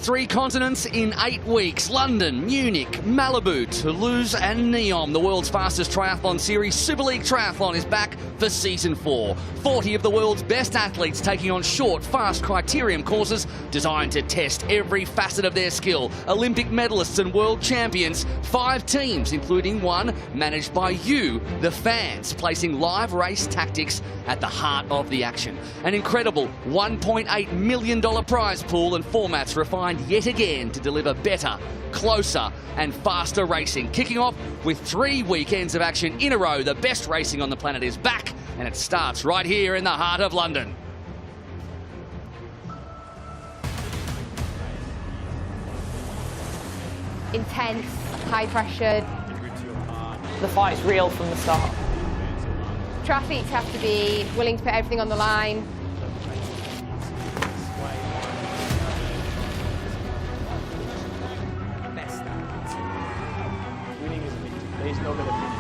3 continents in 8 weeks. London, Munich, Malibu, Toulouse and Neom. The world's fastest triathlon series, Super League Triathlon, is back for Season 4. 40 of the world's best athletes taking on short, fast criterium courses designed to test every facet of their skill. Olympic medalists and world champions. 5 teams, including one managed by you, the fans, placing live race tactics at the heart of the action. An incredible $1.8 million prize pool and formats refined yet again to deliver better, closer and faster racing. Kicking off with 3 weekends of action in a row, the best racing on the planet is back, and it starts right here in the heart of London. Intense, high pressured. The fight's real from the start. Triathletes have to be willing to put everything on the line. Winning is a victory. There's no better feeling.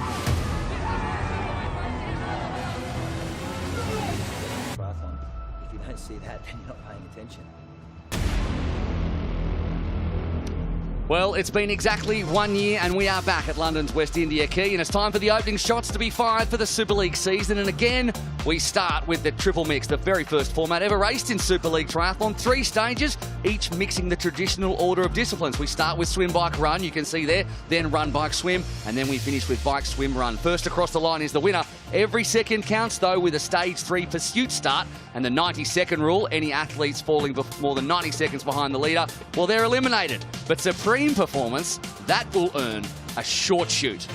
Triathlon. If you don't see that, then you're not paying attention. Well, it's been exactly 1 year and we are back at London's West India Quay, and it's time for the opening shots to be fired for the Super League season. And again, we start with the triple mix, the very first format ever raced in Super League Triathlon. 3 stages, each mixing the traditional order of disciplines. We start with swim, bike, run, you can see there, then run, bike, swim, and then we finish with bike, swim, run. First across the line is the winner. Every second counts, though, with a stage 3 pursuit start and the 90-second rule. Any athletes falling more than 90 seconds behind the leader, well, they're eliminated. But supreme performance, that will earn a short shoot.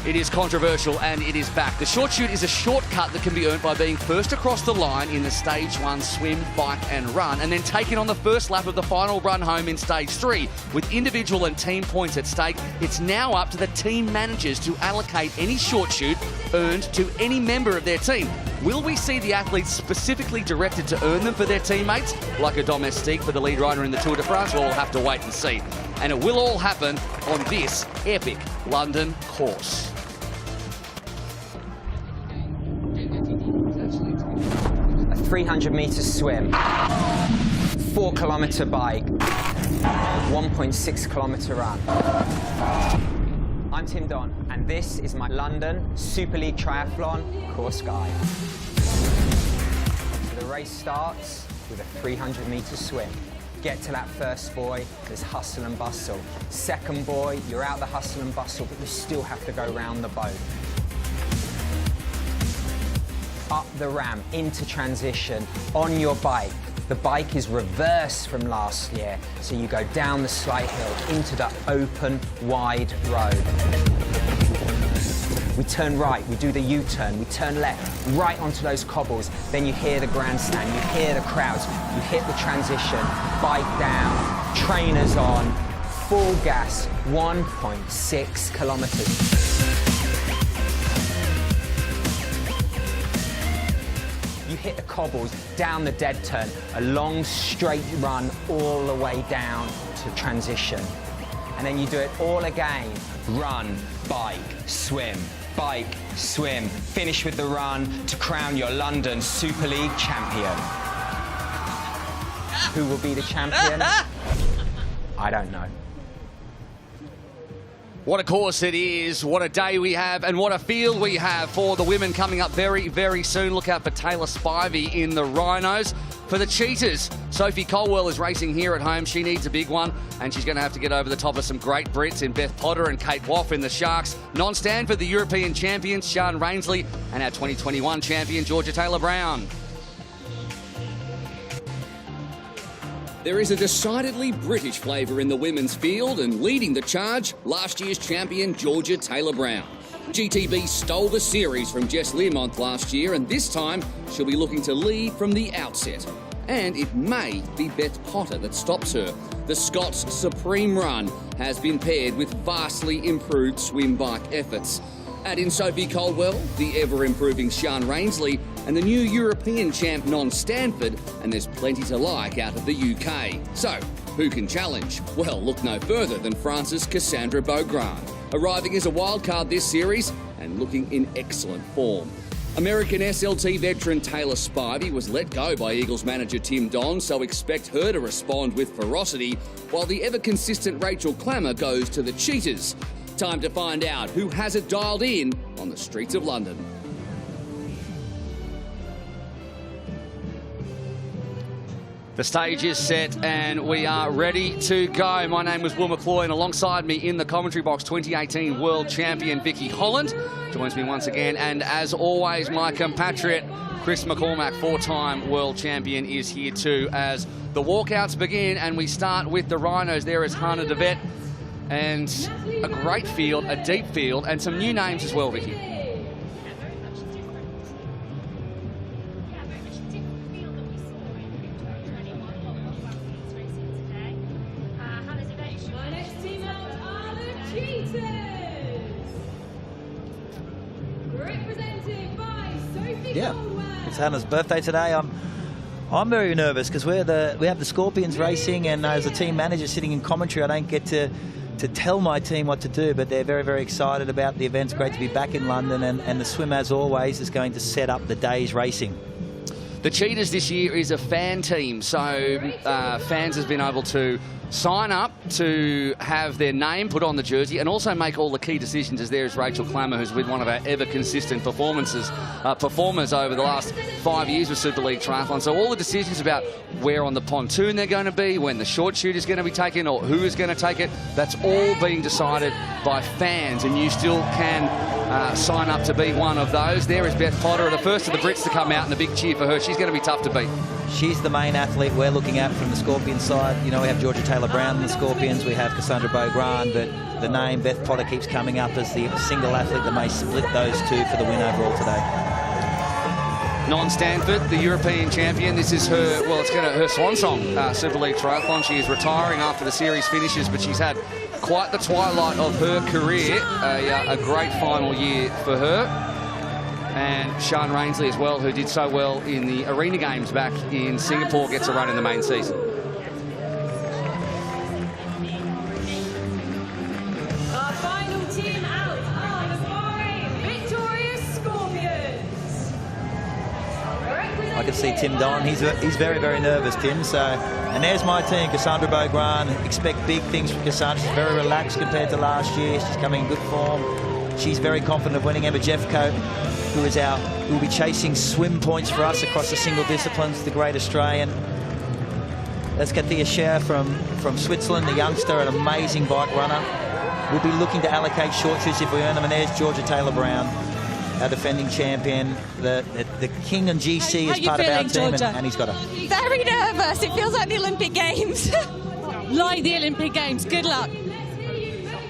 It is controversial and it is back. The short shoot is a shortcut that can be earned by being first across the line in the stage 1 swim, bike and run, and then taken on the first lap of the final run home in stage 3. With individual and team points at stake, it's now up to the team managers to allocate any short shoot earned to any member of their team. Will we see the athletes specifically directed to earn them for their teammates, like a domestique for the lead rider in the Tour de France? Well, we'll have to wait and see. And it will all happen on this epic London course. A 300-metre swim, 4-kilometre bike, 1.6-kilometre run. I'm Tim Don, and this is my London Super League Triathlon course guide. So the race starts with a 300-metre swim. Get to that first buoy, there's hustle and bustle. Second buoy, you're out the hustle and bustle, but you still have to go round the boat. Up the ramp, into transition, on your bike. The bike is reversed from last year, so you go down the slight hill into the open, wide road. We turn right, we do the U-turn, we turn left, right onto those cobbles, then you hear the grandstand, you hear the crowds, you hit the transition, bike down, trainers on, full gas, 1.6 kilometres. You hit the cobbles, down the dead turn, a long straight run all the way down to transition. And then you do it all again. Run, bike, swim, finish with the run to crown your London Super League champion. Who will be the champion? I don't know. What a course it is, what a day we have, and what a field we have for the women coming up very, very soon. Look out for Taylor Spivey in the Rhinos. For the Cheetahs, Sophie Colwell is racing here at home. She needs a big one, and she's going to have to get over the top of some great Brits in Beth Potter and Kate Woff in the Sharks. Non-stand for the European champions, Sian Rainsley, and our 2021 champion, Georgia Taylor-Brown. There is a decidedly British flavour in the women's field, and leading the charge, last year's champion Georgia Taylor-Brown. GTB stole the series from Jess Learmonth last year, and this time she'll be looking to lead from the outset. And it may be Beth Potter that stops her. The Scots' supreme run has been paired with vastly improved swim-bike efforts. Add in Sophie Colwell, the ever-improving Sian Rainsley, and the new European champ Non-Stanford, and there's plenty to like out of the UK. So, who can challenge? Well, look no further than France's Cassandra Beaugrand, arriving as a wildcard this series and looking in excellent form. American SLT veteran Taylor Spivey was let go by Eagles manager Tim Don, so expect her to respond with ferocity, while the ever-consistent Rachel Clammer goes to the cheaters. Time to find out who has it dialed in on the streets of London. The stage is set and we are ready to go. My name is Will McCloy, and alongside me in the commentary box, 2018 World Champion Vicky Holland joins me once again. And as always, my compatriot Chris McCormack, 4-time World Champion, is here too as the walkouts begin. And we start with the Rhinos. There is Hannah de Vet, and a great field, a deep field, and some new names as well, Vicky. Yeah, it's Hannah's birthday today. I'm very nervous because we have the Scorpions racing, and as a team manager sitting in commentary, I don't get to tell my team what to do, but they're very, very excited about the event. It's great to be back in London, and the swim, as always, is going to set up the day's racing. The Cheetahs this year is a fan team, so fans have been able to sign up to have their name put on the jersey and also make all the key decisions, as there is Rachel Clammer, who's been one of our ever-consistent performers over the last 5 years with Super League Triathlon. So all the decisions about where on the pontoon they're going to be, when the short shoot is going to be taken, or who is going to take it, that's all being decided by fans, and you still can sign up to be one of those. There is Beth Potter, the first of the Brits to come out, and a big cheer for her. She's going to be tough to beat. She's the main athlete we're looking at from the Scorpion side. You know, we have Georgia Taylor Brown in the Scorpions, we have Cassandra Beaugrand, but the name Beth Potter keeps coming up as the single athlete that may split those two for the win overall today. Non-Stanford, the European champion. This is her, well, it's her swan song, Super League Triathlon. She is retiring after the series finishes, but she's had quite the twilight of her career. A great final year for her. And Sean Rainsley as well, who did so well in the Arena Games back in Singapore, gets a run in the main season. Our final team out are the Bahrain victorious Scorpions. I can see Tim Don. He's very, very nervous, Tim. So, and there's my team, Cassandra Beaugrand. Expect big things from Cassandra. She's very relaxed compared to last year. She's coming in good form. She's very confident of winning. Emma Jeffcoat, who will be chasing swim points for us across the single disciplines, the great Australian. Let's get Thea Scher from Switzerland, the youngster, an amazing bike runner. We'll be looking to allocate short shoots if we earn them. And there's Georgia Taylor Brown, our defending champion. The king and GC is part of our team, and he's got her. Very nervous. It feels like the Olympic Games. Like the Olympic Games. Good luck.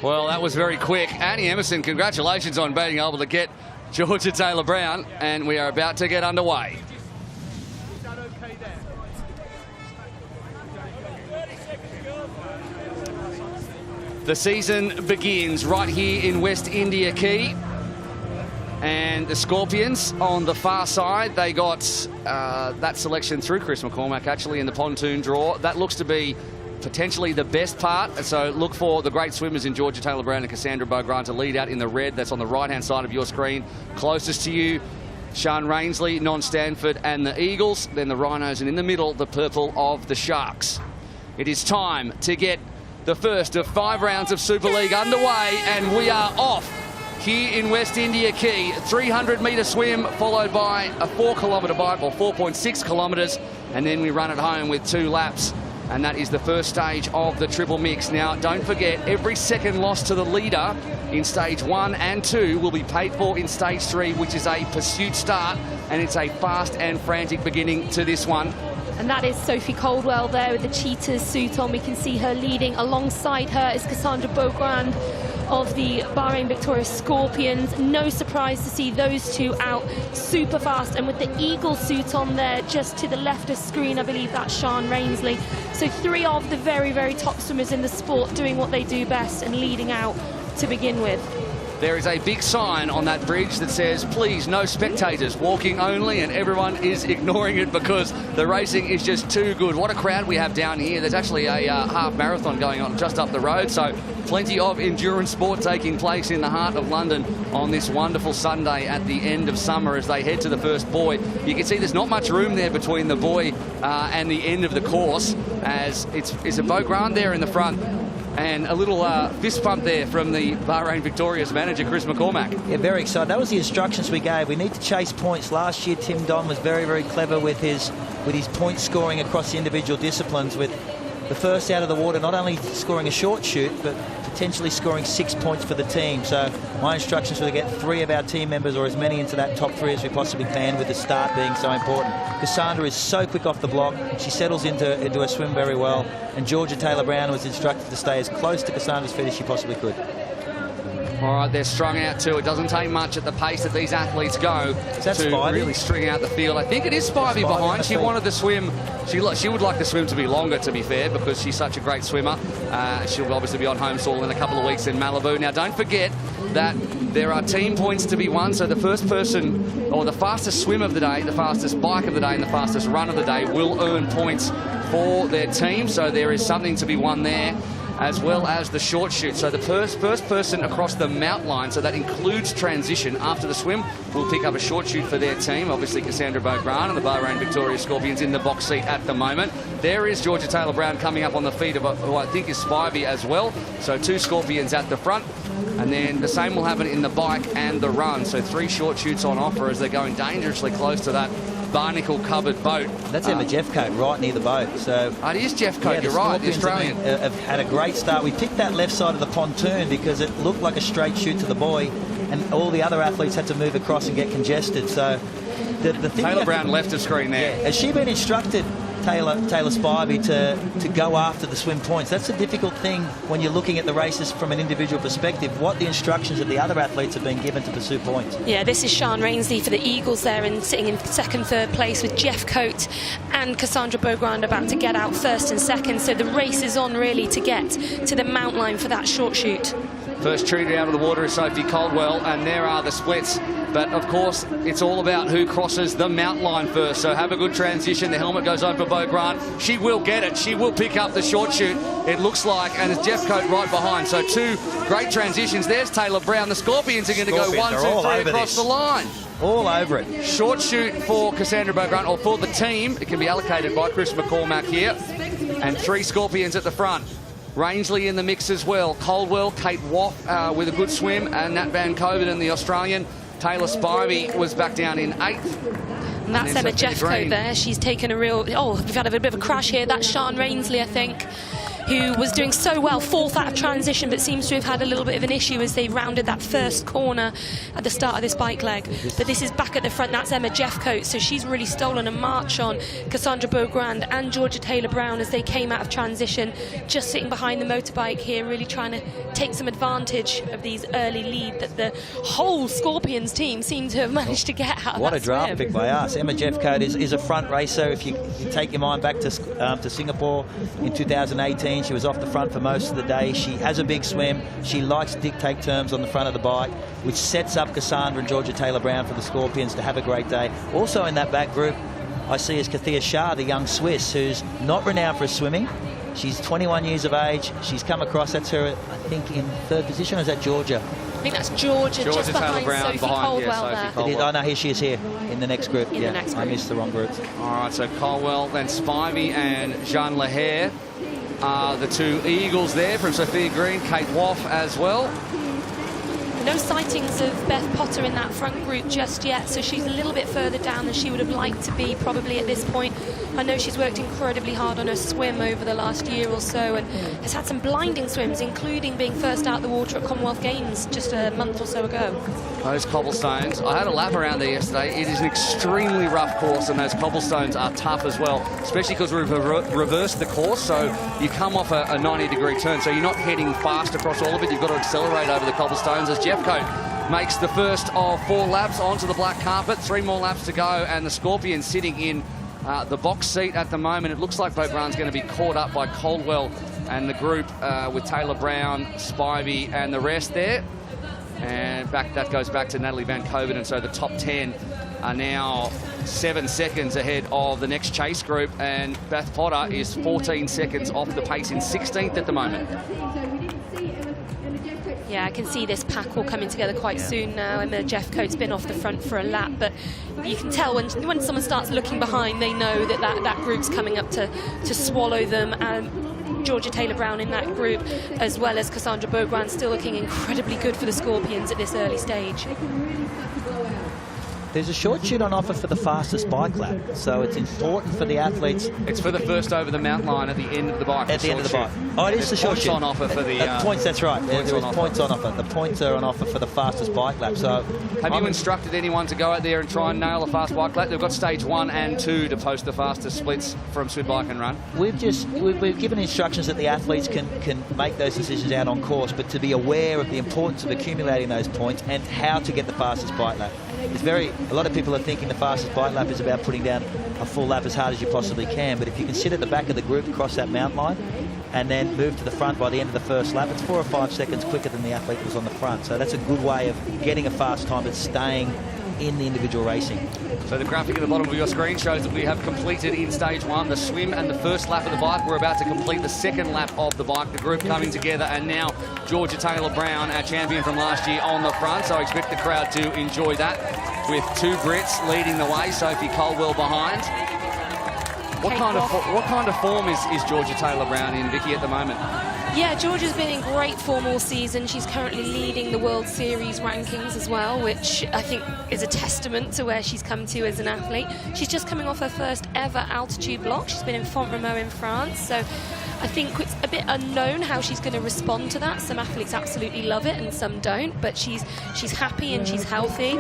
Well, that was very quick. Annie Emerson, congratulations on being able to get Georgia Taylor Brown, and we are about to get underway. The season begins right here in West India Quay, and the Scorpions on the far side, they got that selection through Chris McCormack actually in the pontoon draw. That looks to be potentially the best part, so look for the great swimmers in Georgia Taylor Brown and Cassandra Beaugrand to lead out in the red. That's on the right-hand side of your screen. Closest to you, Sean Rainsley, Non-Stanford and the Eagles. Then the Rhinos, and in the middle, the purple of the Sharks. It is time to get the first of 5 rounds of Super League underway, and we are off here in West India Quay. 300-metre swim, followed by a 4-kilometre bike, or 4.6 kilometres, and then we run it home with 2 laps. And that is the first stage of the triple mix. Now, don't forget, every second loss to the leader in stage 1 and 2 will be paid for in stage 3, which is a pursuit start, and it's a fast and frantic beginning to this one. And that is Sophie Caldwell there with the Cheetahs suit on. We can see her leading. Alongside her is Cassandra Beaugrand of the Bahrain victorious Scorpions. No surprise to see those two out super fast, and with the Eagle suit on there just to the left of screen, I believe that's Sean Rainsley. So 3 of the very, very top swimmers in the sport doing what they do best and leading out to begin with. there is a big sign on that bridge that says, please, no spectators, walking only, and everyone is ignoring it because the racing is just too good. What a crowd we have down here. There's actually a half marathon going on just up the road, so plenty of endurance sport taking place in the heart of London on this wonderful Sunday at the end of summer as they head to the first buoy. You can see there's not much room there between the buoy and the end of the course, as it's a Beau Grand there in the front. And a little fist pump there from the Bahrain Victorious manager, Chris McCormack. Yeah, very excited. That was the instructions we gave. We need to chase points. Last year, Tim Don was very, very clever with his point scoring across the individual disciplines, with the first out of the water not only scoring a short shoot, but potentially scoring 6 points for the team. So my instructions were to get 3 of our team members or as many into that top 3 as we possibly can, with the start being so important. Cassandra is so quick off the block. She settles into her swim very well. And Georgia Taylor-Brown was instructed to stay as close to Cassandra's feet as she possibly could. All right, they're strung out too. It doesn't take much at the pace that these athletes go to really string out the field. I think it is Spivey behind. She wanted the swim. She would like the swim to be longer, to be fair, because she's such a great swimmer. She'll obviously be on home soil in a couple of weeks in Malibu. Now, don't forget that there are team points to be won. So the first person, or the fastest swim of the day, the fastest bike of the day, and the fastest run of the day will earn points for their team. So there is something to be won there, as well as the short shoot. So the first person across the mount line, so that includes transition after the swim, will pick up a short shoot for their team. Obviously, Cassandra Beau Grand and the Bahrain Victoria Scorpions in the box seat at the moment. There is Georgia Taylor-Brown coming up on the feet of who I think is Spivey as well. So 2 Scorpions at the front. And then the same will happen in the bike and the run. So 3 short shoots on offer as they're going dangerously close to that barnacle-covered boat. That's Emma Jeffcoat right near the boat. So it is Jeffcoat, you're right, the Australian. Have had a great start. We picked that left side of the pontoon because it looked like a straight shoot to the buoy, and all the other athletes had to move across and get congested. So the thing Taylor-Brown left of screen there. Yeah, has she been instructed, Taylor Spivey, to go after the swim points? That's a difficult thing when you're looking at the races from an individual perspective, what the instructions of the other athletes have been given to pursue points. Yeah, this is Sian Rainsley for the Eagles there, and sitting in second, third place with Jeffcoat and Cassandra Beau Grand about to get out first and second. So the race is on really to get to the mount line for that short shoot. First treated out of the water is Sophie Caldwell, and there are the splits. But, of course, it's all about who crosses the mount line first. So have a good transition. The helmet goes over for Beau Grand. She will get it. She will pick up the short shoot, it looks like, and it's Jeffcoat right behind. So 2 great transitions. There's Taylor-Brown. The Scorpions are going to go 1, 2, 3 across the line. All over it. Short shoot for Cassandra Beau Grand, or for the team. It can be allocated by Chris McCormack here. And 3 Scorpions at the front. Rangeley in the mix as well. Caldwell, Kate Woff with a good swim, and Nat Van Coverden, the Australian. Taylor Spivey was back down in 8th. And that's Emma Jeffcoat there. She's taken a real... Oh, we've had a bit of a crash here. That's Sian Rainsley, I think, who was doing so well, 4th out of transition, but seems to have had a little bit of an issue as they rounded that first corner at the start of this bike leg. But this is back at the front. That's Emma Jeffcoat, so she's really stolen a march on Cassandra Beau Grand and Georgia Taylor-Brown as they came out of transition, just sitting behind the motorbike here, really trying to take some advantage of these early lead that the whole Scorpions team seem to have managed to get out of. What a draft pick by us. Emma Jeffcoat is a front racer. If you take your mind back to Singapore in 2018, she was off the front for most of the day. She has a big swim. She likes to dictate terms on the front of the bike, which sets up Cassandra and Georgia Taylor-Brown for the Scorpions to have a great day. Also in that back group, I see is Kathia Shah, the young Swiss, who's not renowned for swimming. She's 21 years of age. She's come across, that's her, I think, in 3rd position, or is that Georgia? I think that's Georgia just behind Sophie Caldwell there. Oh, no, here she is here in the next group. The next group. I missed the wrong group. All right, so Caldwell, then Spivey and Jean Lahaire are the 2 Eagles there from Sophia Green, Kate Woff as well. No sightings of Beth Potter in that front group just yet, so she's a little bit further down than she would have liked to be probably at this point. I know she's worked incredibly hard on her swim over the last year or so and has had some blinding swims, including being first out the water at Commonwealth Games just a month or so ago. Those cobblestones, I had a lap around there yesterday. It is an extremely rough course, and those cobblestones are tough as well, especially because we've reversed the course, so you come off a 90-degree turn, so you're not heading fast across all of it. You've got to accelerate over the cobblestones as Jeffcoat makes the first of 4 laps onto the black carpet. 3 more laps to go, and the Scorpions sitting in the box seat at the moment. It looks like Beau Grand's going to be caught up by Caldwell and the group with Taylor-Brown, Spivey and the rest there. And that goes back to Natalie Van Koven, and so the top 10 are now 7 seconds ahead of the next chase group, and Beth Potter is 14 seconds off the pace in 16th at the moment. Yeah, I can see this pack all coming together quite soon now. Emma Jeffcoat's been off the front for a lap, but you can tell when someone starts looking behind, they know that group's coming up to swallow them. Georgia Taylor-Brown in that group, as well as Cassandra Beaugrand, still looking incredibly good for the Scorpions at this early stage. There's a short shoot on offer for the fastest bike lap, so it's important for the athletes. It's for the first over the mountain line at the end of the bike. At the end of the bike. Oh, it is the short shoot. Points on offer for the... points, that's right. There is points on offer. The points are on offer for the fastest bike lap. So, have you instructed anyone to go out there and try and nail a fast bike lap? They've got stage 1 and 2 to post the fastest splits from Swim Bike and Run. We've given instructions that the athletes can make those decisions out on course, but to be aware of the importance of accumulating those points and how to get the fastest bike lap. A lot of people are thinking the fastest bike lap is about putting down a full lap as hard as you possibly can, but if you can sit at the back of the group across that mountain line and then move to the front by the end of the first lap, it's 4 or 5 seconds quicker than the athlete that was on the front. So that's a good way of getting a fast time but staying in the individual racing. So the graphic at the bottom of your screen shows that we have completed in stage 1 the swim and the first lap of the bike. We're about to complete the second lap of the bike, the group coming together, and now Georgia Taylor-Brown, our champion from last year, on the front. So I expect the crowd to enjoy that, with 2 Brits leading the way, Sophie Caldwell behind. What kind of form is Georgia Taylor-Brown in, Vicky, at the moment? Yeah, Georgia's been in great form all season. She's currently leading the World Series rankings as well, which I think is a testament to where she's come to as an athlete. She's just coming off her first ever altitude block. She's been in Font-Romeu in France, so I think it's a bit unknown how she's going to respond to that. Some athletes absolutely love it and some don't, but she's happy and she's healthy.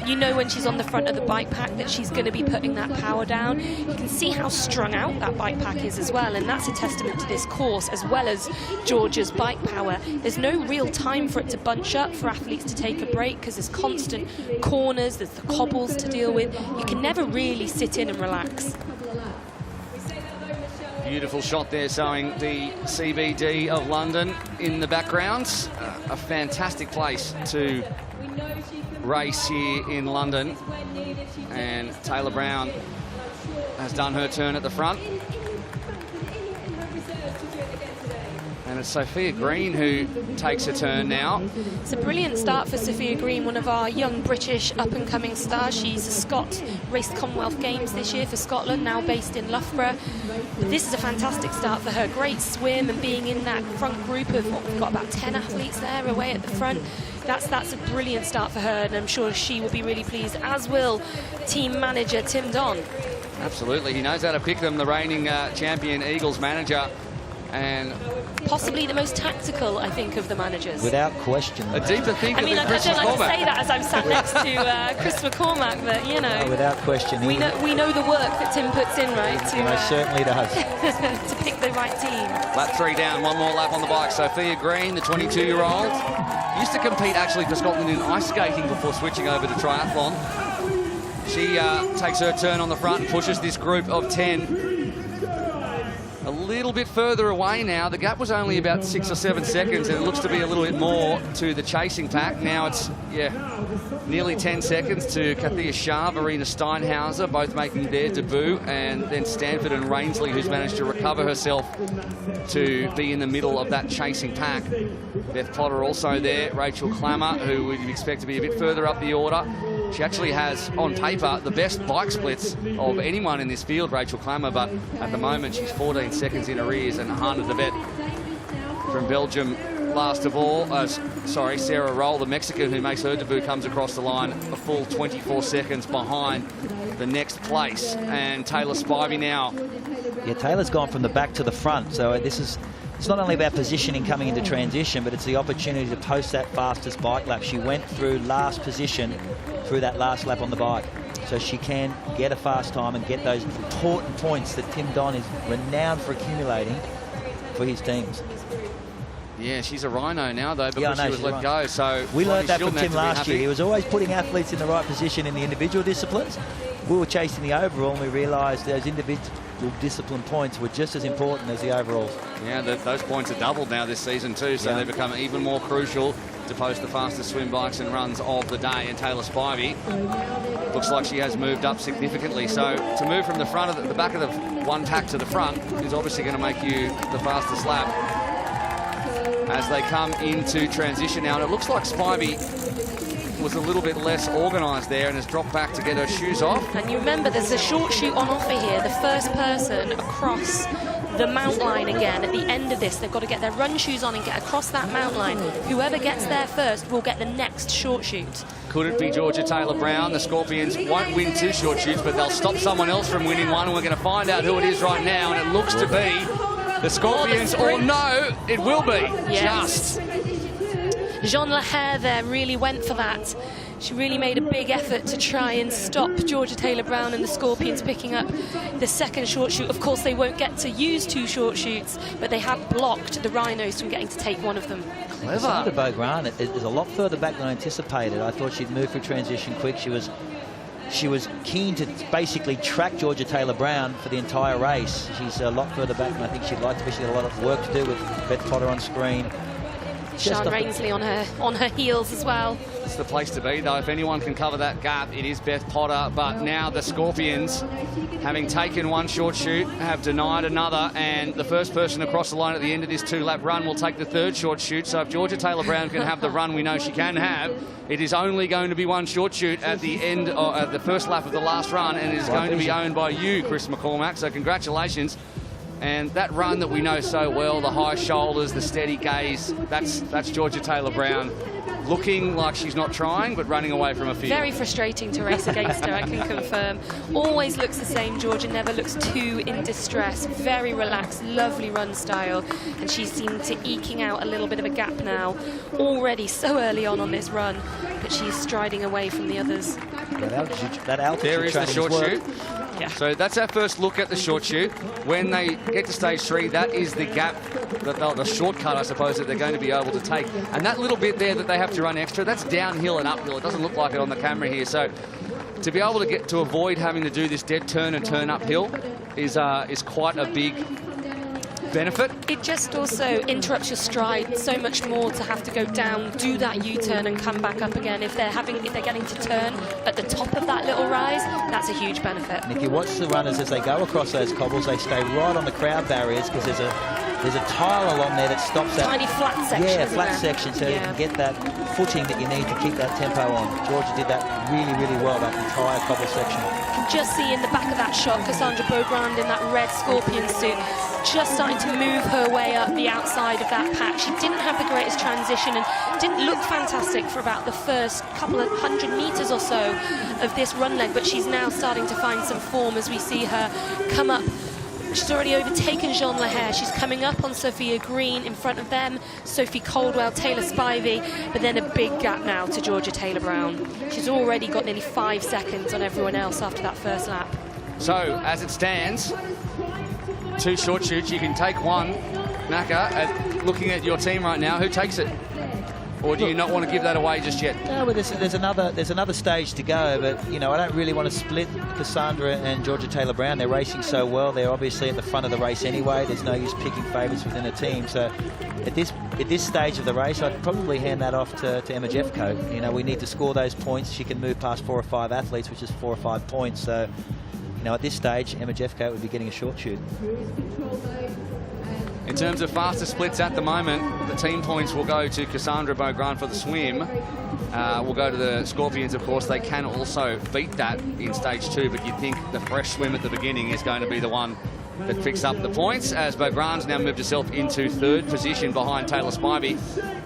You know when she's on the front of the bike pack that she's going to be putting that power down. You can see how strung out that bike pack is as well, and that's a testament to this course as well as Georgia's bike power. There's no real time for it to bunch up, for athletes to take a break, because there's constant corners, there's the cobbles to deal with. You can never really sit in and relax. Beautiful shot there showing the CBD of London in the background. A fantastic place to race here in London. And Taylor-Brown has done her turn at the front. And it's Sophia Green who takes her turn now. It's a brilliant start for Sophia Green, one of our young British up-and-coming stars. She's a Scot, raced Commonwealth Games this year for Scotland, now based in Loughborough. But this is a fantastic start for her. Great swim, and being in that front group of, we've got about 10 athletes there away at the front. That's a brilliant start for her, and I'm sure she will be really pleased, as will team manager Tim Don. Absolutely, he knows how to pick them, the reigning champion Eagles manager. And possibly the most tactical, I think, of the managers. Without question. A deeper thinker than Chris McCormack. I don't like to say that as I'm sat next to Chris McCormack, but, you know. Without question. We know the work that Tim puts in, right? He certainly does. To pick the right team. Lap 3 down, 1 more lap on the bike. Sophia Green, the 22-year-old, used to compete actually for Scotland in ice skating before switching over to triathlon. She takes her turn on the front and pushes this group of 10 a little bit further away now. The gap was only about 6 or 7 seconds, and it looks to be a little bit more to the chasing pack. Now it's, nearly 10 seconds to Kathia Shah, Verena Steinhauser, both making their debut, and then Stanford and Rainsley, who's managed to recover herself to be in the middle of that chasing pack. Beth Potter also there, Rachel Klammer, who we'd expect to be a bit further up the order. She actually has, on paper, the best bike splits of anyone in this field, Rachel Klammer, but at the moment she's 14 seconds in arrears, and Hannah de Vet from Belgium last of all. Sarah Roll, the Mexican who makes her debut, comes across the line a full 24 seconds behind the next place. And Taylor Spivey now. Yeah, Taylor's gone from the back to the front, so it's not only about positioning coming into transition, but it's the opportunity to post that fastest bike lap. She went through last position through that last lap on the bike, so she can get a fast time and get those important points that Tim Don is renowned for accumulating for his teams. Yeah, she's a rhino now, though, because she was let go. So we learned that from Tim last year. He was always putting athletes in the right position in the individual disciplines. We were chasing the overall, and we realised those individual discipline points were just as important as the overalls. Yeah, those points are doubled now this season too, so they become even more crucial to post the fastest swim, bikes and runs of the day. And Taylor Spivey looks like she has moved up significantly. So to move from the front of the back of the one pack to the front is obviously going to make you the fastest lap as they come into transition now. And it looks like Spivey was a little bit less organised there and has dropped back to get her shoes off. And you remember there's a short shoot on offer here. The first person across the mount line again at the end of this, they've got to get their run shoes on and get across that mount line. Whoever gets there first will get the next short shoot. Could it be Georgia Taylor-Brown? The Scorpions won't win 2 short shoots, but they'll stop someone else from winning one, and we're going to find out who it is right now. And it looks to be the Scorpions, or no, it will be. Yes. Jean Lahair there really went for that. She really made a big effort to try and stop Georgia Taylor-Brown and the Scorpions picking up the second short shoot. Of course, they won't get to use 2 short shoots, but they have blocked the Rhinos from getting to take one of them. Clever. Cassandra Beaugrand is a lot further back than I anticipated. I thought she'd move for transition quick. She was keen to basically track Georgia Taylor-Brown for the entire race. She's a lot further back than I think she'd like to be. She's got a lot of work to do with Beth Potter on screen. Sean Rainsley on her heels as well. It's the place to be, though. If anyone can cover that gap, it is Beth Potter. But now the Scorpions, having taken 1 short shoot, have denied another, and the first person across the line at the end of this 2-lap run will take the 3rd short shoot. So if Georgia Taylor-Brown can have the run we know she can have, it is only going to be 1 short shoot at the end of the first lap of the last run, and it is going to be owned by you, Chris McCormack. So congratulations. And that run that we know so well, the high shoulders, the steady gaze, that's Georgia Taylor-Brown looking like she's not trying, but running away from a field. Very frustrating to race against her, I can confirm. Always looks the same. Georgia never looks too in distress. Very relaxed, lovely run style. And she seemed to eking out a little bit of a gap now, already so early on this run, but she's striding away from the others. That altitude there is the short shoot. Yeah. So that's our first look at the short shoot. When they get to stage 3, that is the gap, the shortcut, I suppose, that they're going to be able to take. And that little bit there that they have to run extra, that's downhill and uphill. It doesn't look like it on the camera here. So to be able to avoid having to do this dead turn and turn uphill is quite a big benefit. It just also interrupts your stride so much more to have to go down, do that U-turn and come back up again. If they're getting to turn at the top of that little rise, that's a huge benefit. And if you watch the runners as they go across those cobbles, they stay right on the crowd barriers because there's a tile along there that stops that tiny flat section. Yeah, flat section, so you can get that footing that you need to keep that tempo on. Georgia did that really, really well, that entire cobble section. You can just see in the back of that shot, Cassandra Beaugrand in that red Scorpion suit, just starting to move her way up the outside of that pack. She didn't have the greatest transition and didn't look fantastic for about the first couple of 100 meters or so of this run leg, but she's now starting to find some form as we see her come up. She's already overtaken Jean Lahair. She's coming up on Sophia Green in front of them, Sophie Caldwell, Taylor Spivey, but then a big gap now to Georgia Taylor-Brown. She's already got nearly 5 seconds on everyone else after that first lap. So as it stands, 2 short shoots, you can take one. Naka, looking at your team right now, who takes it? Or do you not want to give that away just yet? No, but there's another stage to go, but you know, I don't really want to split Cassandra and Georgia Taylor-Brown. They're racing so well. They're obviously at the front of the race anyway. There's no use picking favourites within a team. So at this stage of the race, I'd probably hand that off to Emma Jeffcoat. You know, we need to score those points. She can move past 4 or 5 athletes, which is 4 or 5 points. So, you know, at this stage, Emma Jeffcoat would be getting a short shoot. In terms of faster splits at the moment, the team points will go to Cassandra Beaugrand for the swim. Will go to the Scorpions, of course. They can also beat that in stage 2, but you'd think the fresh swim at the beginning is going to be the one that picks up the points, as Beaugrand's now moved herself into 3rd position behind Taylor Spivey.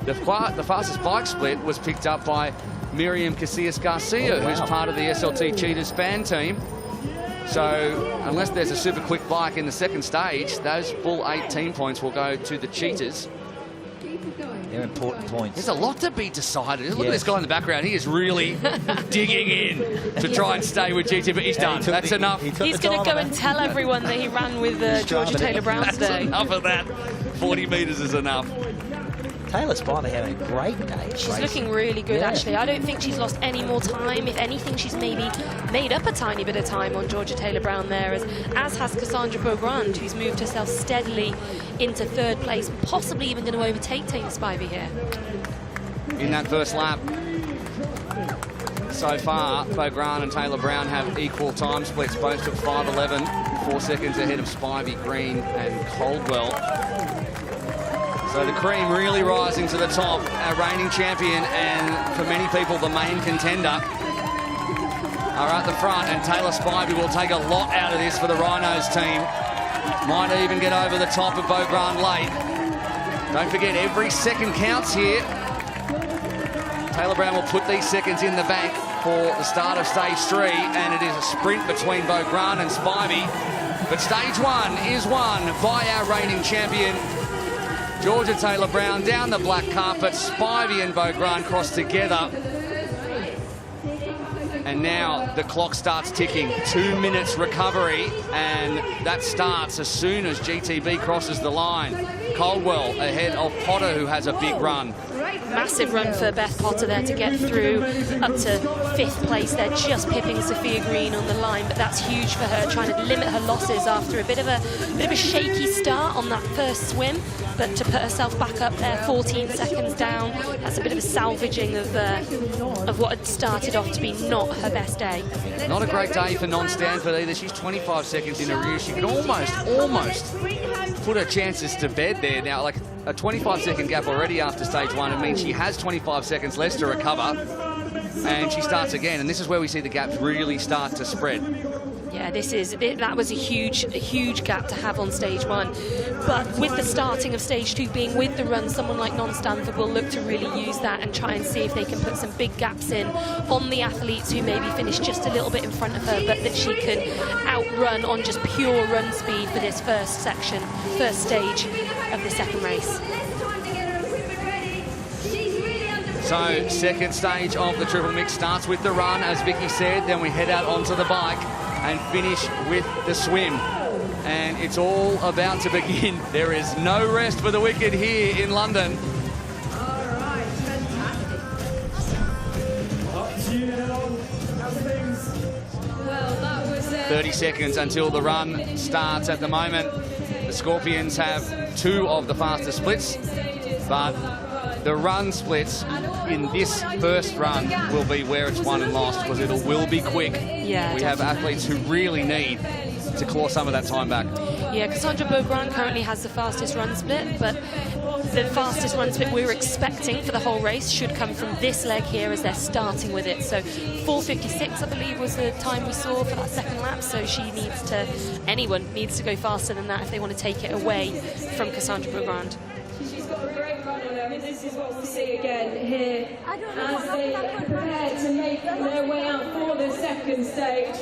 The fastest bike split was picked up by Miriam Casillas-Garcia, who's part of the SLT Cheetahs fan team. So unless there's a super quick bike in the second stage, those full 8 team points will go to the Cheetahs. They're important points. There's a lot to be decided. Look at this guy in the background. He is really digging in to try and stay with GT, but he's done. That's enough. He's going to go and tell everyone that he ran with Georgia Taylor-Brown today. Enough of that. 40 metres is enough. Taylor's finally having a great day. She's looking really good, actually. I don't think she's lost any more time. If anything, she's maybe made up a tiny bit of time on Georgia Taylor-Brown there, as has Cassandra Beaugrand, who's moved herself steadily into 3rd place, possibly even going to overtake Taylor Spivey here. In that first lap, so far, Beaugrand and Taylor-Brown have equal time splits. Both took 5:11, 4 seconds ahead of Spivey, Green and Caldwell. So the cream really rising to the top. Our reigning champion and, for many people, the main contender are at the front, and Taylor Spivey will take a lot out of this for the Rhinos team. Might even get over the top of Beaugrand late. Don't forget, every second counts here. Taylor-Brown will put these seconds in the bank for the start of stage 3, and it is a sprint between Beaugrand and Spivey. But stage 1 is won by our reigning champion, Georgia Taylor-Brown. Down the black carpet, Spivey and Beaugrand cross together. And now the clock starts ticking. 2 minutes recovery, and that starts as soon as GTB crosses the line. Caldwell ahead of Potter, who has a big run. Massive run for Beth Potter there to get through up to 5th place. They're just pipping Sophia Green on the line, but that's huge for her, trying to limit her losses after a bit of a shaky start on that first swim. But to put herself back up there, 14 seconds down, that's a bit of a salvaging of what had started off to be not her best day. Not a great day for non-Stanford either. She's 25 seconds in arrears. She could almost put her chances to bed there. Now, like a 25-second gap already after stage 1, it means she has 25 seconds less to recover, and she starts again. And this is where we see the gaps really start to spread. Yeah, that was a huge gap to have on stage 1. But with the starting of stage 2 being with the run, someone like non-Stanford will look to really use that and try and see if they can put some big gaps in on the athletes who maybe finish just a little bit in front of her, but that she can outrun on just pure run speed for this first stage of the second race. So, second stage of the triple mix starts with the run, as Vicky said, then we head out onto the bike and finish with the swim. And it's all about to begin. There is no rest for the wicked here in London. All right, fantastic. Well, that was 30 seconds until the run starts at the moment. The Scorpions have 2 of the fastest splits, but the run splits in this first run will be where it's won and lost, because it will be quick. Yeah, we have athletes who really need to claw some of that time back. Yeah, Cassandra Beaugrand currently has the fastest run split, but the fastest run split we're expecting for the whole race should come from this leg here as they're starting with it. So 4:56, I believe, was the time we saw for that second lap. So anyone needs to go faster than that if they want to take it away from Cassandra Beaugrand. She's got a great run on her. I mean, this is what we'll see again here as they prepare to make their way out for the second stage.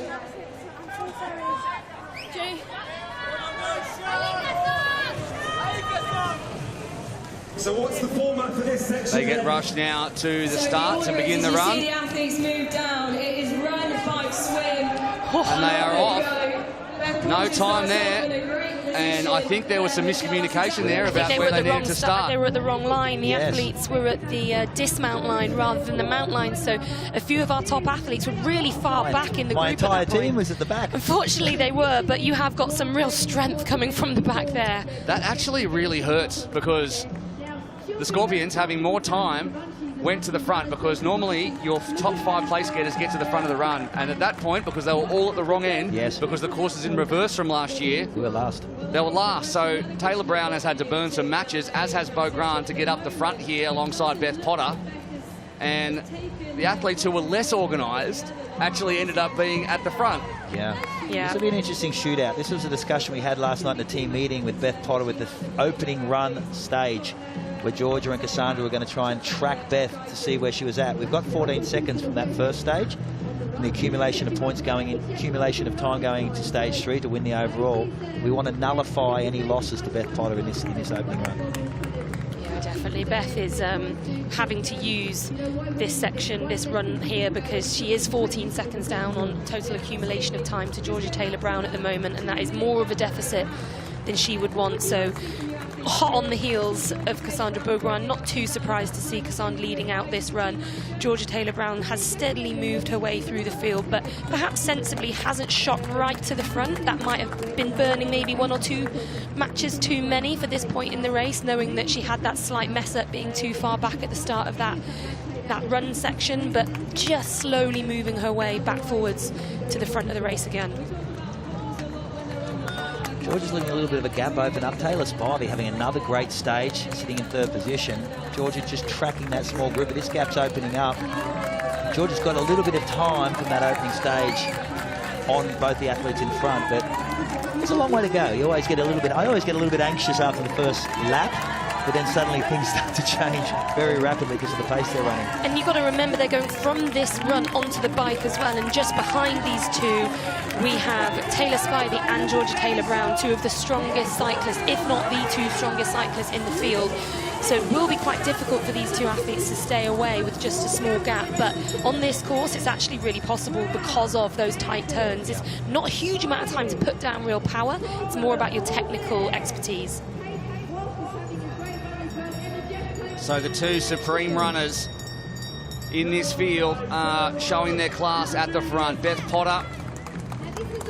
So what's the format for this section? They get rushed now to the start to begin the run. See the athletes move down. It is run, bike, swim. And they are off. No time there. And I think there was some miscommunication there about where they needed to start. They were at the wrong line. The athletes were at the dismount line rather than the mount line. So a few of our top athletes were really far back in the group. My entire team was at the back. Unfortunately, they were, but you have got some real strength coming from the back there. That actually really hurts, because the Scorpions, having more time, went to the front, because normally your top 5 place getters get to the front of the run, and at that point, because they were all at the wrong end, because the course is in reverse from last year, we were last. They were last. So Taylor-Brown has had to burn some matches, as has Beaugrand, to get up the front here alongside Beth Potter. And the athletes who were less organised actually ended up being at the front. Yeah. This will be an interesting shootout. This was a discussion we had last night in the team meeting with Beth Potter with the opening run stage, where Georgia and Cassandra were going to try and track Beth to see where she was at. We've got 14 seconds from that first stage, and the accumulation of points accumulation of time going into stage 3 to win the overall. We want to nullify any losses to Beth Potter in this opening run. Yeah, definitely. Beth is having to use this section, this run here, because she is 14 seconds down on total accumulation of time to Georgia Taylor-Brown at the moment, and that is more of a deficit than she would want. So hot on the heels of Cassandra Beaugrand. Not too surprised to see Cassandra leading out this run. Georgia Taylor-Brown has steadily moved her way through the field, but perhaps sensibly hasn't shot right to the front. That might have been burning maybe 1 or 2 matches too many for this point in the race, knowing that she had that slight mess up being too far back at the start of that run section, but just slowly moving her way back forwards to the front of the race again. Georgia's letting a little bit of a gap open up. Taylor Spivey having another great stage, sitting in 3rd position. Georgia just tracking that small group, but this gap's opening up. Georgia's got a little bit of time from that opening stage on both the athletes in front, but there's a long way to go. I always get a little bit anxious after the first lap, but then suddenly things start to change very rapidly because of the pace they're running. And you've got to remember they're going from this run onto the bike as well, and just behind these two we have Taylor Spivey and Georgia Taylor-Brown, 2 of the strongest cyclists, if not the 2 strongest cyclists in the field. So it will be quite difficult for these 2 athletes to stay away with just a small gap, but on this course it's actually really possible because of those tight turns. It's not a huge amount of time to put down real power, it's more about your technical expertise. So the 2 supreme runners in this field are showing their class at the front. Beth Potter,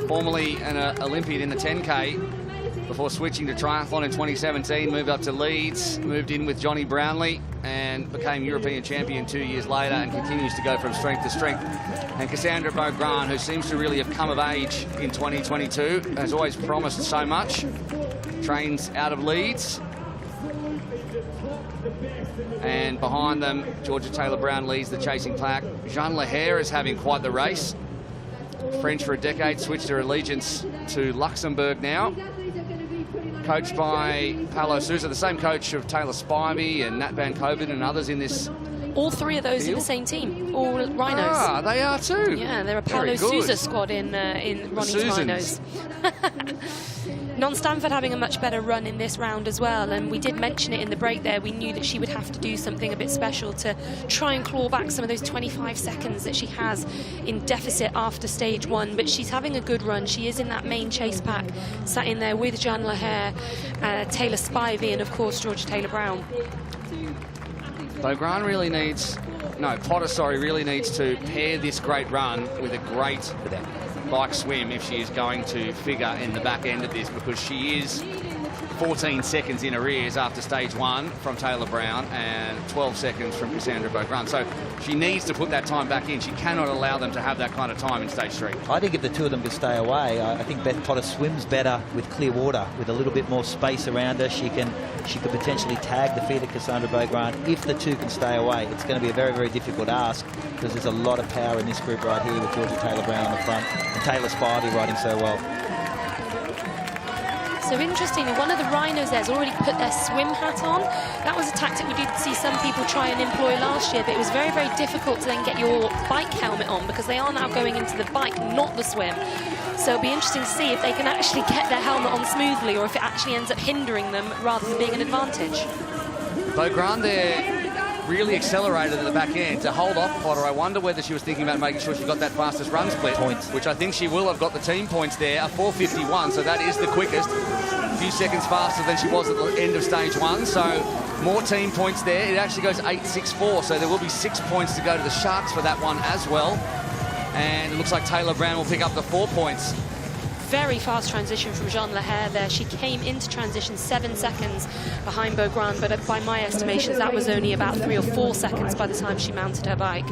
formerly an Olympian in the 10K, before switching to triathlon in 2017, moved up to Leeds, moved in with Jonny Brownlee and became European champion 2 years later and continues to go from strength to strength. And Cassandra Beaugrand, who seems to really have come of age in 2022, has always promised so much, trains out of Leeds. And behind them, Georgia Taylor-Brown leads the chasing pack. Jeanne Lahair is having quite the race. French for a decade, switched her allegiance to Luxembourg now. Coached by Paolo Sousa, the same coach of Taylor Spivey and Nat Van Koven and others in this. All 3 of those in the same team, all Rhinos. Ah, they are too. Yeah, they're a Paolo Sousa squad in Ronnie's Rhinos. Non-Stanford having a much better run in this round as well, and we did mention it in the break there. We knew that she would have to do something a bit special to try and claw back some of those 25 seconds that she has in deficit after stage 1, but she's having a good run. She is in that main chase pack, sat in there with Jeanne Lahair, Taylor Spivey, and of course Georgia Taylor-Brown. Beaugrand really needs, Potter, really needs to pair this great run with a great bike swim if she is going to figure in the back end of this, because she is 14 seconds in arrears after stage 1 from Taylor-Brown and 12 seconds from Cassandra Beaugrand. So she needs to put that time back in. She cannot allow them to have that kind of time in stage 3. I think if the 2 of them could stay away, I think Beth Potter swims better with clear water, with a little bit more space around her. She could potentially tag the feet of Cassandra Beaugrand. If the 2 can stay away, it's going to be a very, very difficult ask, because there's a lot of power in this group right here with Georgia Taylor-Brown on the front and Taylor Spivey riding so well. So interestingly, one of the Rhinos there has already put their swim hat on. That was a tactic we did see some people try and employ last year, but it was very, very difficult to then get your bike helmet on, because they are now going into the bike, not the swim. So it'll be interesting to see if they can actually get their helmet on smoothly, or if it actually ends up hindering them rather than being an advantage. Beaugrand there really accelerated at the back end to hold off Potter. I wonder whether she was thinking about making sure she got that fastest run split, which I think she will have got the team points there, a 4:51, so that is the quickest. A few seconds faster than she was at the end of stage 1, so more team points there. It actually goes 8:64, so there will be 6 points to go to the Sharks for that one as well. And it looks like Taylor-Brown will pick up the 4 points. Very fast transition from Jeanne Lahair there. She came into transition 7 seconds behind Beaugrand, but by my estimations that was only about 3 or 4 seconds by the time she mounted her bike.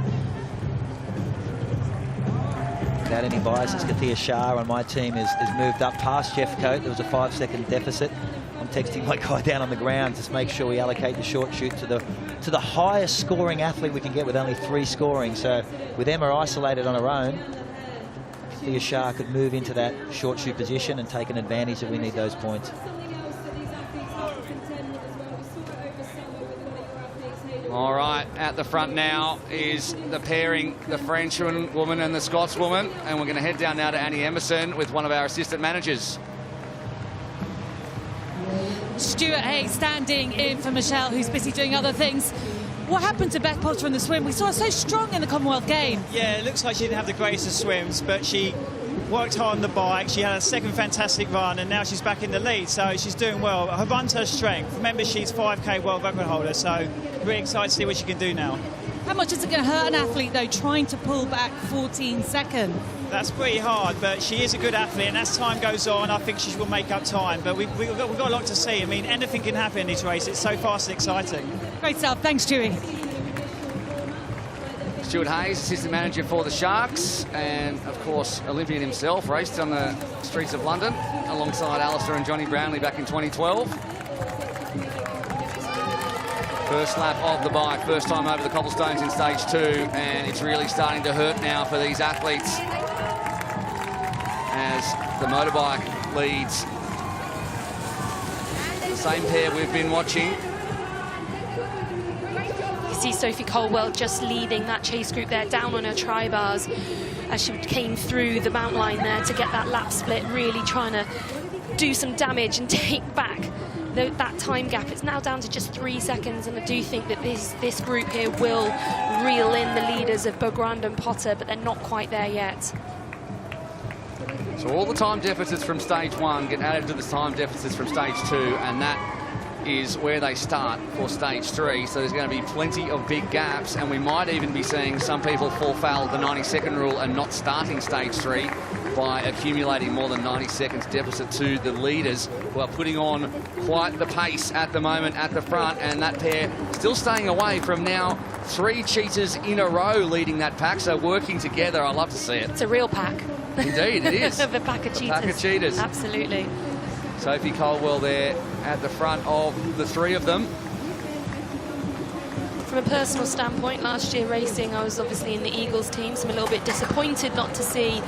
Without any biases, Kathia Shah on my team has moved up past Jeff Coate. There was a 5-second deficit. I'm texting my guy down on the ground to make sure we allocate the short shoot to the highest scoring athlete we can get, with only 3 scoring. So with Emma isolated on her own, Kathia Shah could move into that short shoot position and take an advantage if we need those points. All right, at the front now is the pairing, the French woman and the Scots woman, and we're going to head down now to Annie Emerson with one of our assistant managers. Stuart Hay standing in for Michelle, who's busy doing other things. What happened to Beth Potter in the swim? We saw her so strong in the Commonwealth Games. Yeah, it looks like she didn't have the greatest of swims, but she worked hard on the bike. She had a second fantastic run, and now she's back in the lead, so she's doing well. Her run's her strength. Remember, she's 5K world record holder, so really excited to see what she can do now. How much is it going to hurt an athlete, though, trying to pull back 14 seconds? That's pretty hard, but she is a good athlete, and as time goes on, I think she will make up time. But we've got a lot to see. I mean, anything can happen in this race. It's so fast and exciting. Great stuff. Thanks, Stewie. Stuart Hayes, assistant manager for the Sharks, and of course Olympian himself, raced on the streets of London alongside Alistair and Jonny Brownlee back in 2012. First lap of the bike, first time over the cobblestones in stage 2, and it's really starting to hurt now for these athletes as the motorbike leads. The same pair we've been watching. See Sophie Colwell just leading that chase group there, down on her tri-bars as she came through the mountain line there to get that lap split, really trying to do some damage and take back that time gap. It's now down to just 3 seconds, and I do think that this group here will reel in the leaders of Beaugrand and Potter, but they're not quite there yet. So all the time deficits from stage 1 get added to the time deficits from stage 2, and that is where they start for stage 3. So there's going to be plenty of big gaps, and we might even be seeing some people fall foul of the 90-second rule and not starting stage 3 by accumulating more than 90 seconds deficit to the leaders, who are putting on quite the pace at the moment at the front, and that pair still staying away from now 3 cheaters in a row leading that pack, so working together. I love to see it. It's a real pack. Indeed, it is. Of a pack of cheaters. Pack of cheaters. Absolutely. Sophie Colwell there at the front of the 3 of them. From a personal standpoint, last year racing, I was obviously in the Eagles team, so I'm a little bit disappointed not to see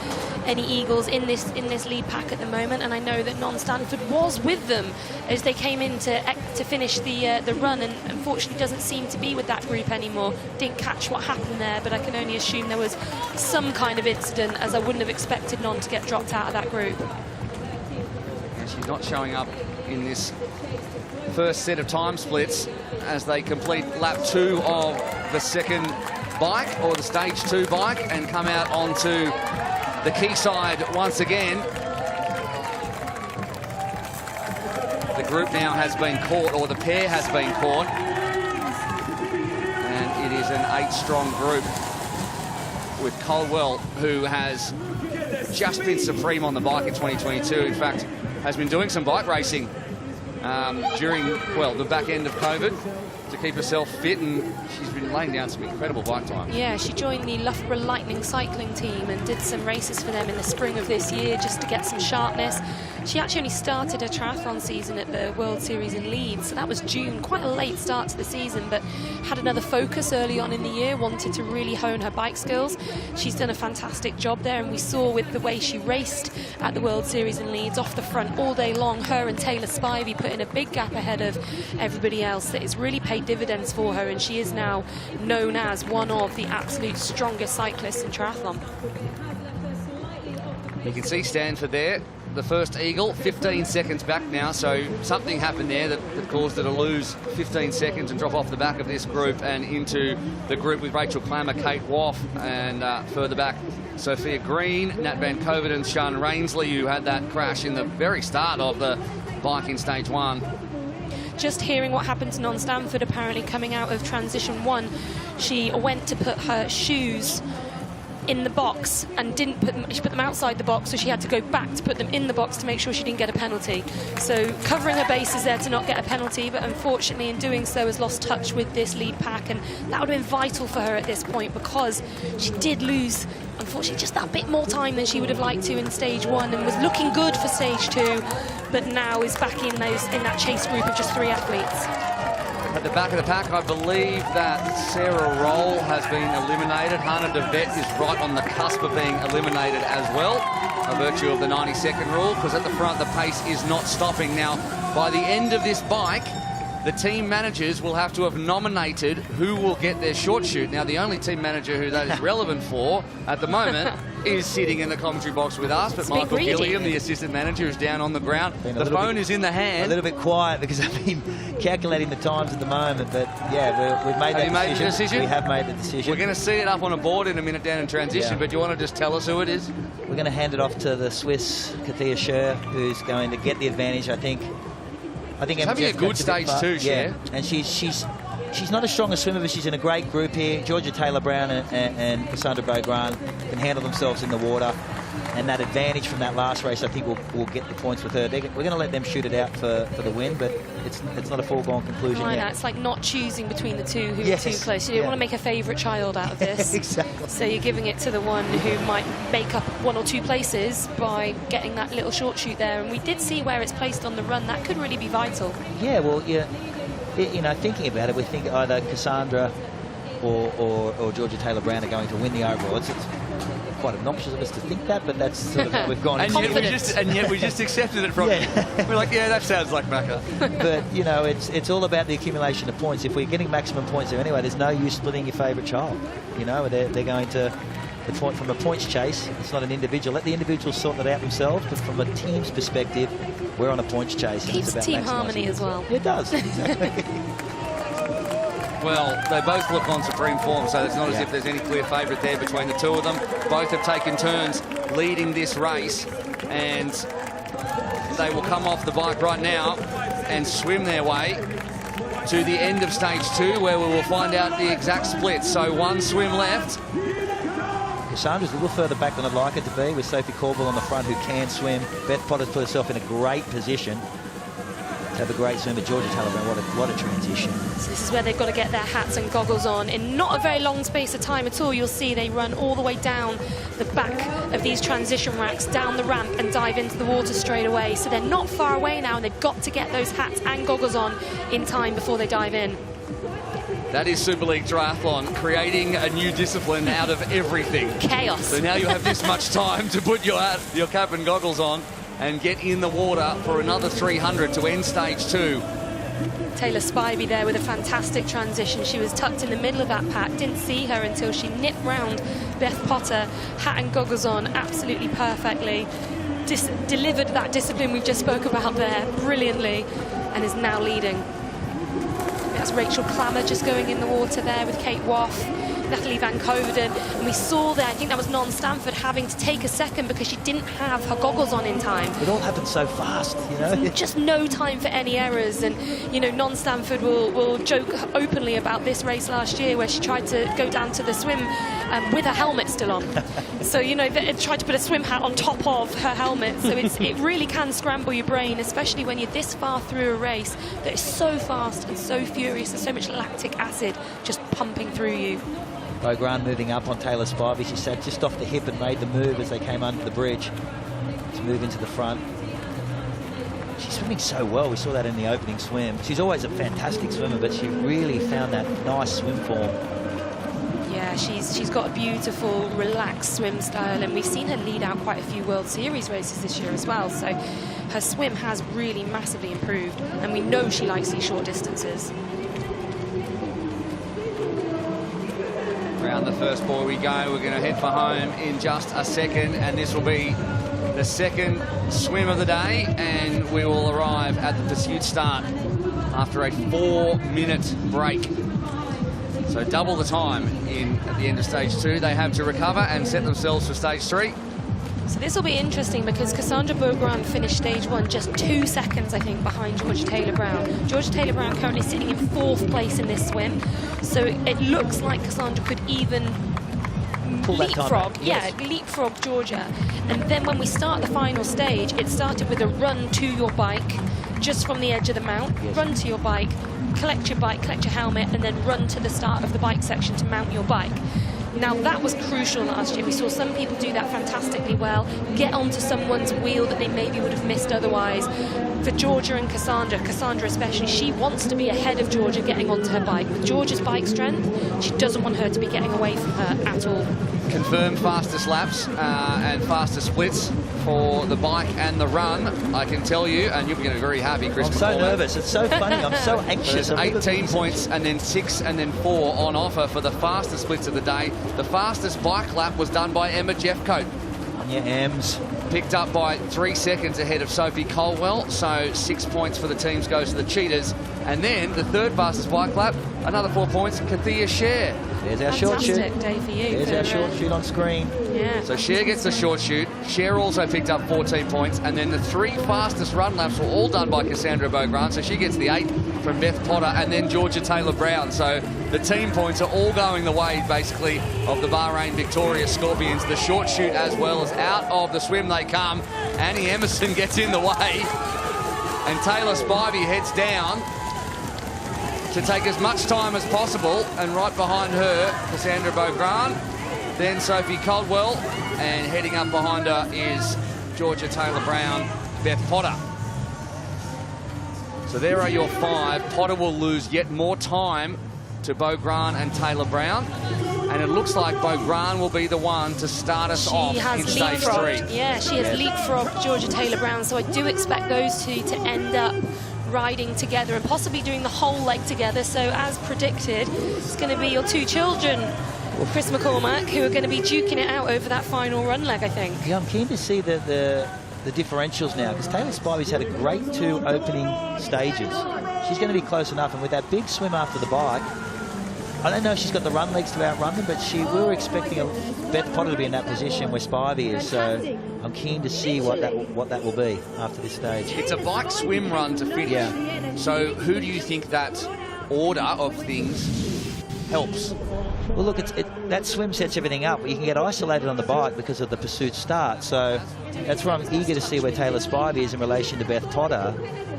any Eagles in this lead pack at the moment, and I know that Non-Stanford was with them as they came in to finish the run, and unfortunately doesn't seem to be with that group anymore. Didn't catch what happened there, but I can only assume there was some kind of incident, as I wouldn't have expected Non to get dropped out of that group. She's not showing up in this first set of time splits as they complete lap 2 of the second bike, or the stage 2 bike, and come out onto the quayside once again. The group now has been caught, or the pair has been caught, and it is an 8-strong group with Colwell, who has just been supreme on the bike in 2022. In fact, has been doing some bike racing during, well, the back end of COVID to keep herself fit, and she's been laying down some incredible bike time. Yeah, she joined the Loughborough Lightning cycling team and did some races for them in the spring of this year just to get some sharpness. She actually only started her triathlon season at the World Series in Leeds, so that was June, quite a late start to the season, but had another focus early on in the year, wanted to really hone her bike skills. She's done a fantastic job there, and we saw with the way she raced at the World Series in Leeds off the front all day long, her and Taylor Spivey put in a big gap ahead of everybody else that has really paid dividends for her, and she is now known as one of the absolute strongest cyclists in triathlon. You can see Stanford there, the first eagle, 15 seconds back now, so something happened there that caused her to lose 15 seconds and drop off the back of this group and into the group with Rachel Clammer, Kate Woff, and further back Sophia Green, Nat Van Kovert and Sian Rainsley, who had that crash in the very start of the bike in stage 1. Just hearing what happened to Non-Stanford, apparently coming out of transition 1, she went to put her shoes in the box and didn't put them, she put them outside the box, so she had to go back to put them in the box to make sure she didn't get a penalty. So covering her bases there to not get a penalty, but unfortunately in doing so has lost touch with this lead pack, and that would have been vital for her at this point, because she did lose, unfortunately, just that bit more time than she would have liked to in stage 1, and was looking good for stage 2, but now is back in that chase group of just 3 athletes. At the back of the pack, I believe that Sarah Roll has been eliminated. Hannah De Vet is right on the cusp of being eliminated as well, by virtue of the 90-second rule, because at the front the pace is not stopping. Now, by the end of this bike, the team managers will have to have nominated who will get their short shoot. Now, the only team manager who that is relevant for at the moment is sitting in the commentary box with us, but Michael Gilliam, the assistant manager, is down on the ground. The phone is in the hand. A little bit quiet because I've been calculating the times at the moment, but yeah, we've made that decision. We have made the decision. We're going to see it up on a board in a minute down in transition, but do you want to just tell us who it is? We're going to hand it off to the Swiss Katia Scher, who's going to get the advantage, I think. She's having a good stage too, yeah. And she's not as strong a swimmer, but she's in a great group here. Georgia Taylor-Brown and Cassandra Beaugrand can handle themselves in the water. And that advantage from that last race, I think, will get the points with her. We're going to let them shoot it out for the win, but it's not a foregone conclusion yet. It's like not choosing between the two who are too close. You don't want to make a favourite child out of this. Exactly. So you're giving it to the one who might make up 1 or 2 places by getting that little short shoot there. And we did see where it's placed on the run. That could really be vital. Yeah, well, thinking about it, we think either Cassandra or Georgia Taylor-Brown are going to win the overall. It's quite obnoxious of us to think that, but that's sort of how we've gone. And yet we just accepted it from you. We're like, yeah, that sounds like Macca. But, it's all about the accumulation of points. If we're getting maximum points there anyway, there's no use splitting your favourite child. They're going to... From a points chase, it's not an individual. Let the individuals sort that out themselves, but from a team's perspective, we're on a points chase. Keeps it's about team harmony as well. It does, exactly. Well, they both look on supreme form, so it's not as if there's any clear favourite there between the two of them. Both have taken turns leading this race, and they will come off the bike right now and swim their way to the end of stage 2, where we will find out the exact split. So 1 swim left. Cassandra's a little further back than I'd like it to be, with Sophie Corbell on the front, who can swim. Beth Potter's put herself in a great position to have a great swim. But Georgia Taylor-Brown, what a transition. So this is where they've got to get their hats and goggles on. In not a very long space of time at all, you'll see they run all the way down the back of these transition racks, down the ramp, and dive into the water straight away. So they're not far away now, and they've got to get those hats and goggles on in time before they dive in. That is Super League Triathlon, creating a new discipline out of everything. Chaos. So now you have this much time to put your cap and goggles on and get in the water for another 300 to end stage 2. Taylor Spivey there with a fantastic transition. She was tucked in the middle of that pack, didn't see her until she nipped round Beth Potter, hat and goggles on absolutely perfectly, delivered that discipline we just spoke about there brilliantly, and is now leading. That's Rachel Clammer just going in the water there with Kate Woff, Natalie Van Coverden, and we saw there, I think that was Non Stanford having to take a second because she didn't have her goggles on in time. It all happened so fast, Just no time for any errors, and Non Stanford will joke openly about this race last year where she tried to go down to the swim with her helmet still on. So they tried to put a swim hat on top of her helmet, so it really can scramble your brain, especially when you're this far through a race that is so fast and so furious, and so much lactic acid just pumping through you. Beaugrand moving up on Taylor Spivey. She sat just off the hip and made the move as they came under the bridge to move into the front. She's swimming so well. We saw that in the opening swim. She's always a fantastic swimmer, but she really found that nice swim form. Yeah, she's got a beautiful, relaxed swim style, and we've seen her lead out quite a few World Series races this year as well. So her swim has really massively improved, and we know she likes these short distances. Round the first buoy we go. We're going to head for home in just a second, and this will be the second swim of the day, and we will arrive at the pursuit start after a 4-minute break. So double the time at the end of stage 2 they have to recover and set themselves for stage 3. So this will be interesting because Cassandra Beaugrand finished stage 1 just 2 seconds, I think, behind Georgia Taylor-Brown. Georgia Taylor-Brown currently sitting in 4th place in this swim. So it looks like Cassandra could even leapfrog Georgia. And then when we start the final stage, it started with a run to your bike, just from the edge of the mount, run to your bike, collect your helmet, and then run to the start of the bike section to mount your bike. Now, that was crucial last year. We saw some people do that fantastically well, get onto someone's wheel that they maybe would have missed otherwise, for Georgia and Cassandra especially, she wants to be ahead of Georgia getting onto her bike. With Georgia's bike strength, she doesn't want her to be getting away from her at all. Confirmed fastest laps and fastest splits for the bike and the run, I can tell you, and you're going to be very happy, Chris. I'm so nervous. It's so funny. I'm so anxious. There's 18 points and then 6 and then 4 on offer for the fastest splits of the day. The fastest bike lap was done by Emma Jeffcoat. Yeah, Ems. Picked up by 3 seconds ahead of Sophie Colwell, so 6 points for the teams goes to the cheaters. And then the third fastest bike lap, another 4 points, Kathia Scher. There's our short shoot. Fantastic day for you. There's our short shoot on screen. Yeah. So Scher gets the short shoot. Scher also picked up 14 points, and then the 3 fastest run laps were all done by Cassandra Beaugrand, so she gets the 8 from Beth Potter, and then Georgia Taylor-Brown. So the team points are all going the way, basically, of the Bahrain Victoria Scorpions. The short shoot as well as out of the swim they come. Annie Emerson gets in the way, and Taylor Spivey heads down to take as much time as possible, and right behind her, Cassandra Beaugrand, then Sophie Caldwell, and heading up behind her is Georgia Taylor-Brown, Beth Potter. So there are your 5. Potter will lose yet more time to Beaugrand and Taylor-Brown, and it looks like Beaugrand will be the one to start us off in stage 3. Yeah, she has leapfrogged Georgia Taylor-Brown, so I do expect those two to end up riding together and possibly doing the whole leg together. So as predicted, it's going to be your 2 children, Chris McCormack, who are going to be duking it out over that final run leg, I think. Yeah, I'm keen to see the differentials now, because Taylor Spivey's had a great 2 opening stages. She's going to be close enough, and with that big swim after the bike, I don't know if she's got the run legs to outrun them, but we were expecting Beth Potter to be in that position where Spivey is, so I'm keen to see what that will be after this stage. It's a bike swim run to finish. Yeah. So who do you think that order of things helps? Well, look, that swim sets everything up. You can get isolated on the bike because of the pursuit start, so that's where I'm eager to see where Taylor Spivey is in relation to Beth Potter,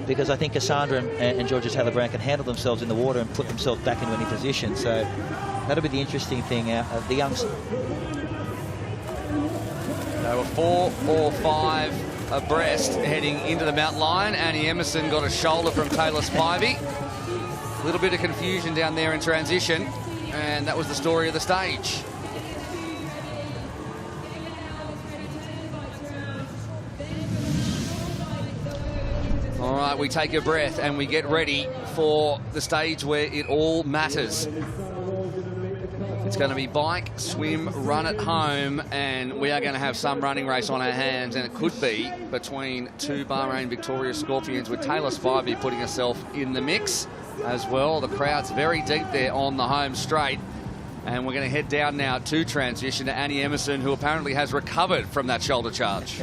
because I think Cassandra and Georgia Taylor-Brown can handle themselves in the water and put themselves back in winning position. So that'll be the interesting thing. The youngsters. They were 4 or 5 abreast heading into the mountain line. Annie Emerson got a shoulder from Taylor Spivey. A little bit of confusion down there in transition, and that was the story of the stage. All right, we take a breath and we get ready for the stage where it all matters. It's going to be bike, swim, run at home, and we are going to have some running race on our hands, and it could be between 2 Bahrain Victoria Scorpions, with Taylor Spivey putting herself in the mix as well. The crowd's very deep there on the home straight, and we're going to head down now to transition to Annie Emerson, who apparently has recovered from that shoulder charge.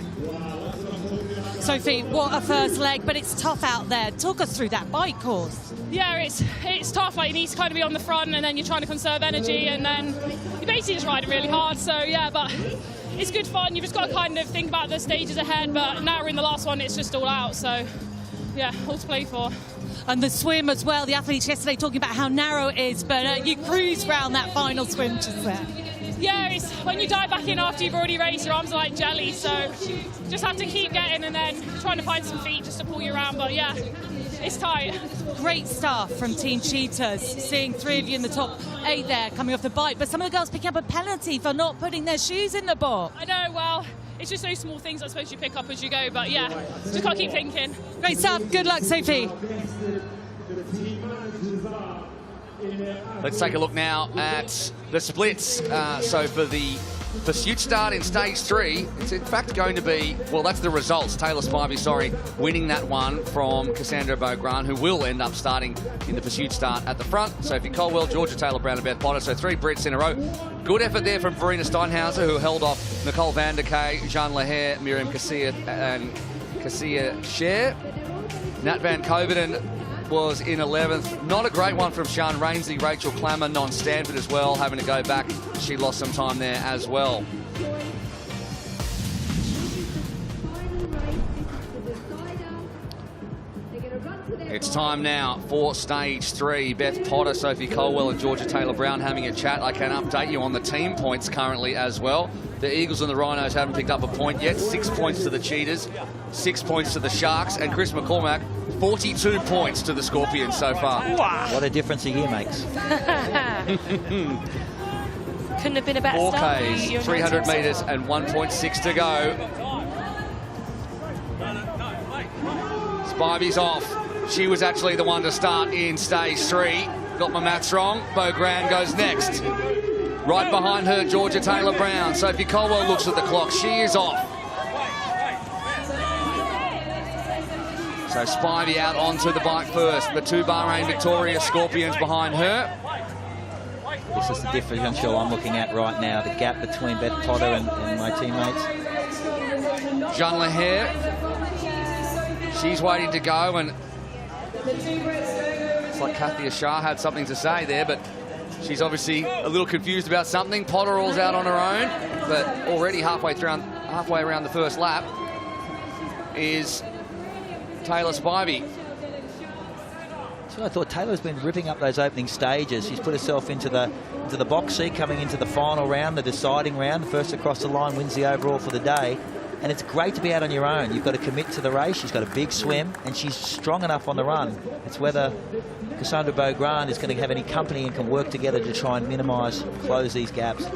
Sophie, what a first leg, but it's tough out there. Talk us through that bike course. Yeah, it's tough. Like, you need to kind of be on the front, and then you're trying to conserve energy, and then you basically just ride it really hard. So yeah, but it's good fun. You've just got to kind of think about the stages ahead, but now we're in the last one, it's just all out. So yeah, all to play for. And the swim as well. The athletes yesterday talking about how narrow it is, but you cruise round that final swim just there. Yeah, it's when you dive back in after you've already raced, your arms are like jelly, so just have to keep getting and then trying to find some feet just to pull you around. But yeah, it's tight. Great stuff from Team Cheetahs, seeing 3 of you in the top 8 there coming off the bike, but some of the girls picking up a penalty for not putting their shoes in the box. I know, well, it's just those small things I suppose you pick up as you go, but yeah, just got to keep thinking. Great stuff. Good luck, Sophie. Let's take a look now at the splits. So for the pursuit start in stage 3, it's in fact going to be, well, that's the results. Taylor Spivey, winning that one from Cassandra Beaugrand, who will end up starting in the pursuit start at the front. Sophie Colwell, Georgia Taylor-Brown and Beth Potter, so 3 Brits in a row. Good effort there from Verena Steinhauser, who held off Nicole van der Kay, Jeanne Lahair, Miriam Cassia and Cassia Scher. Nat van Kovenen was in 11th. Not a great one from Sian Rainsley, Rachel Clammer, non-Stanford as well, having to go back. She lost some time there as well. It's time now for stage 3. Beth Potter, Sophie Colwell and Georgia Taylor-Brown having a chat. I can update you on the team points currently as well. The Eagles and the Rhinos haven't picked up a point yet. 6 points to the Cheetahs, 6 points to the Sharks, and Chris McCormack, 42 points to the Scorpions so far. Wow. What a difference a year makes. Couldn't have been a better start. 4Ks, 300 metres and 1.6 to go. Spivey's off. She was actually the one to start in stage 3. Got my maths wrong. Beau Grand goes next. Right behind her, Georgia Taylor-Brown. Sophie Colwell looks at the clock. She is off. So Spivey out onto the bike first. The 2 Bahrain Victoria Scorpions behind her. This is the differential I'm looking at right now, the gap between Beth Potter and my teammates. Jeanne Leher, she's waiting to go, and it's like Kathy Ashar had something to say there, but she's obviously a little confused about something. Potterall's out on her own, but already halfway around the first lap is Taylor Spivey. So I thought Taylor's been ripping up those opening stages. She's put herself into the box seat coming into the final round, the deciding round. The first across the line wins the overall for the day. And it's great to be out on your own. You've got to commit to the race. She's got a big swim, and she's strong enough on the run. It's whether Cassandra Beaugrand is going to have any company and can work together to try and minimise, close these gaps.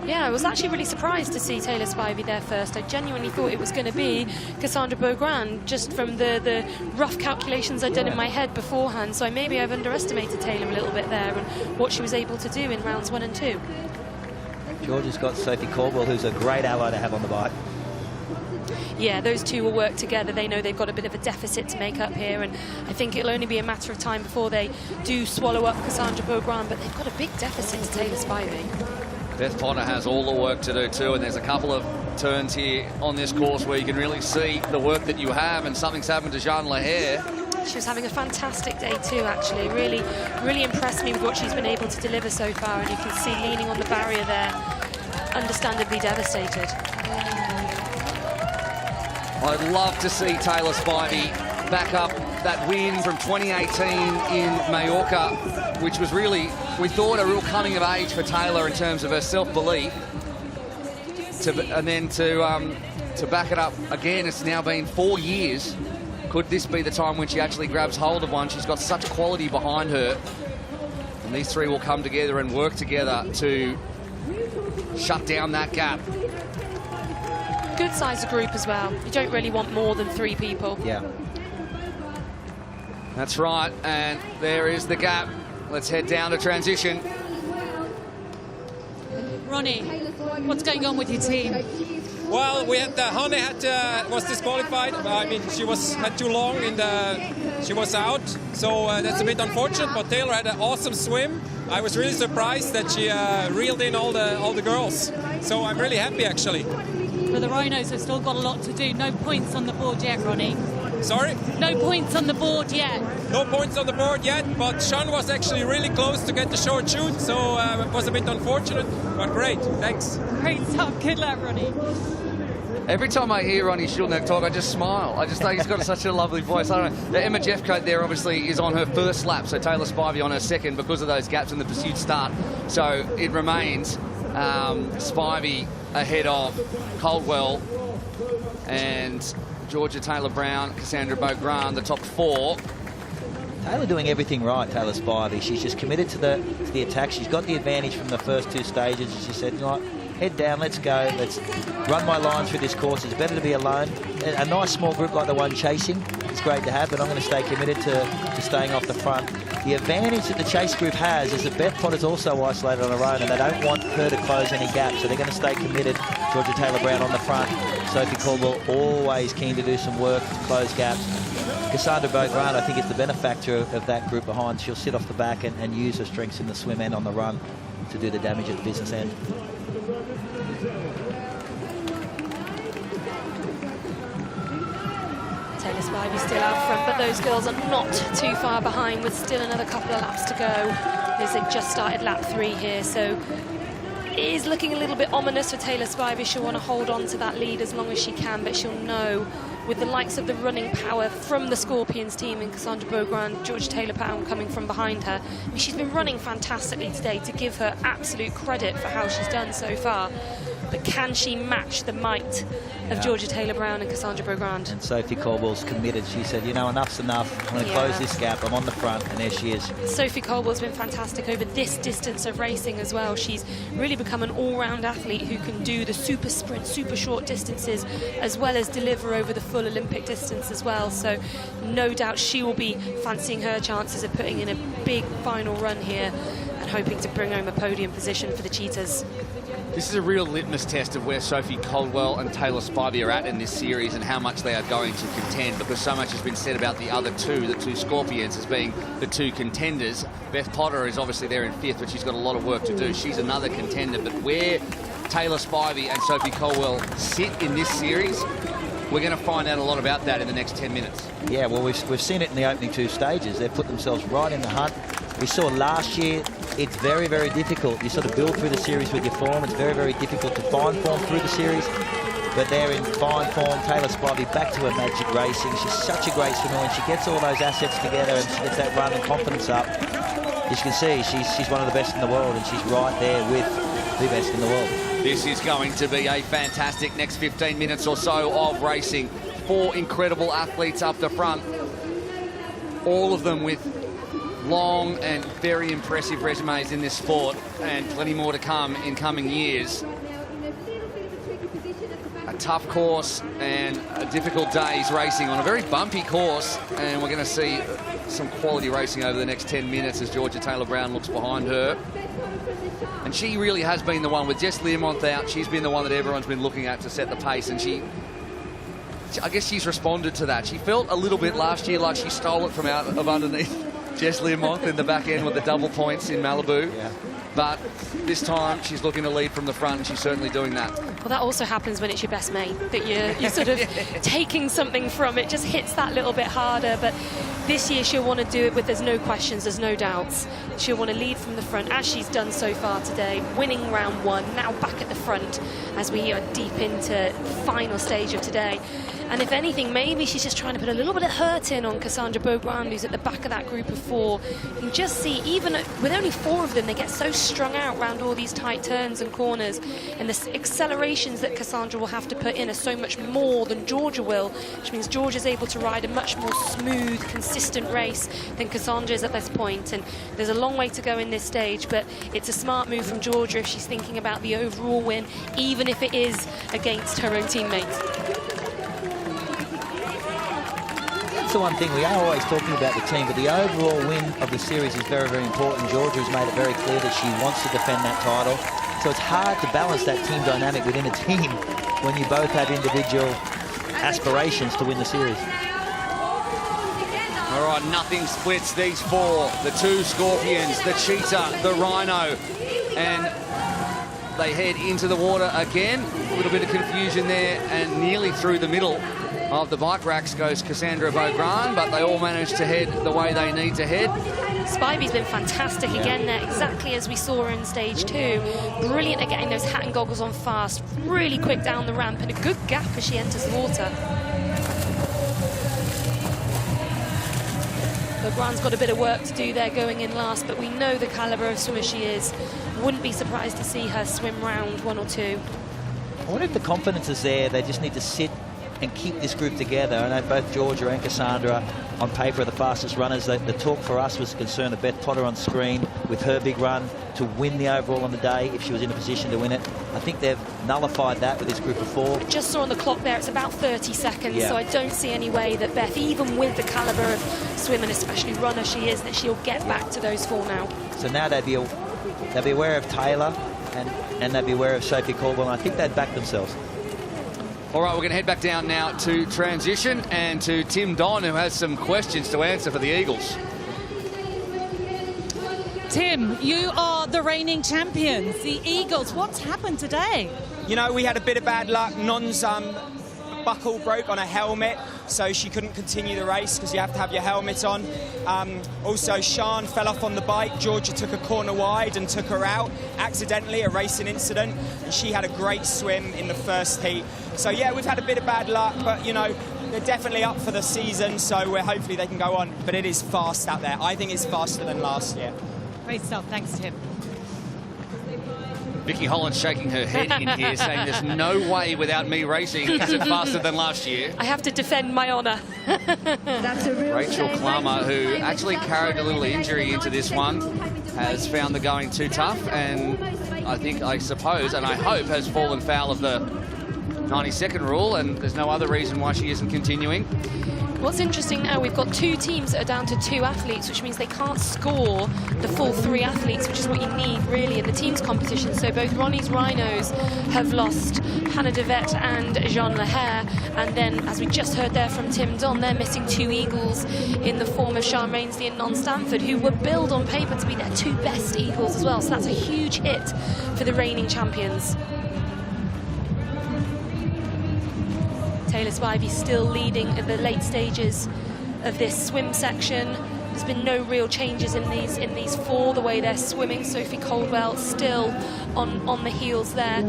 Yeah, I was actually really surprised to see Taylor Spivey there first. I genuinely thought it was going to be Cassandra Beaugrand, just from the rough calculations I'd done in my head beforehand. So maybe I've underestimated Taylor a little bit there and what she was able to do in rounds 1 and 2. Georgia's got Sophie Caldwell, who's a great ally to have on the bike. Yeah, those two will work together. They know they've got a bit of a deficit to make up here, and I think it'll only be a matter of time before they do swallow up Cassandra Beaugrand, but they've got a big deficit to Taylor Spivey. Beth Potter has all the work to do too, and there's a couple of turns here on this course where you can really see the work that you have, and something's happened to Jeanne Leher. She was having a fantastic day too, actually. Really impressed me with what she's been able to deliver so far, and you can see leaning on the barrier there, understandably devastated. I'd love to see Taylor Spivey back up that win from 2018 in Mallorca, which was really, we thought, a real coming of age for Taylor in terms of her self-belief. And then to back it up again, it's now been 4 years. Could this be the time when she actually grabs hold of one? She's got such quality behind her. And these three will come together and work together to shut down that gap. Good size group as well. You don't really want more than 3 people. Yeah. That's right, and there is the gap. Let's head down to transition. Ronnie, what's going on with your team? Well, we had Honey was disqualified. I mean, she had too long she was out, so that's a bit unfortunate. But Taylor had an awesome swim. I was really surprised that she reeled in all the girls. So I'm really happy, actually. But the Rhinos have still got a lot to do. No points on the board yet, Ronnie. Sorry? No points on the board yet. No points on the board yet, but Sean was actually really close to get the short shoot, so it was a bit unfortunate, but great, thanks. Great stuff, good luck, Ronnie. Every time I hear Ronnie Schulneck talk, I just smile. I just think he's got such a lovely voice. I don't know. The Emma Jeffcoat there obviously is on her first lap, so Taylor Spivey on her second because of those gaps in the pursuit start. So it remains Spivey ahead of Caldwell and Georgia Taylor-Brown, Cassandra Beaugrand, the top 4. Taylor doing everything right, Taylor Spivey. She's just committed to the attack. She's got the advantage from the first 2 stages. She said, you know what, head down, let's go. Let's run my line through this course. It's better to be alone. A nice small group like the one chasing is great to have, but I'm going to stay committed to staying off the front. The advantage that the chase group has is that Beth Potter's also isolated on her own, and they don't want her to close any gaps, so they're going to stay committed. Georgia Taylor-Brown on the front. Sophie Caldwell always keen to do some work to close gaps. Cassandra Beaugrand, I think, is the benefactor of that group behind. She'll sit off the back and use her strengths in the swim and on the run to do the damage at the business end. Taylor Spivey still out front, but those girls are not too far behind with still another couple of laps to go. As they've just started lap 3 here, so it is looking a little bit ominous for Taylor Spivey. She'll want to hold on to that lead as long as she can, but she'll know with the likes of the running power from the Scorpions team and Cassandra Beaugrand, Georgia Taylor-Pound coming from behind her. I mean, she's been running fantastically today, to give her absolute credit for how she's done so far. But can she match the might of Georgia Taylor-Brown and Cassandra Beaugrand? And Sophie Caldwell's committed. She said, you know, enough's enough. I'm going to close this gap. I'm on the front, and there she is. Sophie Caldwell's been fantastic over this distance of racing as well. She's really become an all-round athlete who can do the super sprint, super short distances, as well as deliver over the full Olympic distance as well. So no doubt she will be fancying her chances of putting in a big final run here and hoping to bring home a podium position for the Cheetahs. This is a real litmus test of where Sophie Caldwell and Taylor Spivey are at in this series and how much they are going to contend, because so much has been said about the other two, the two Scorpions, as being the two contenders. Beth Potter is obviously there in 5th, but she's got a lot of work to do. She's another contender, but where Taylor Spivey and Sophie Caldwell sit in this series, we're going to find out a lot about that in the next 10 minutes. Yeah, well, we've seen it in the opening 2 stages. They've put themselves right in the hunt. We saw last year, it's very, very difficult. You sort of build through the series with your form. It's very, very difficult to find form through the series. But they're in fine form. Taylor Spivey back to her magic racing. She's such a great swimmer. When she gets all those assets together and she gets that run and confidence up, as you can see, she's one of the best in the world, and she's right there with the best in the world. This is going to be a fantastic next 15 minutes or so of racing. 4 incredible athletes up the front, all of them with long and very impressive resumes in this sport, and plenty more to come in coming years. A tough course and a difficult day's racing on a very bumpy course, and we're going to see some quality racing over the next 10 minutes as Georgia Taylor-Brown looks behind her. And she really has been the one, with Jess Learmonth out, she's been the one that everyone's been looking at to set the pace, and I guess she's responded to that. She felt a little bit last year like she stole it from out of underneath Jess Learmonth in the back end with the double points in Malibu. Yeah. But this time she's looking to lead from the front, and she's certainly doing that. Well, that also happens when it's your best mate, that you're sort of taking something from it, just hits that little bit harder. But this year she'll want to do it with there's no questions, there's no doubts. She'll want to lead from the front, as she's done so far today, winning round 1, now back at the front as we are deep into the final stage of today. And if anything, maybe she's just trying to put a little bit of hurt in on Cassandra Beaugrand, who's at the back of that group of 4. You can just see, even with only 4 of them, they get so strung out around all these tight turns and corners. And the accelerations that Cassandra will have to put in are so much more than Georgia will, which means Georgia's able to ride a much more smooth, consistent race than Cassandra is at this point. And there's a long way to go in this stage, but it's a smart move from Georgia if she's thinking about the overall win, even if it is against her own teammates. That's the one thing, we are always talking about the team, but the overall win of the series is very, very important. Georgia has made it very clear that she wants to defend that title. So it's hard to balance that team dynamic within a team when you both have individual aspirations to win the series. All right, nothing splits these 4. The 2 Scorpions, the Cheetah, the Rhino, and they head into the water again. A little bit of confusion there, and nearly through the middle of the bike racks goes Cassandra Beaugrand, but they all managed to head the way they need to head. Spivey's been fantastic again there, exactly as we saw her in stage 2. Brilliant at getting those hat and goggles on fast, really quick down the ramp, and a good gap as she enters the water. Beaugrand's got a bit of work to do there going in last, but we know the calibre of swimmer she is. Wouldn't be surprised to see her swim round 1 or 2. I wonder if the confidence is there. They just need to sit and keep this group together. I know both Georgia and Cassandra on paper are the fastest runners. The talk for us was concerned of Beth Potter on screen with her big run to win the overall on the day if she was in a position to win it. I think they've nullified that with this group of 4. Just saw on the clock there, it's about 30 seconds, so I don't see any way that Beth, even with the calibre of swimmer, especially runner she is, that she'll get back to those 4 now. So now they'd be aware of Taylor and they'd be aware of Sophie Caldwell, and I think they'd back themselves. All right, we're going to head back down now to transition and to Tim Don, who has some questions to answer for the Eagles. Tim, you are the reigning champions, the Eagles. What's happened today? You know, we had a bit of bad luck. Non's buckle broke on a helmet, so she couldn't continue the race because you have to have your helmet on. Also, Sian fell off on the bike. Georgia took a corner wide and took her out accidentally, a racing incident, and she had a great swim in the first heat. So yeah, we've had a bit of bad luck, but you know, they're definitely up for the season, so hopefully they can go on. But it is fast out there. I think it's faster than last year. Great stuff. Thanks, Tim. Vicky Holland's shaking her head in here, saying there's no way without me racing is it faster than last year. I have to defend my honour. Rachel Klammer, who actually carried a little injury into this one, has found the going too tough, and I suppose, and I hope, has fallen foul of the 90-second rule, and there's no other reason why she isn't continuing. What's interesting now, we've got 2 teams that are down to 2 athletes, which means they can't score the full 3 athletes, which is what you need really in the teams competition. So both Ronnie's Rhinos have lost Hannah DeVette and Jean Lehair, and then, as we just heard there from Tim Don, they're missing 2 Eagles in the form of Sian Rainsley and Non Stanford, who were billed on paper to be their 2 best Eagles as well. So that's a huge hit for the reigning champions. Taylor Spivey still leading at the late stages of this swim section. There's been no real changes in these 4, the way they're swimming. Sophie Coldwell still on the heels there.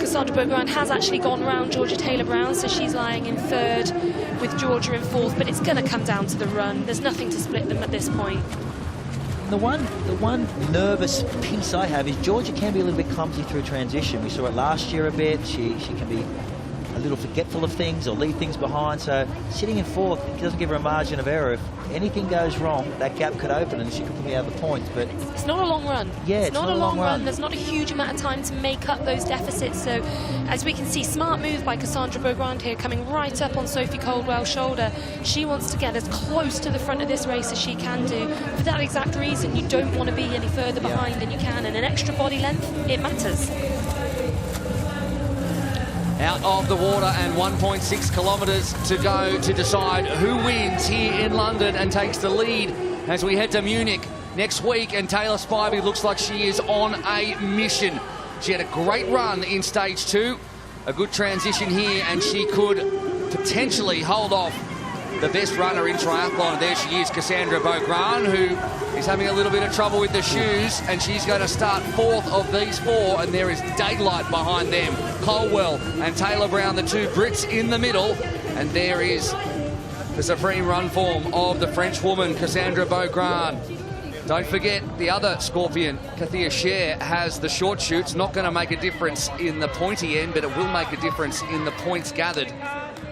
Cassandra Beaugrand has actually gone round Georgia Taylor-Brown, so she's lying in 3rd with Georgia in 4th, but it's going to come down to the run. There's nothing to split them at this point. The one nervous piece I have is Georgia can be a little bit clumsy through transition. We saw it last year a bit. She can be a little forgetful of things or leave things behind, so sitting in 4th doesn't give her a margin of error. If anything goes wrong, that gap could open and she could probably have the points. But it's not a long run. Yeah, it's not a long run. There's not a huge amount of time to make up those deficits. So as we can see, smart move by Cassandra Beaugrand here, coming right up on Sophie Coldwell's shoulder. She wants to get as close to the front of this race as she can do. For that exact reason, you don't want to be any further behind than you can, and an extra body length, it matters. Out of the water and 1.6 kilometres to go to decide who wins here in London and takes the lead as we head to Munich next week. And Taylor Spivey looks like she is on a mission. She had a great run in stage 2, a good transition here, and she could potentially hold off the best runner in triathlon. There she is, Cassandra Beaugrand, who is having a little bit of trouble with the shoes, and she's going to start 4th of these 4, and there is daylight behind them. Colwell and Taylor-Brown, the 2 Brits in the middle, and there is the supreme run form of the French woman, Cassandra Beaugrand. Don't forget, the other Scorpion, Kathia Scher, has the short chutes. Not going to make a difference in the pointy end, but it will make a difference in the points gathered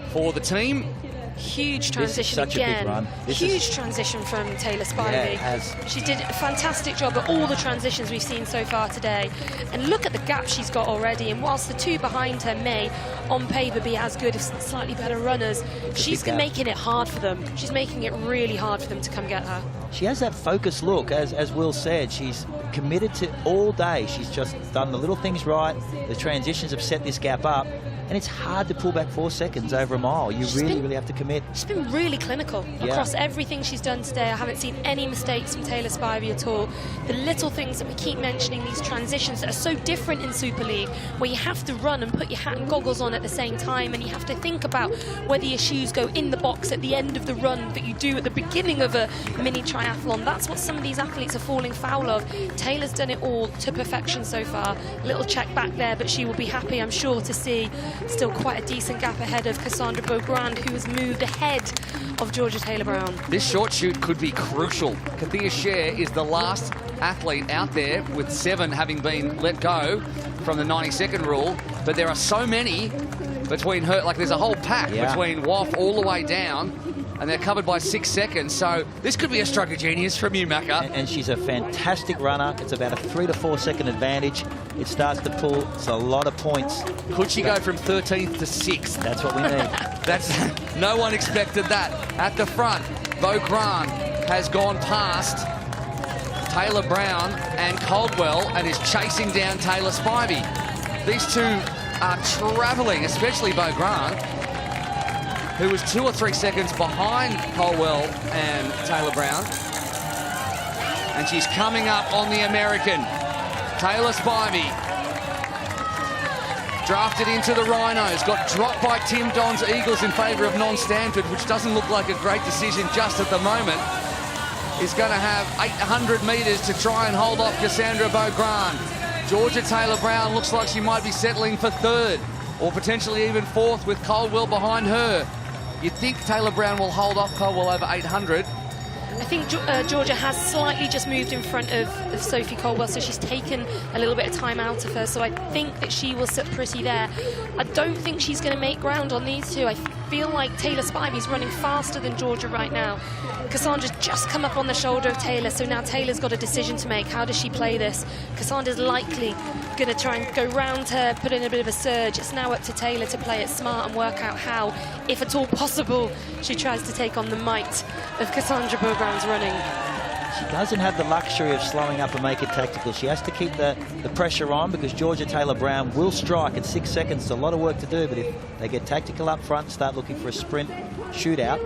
for the team. Huge transition again. Huge transition from Taylor Spivey. Yeah, she did a fantastic job at all the transitions we've seen so far today. And look at the gap she's got already. And whilst the 2 behind her may, on paper, be as good as slightly better runners, she's making it hard for them. She's making it really hard for them to come get her. She has that focused look, as Will said. She's committed to all day. She's just done the little things right. The transitions have set this gap up. And it's hard to pull back 4 seconds over a mile. You really have to commit. She's been really clinical across everything she's done today. I haven't seen any mistakes from Taylor Spivey at all. The little things that we keep mentioning, these transitions that are so different in Super League, where you have to run and put your hat and goggles on at the same time, and you have to think about whether your shoes go in the box at the end of the run that you do at the beginning of a mini triathlon. That's what some of these athletes are falling foul of. Taylor's done it all to perfection so far. Little check back there, but she will be happy, I'm sure, to see still quite a decent gap ahead of Cassandra Beaugrand, who has moved ahead of Georgia Taylor-Brown. This short shoot could be crucial. Kathia Scher is the last athlete out there, with 7 having been let go from the 90-second rule, but there are so many between her, like there's a whole pack between WAF all the way down, and they're covered by 6 seconds, so this could be a stroke of genius from you, Macca. And she's a fantastic runner. It's about a 3 to 4 second advantage. It starts to pull. It's a lot of points. Could she go from 13th to 6th? That's what we need. That's no one expected that. At the front, Beaugrand has gone past Taylor-Brown and Coldwell and is chasing down Taylor Spivey. These 2 are travelling, especially Beaugrand, who was 2 or 3 seconds behind Colwell and Taylor-Brown. And she's coming up on the American. Taylor Spivey, drafted into the Rhinos, got dropped by Tim Don's Eagles in favour of Non Stanford, which doesn't look like a great decision just at the moment. Is going to have 800 metres to try and hold off Cassandra Beaugrand. Georgia Taylor-Brown looks like she might be settling for 3rd. or potentially even fourth with Caldwell behind her. You'd think Taylor Brown will hold off Caldwell over 800. I think Georgia has slightly just moved in front of Sophie Caldwell, so she's taken a little bit of time out of her, so I think that she will sit pretty there. I don't think she's going to make ground on these two. I feel like Taylor Spivey's running faster than Georgia right now. Cassandra's just come up on the shoulder of Taylor, so now Taylor's got a decision to make. How does she play this? Cassandra's likely going to try and go round her, put in a bit of a surge. It's now up to Taylor to play it smart and work out how, if at all possible, she tries to take on the might of Cassandra Beaugrand's running. She doesn't have the luxury of slowing up and make it tactical. She has to keep the pressure on, because Georgia Taylor Brown will strike at 6 seconds. It's a lot of work to do, but if they get tactical up front, start looking for a sprint shootout,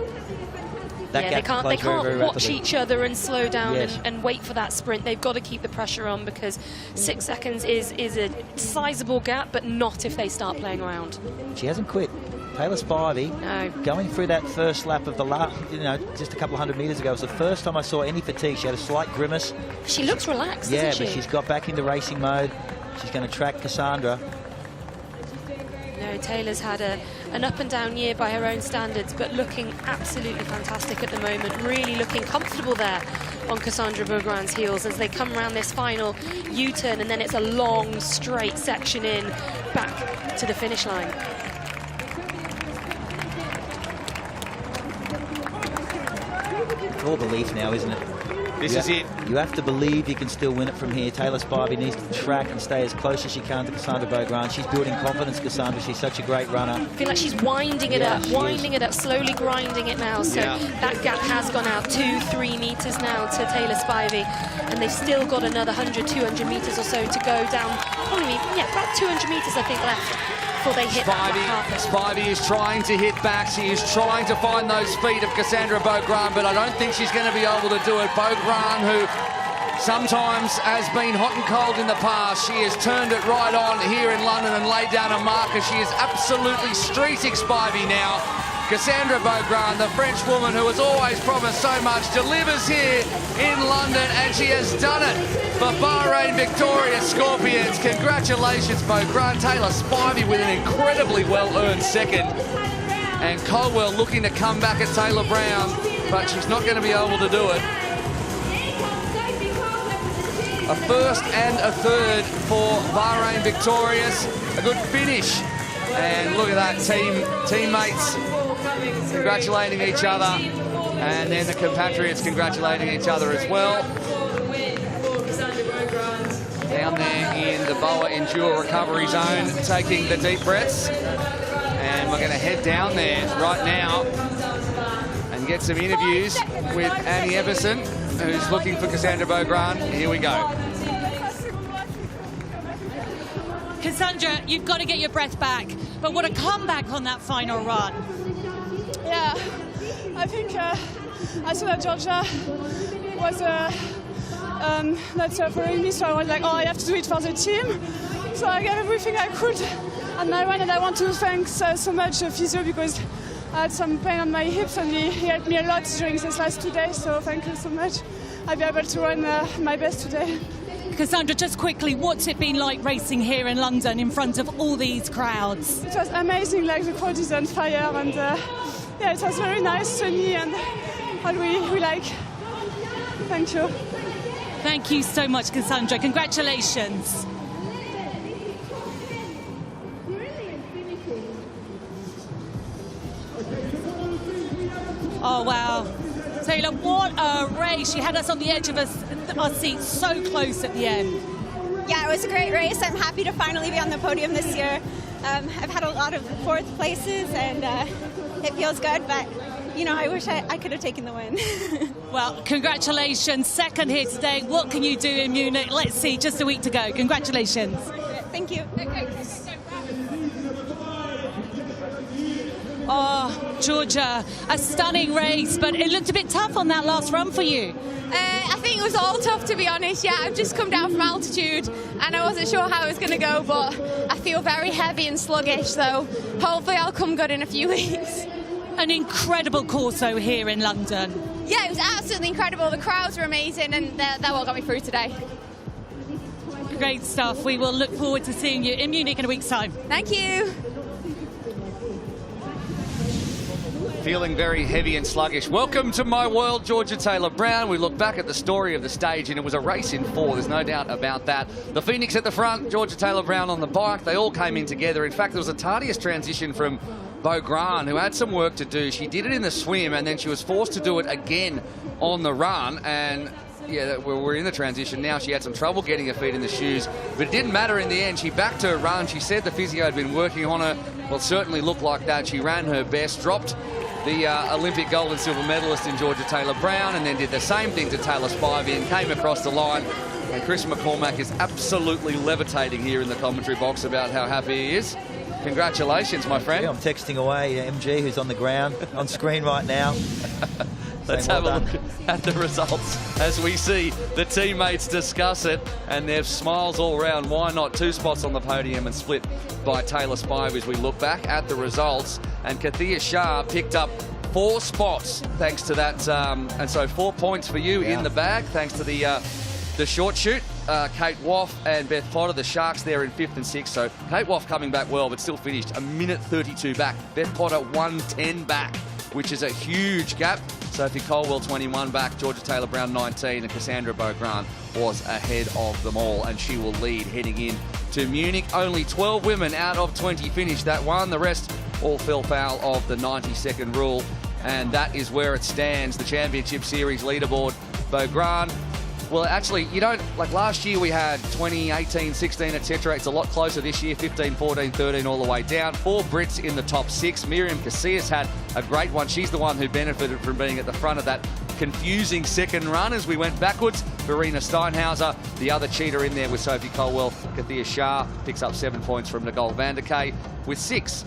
that gap they close can't very watch rapidly. each other and slow down Yes. and wait for that sprint. They've got to keep the pressure on, because 6 seconds is a sizable gap, but not if they start playing around. She hasn't quit. Taylor Spivey, going through that first lap of the last, just a couple of hundred metres ago, was the first time I saw any fatigue. She had a slight grimace. She looks relaxed, yeah, doesn't but she? she's got back into racing mode. She's going to track Cassandra. No, Taylor's had an up and down year by her own standards, but looking absolutely fantastic at the moment. Really looking comfortable there on Cassandra Beaugrand's heels as they come around this final U-turn, and then it's a long, straight section in back to the finish line. All belief now, isn't it? This is it. You have to believe you can still win it from here. Taylor Spivey needs to track and stay as close as she can to Cassandra Beaugrand. She's building confidence, Cassandra. She's such a great runner. I feel like she's winding it up, slowly grinding it now. So that gap has gone out 2-3 metres now to Taylor Spivey, and they've still got another 100-200 metres or so to go down. Probably, about 200 metres I think left before they hit that carpet. Spivey is trying to hit back. She is trying to find those feet of Cassandra Beaugrand, but I don't think she's going to be able to do it. Beaugrand, who sometimes has been hot and cold in the past, she has turned it right on here in London and laid down a marker. She is absolutely streeting Spivey now. Cassandra Beaugrand, the French woman who has always promised so much, delivers here in London, and she has done it for Bahrain victorious Scorpions. Congratulations, Beaugrand. Taylor Spivey with an incredibly well-earned second, and Caldwell looking to come back at Taylor Brown, but she's not going to be able to do it. A first and a third for Bahrain victorious. A good finish. And look at that, teammates congratulating each other, and then the compatriots congratulating each other as well. Down there in the Boa Endure recovery zone, taking the deep breaths. And we're going to head down there right now and get some interviews with Annie Everson, who's looking for Cassandra Beaugrand. Here we go. Cassandra, you've got to get your breath back, but what a comeback on that final run. Yeah, I think I saw that Georgia was not following me, so I was like, oh, I have to do it for the team. So I gave everything I could on my run, and I want to thank so much physio, because I had some pain on my hips, and he helped me a lot during this last 2 days, so thank you so much. I'll be able to run my best today. Cassandra, just quickly, what's it been like racing here in London in front of all these crowds? It was amazing, like the crowd is on fire, and yeah, it was very nice, sunny, and we like. Thank you. Thank you so much, Cassandra. Congratulations. Oh, wow. Taylor, what a race. She had us on the edge of our seats, so close at the end. Yeah, it was a great race. I'm happy to finally be on the podium this year. I've had a lot of fourth places, and it feels good, but, I wish I could have taken the win. Well, congratulations. Second here today. What can you do in Munich? Let's see, just a week to go. Congratulations. Thank you. Oh, Georgia, a stunning race, but it looked a bit tough on that last run for you. I think it was all tough, to be honest. Yeah, I've just come down from altitude and I wasn't sure how it was going to go, but I feel very heavy and sluggish, so hopefully I'll come good in a few weeks. An incredible corso here in London. Yeah, it was absolutely incredible. The crowds were amazing, and that what got me through today. Great stuff. We will look forward to seeing you in Munich in a week's time. Thank you. Feeling very heavy and sluggish. Welcome to my world, Georgia Taylor-Brown. We look back at the story of the stage, and it was a race in 4. There's no doubt about that. The Phoenix at the front, Georgia Taylor-Brown on the bike. They all came in together. In fact, there was a tardiest transition from Beaugrand, who had some work to do. She did it in the swim, and then she was forced to do it again on the run. And yeah, we're in the transition now. She had some trouble getting her feet in the shoes, but it didn't matter in the end. She backed her run. She said the physio had been working on her. Well, it certainly looked like that. She ran her best, dropped the Olympic gold and silver medalist in Georgia Taylor-Brown, and then did the same thing to Taylor Spivey and came across the line. And Chris McCormack is absolutely levitating here in the commentary box about how happy he is. Congratulations, my friend. Yeah, I'm texting away MG, who's on the ground, on screen right now. Let's have a look at the results as we see the teammates discuss it, and there's smiles all around. Why not? 2 spots on the podium and split by Taylor Spivey as we look back at the results. And Kathia Shah picked up 4 spots thanks to that. And so 4 points for you in the bag thanks to the short shoot. Kate Woff and Beth Potter, the Sharks there in 5th and 6th. So Kate Woff coming back well, but still finished a minute 32 back. Beth Potter 1:10 back, which is a huge gap. Sophie Colwell 21 back, Georgia Taylor-Brown 19, and Cassandra Beaugrand was ahead of them all, and she will lead heading in to Munich. Only 12 women out of 20 finished that one. The rest all fell foul of the 90-second rule, and that is where it stands. The Championship Series leaderboard, Beaugrand. Well, actually, you don't, like last year we had 20, 18, 16, etc. It's a lot closer this year, 15, 14, 13, all the way down. 4 Brits in the top 6. Miriam Casillas had a great one. She's the one who benefited from being at the front of that confusing second run as we went backwards. Verena Steinhauser, the other cheater in there with Sophie Colwell. Kathia Shah picks up 7 points from Nicole van der Kay with 6.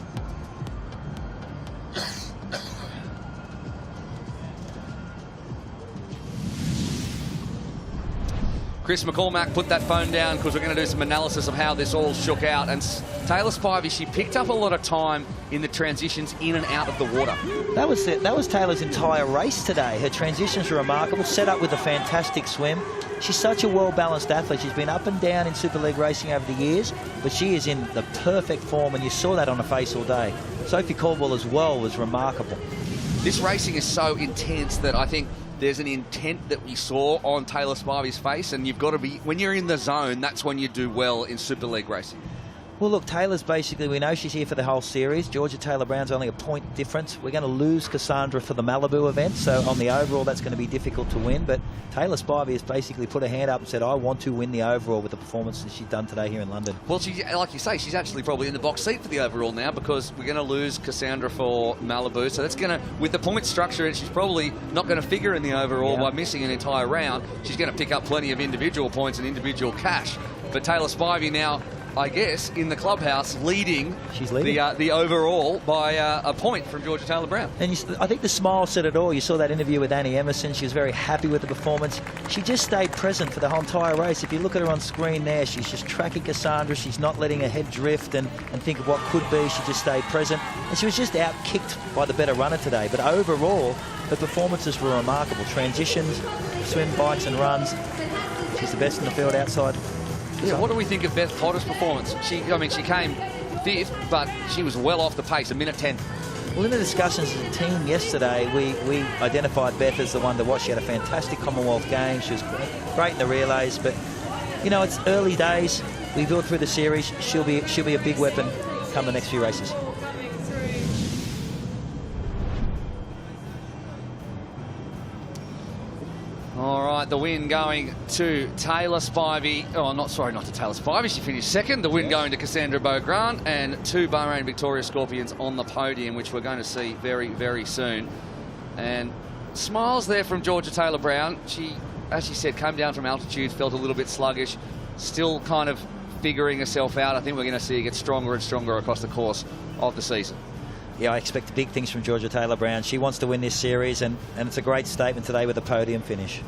Chris McCormack put that phone down because we're going to do some analysis of how this all shook out. And Taylor Spivey, she picked up a lot of time in the transitions in and out of the water. That was Taylor's entire race today. Her transitions were remarkable, set up with a fantastic swim. She's such a well-balanced athlete. She's been up and down in Super League racing over the years, but she is in the perfect form, and you saw that on her face all day. Sophie Caldwell as well was remarkable. This racing is so intense that I think there's an intent that we saw on Taylor Spivey's face, and you've got to be, when you're in the zone, that's when you do well in Super League racing. Well, look, Taylor's basically, we know she's here for the whole series. Georgia Taylor-Brown's only a point difference. We're going to lose Cassandra for the Malibu event, so on the overall, that's going to be difficult to win. But Taylor Spivey has basically put her hand up and said, I want to win the overall with the performance that she's done today here in London. Well, she, like you say, she's actually probably in the box seat for the overall now because we're going to lose Cassandra for Malibu. So that's going to, with the point structure, and she's probably not going to figure in the overall by missing an entire round. She's going to pick up plenty of individual points and individual cash. But Taylor Spivey now, I guess, in the clubhouse, leading. She's leading the overall by a point from Georgia Taylor-Brown. And I think the smile said it all. You saw that interview with Annie Emerson. She was very happy with the performance. She just stayed present for the whole entire race. If you look at her on screen there, she's just tracking Cassandra. She's not letting her head drift and think of what could be. She just stayed present. And she was just out-kicked by the better runner today. But overall, her performances were remarkable. Transitions, swim, bikes and runs. She's the best in the field outside. Yeah, what do we think of Beth Potter's performance? She came 5th, but she was well off the pace, a minute 10. Well, in the discussions as a team yesterday, we identified Beth as the one to watch. She had a fantastic Commonwealth game. She was great in the relays, but, you know, it's early days. We built through the series. She'll be a big weapon come the next few races. All right, the win going to Taylor Spivey. Oh, not to Taylor Spivey. She finished 2nd. The win going to Cassandra Beaugrand, and 2 Bahrain Victoria Scorpions on the podium, which we're going to see very, very soon. And smiles there from Georgia Taylor-Brown. She, as she said, came down from altitude, felt a little bit sluggish, still kind of figuring herself out. I think we're going to see her get stronger and stronger across the course of the season. Yeah, I expect big things from Georgia Taylor-Brown. She wants to win this series, and it's a great statement today with a podium finish.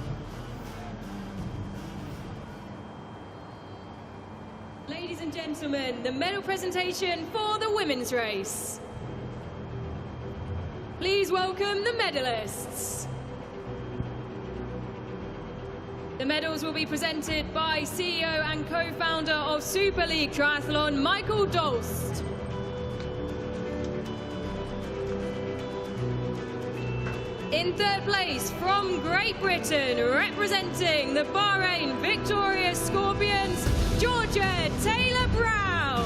Ladies and gentlemen, the medal presentation for the women's race. Please welcome the medalists. The medals will be presented by CEO and co-founder of Super League Triathlon, Michael Dolst. In third place from Great Britain, representing the Bahrain victorious Scorpions, Georgia Taylor-Brown.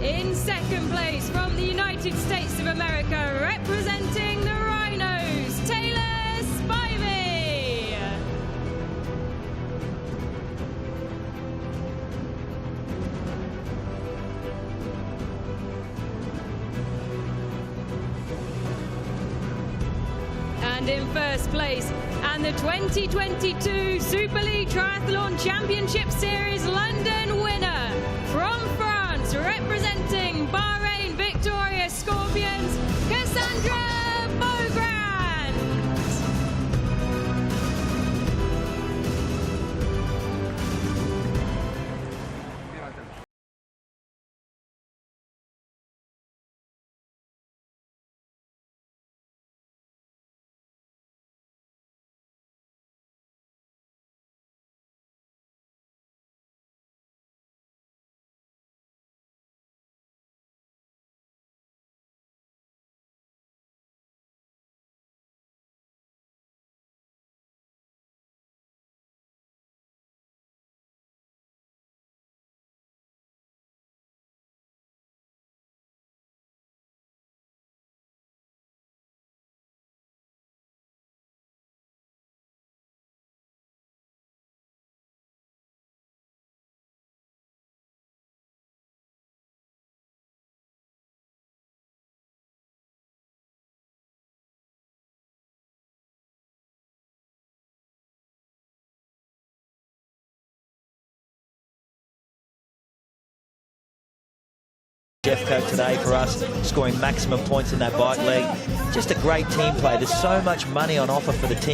In second place from the United States of America, representing the Rhinos, Taylor Spivey. And in first place, and the 2022 Super League Triathlon Championship Series London winner, from France, representing Bahrain victorious Scorpions, Cassandra Beaugrand. Jeff Cope today for us, scoring maximum points in that bike league. Just a great team play. There's so much money on offer for the team.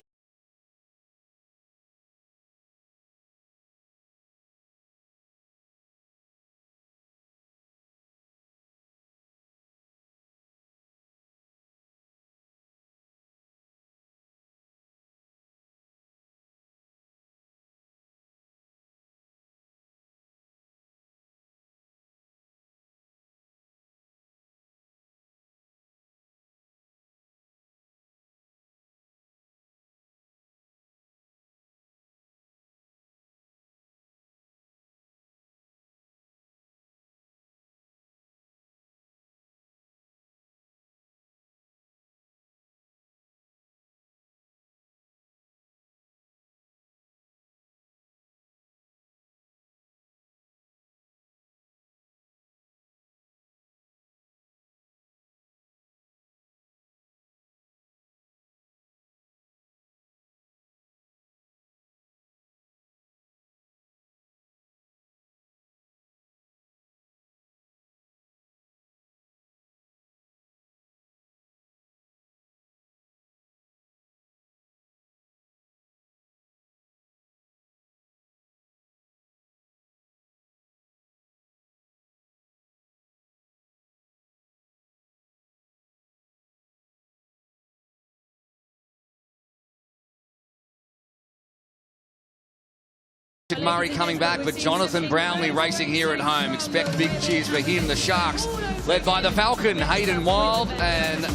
Murray coming back, but Jonathan Brownlee racing here at home. Expect big cheers for him. The Sharks, led by the Falcon, Hayden Wild, and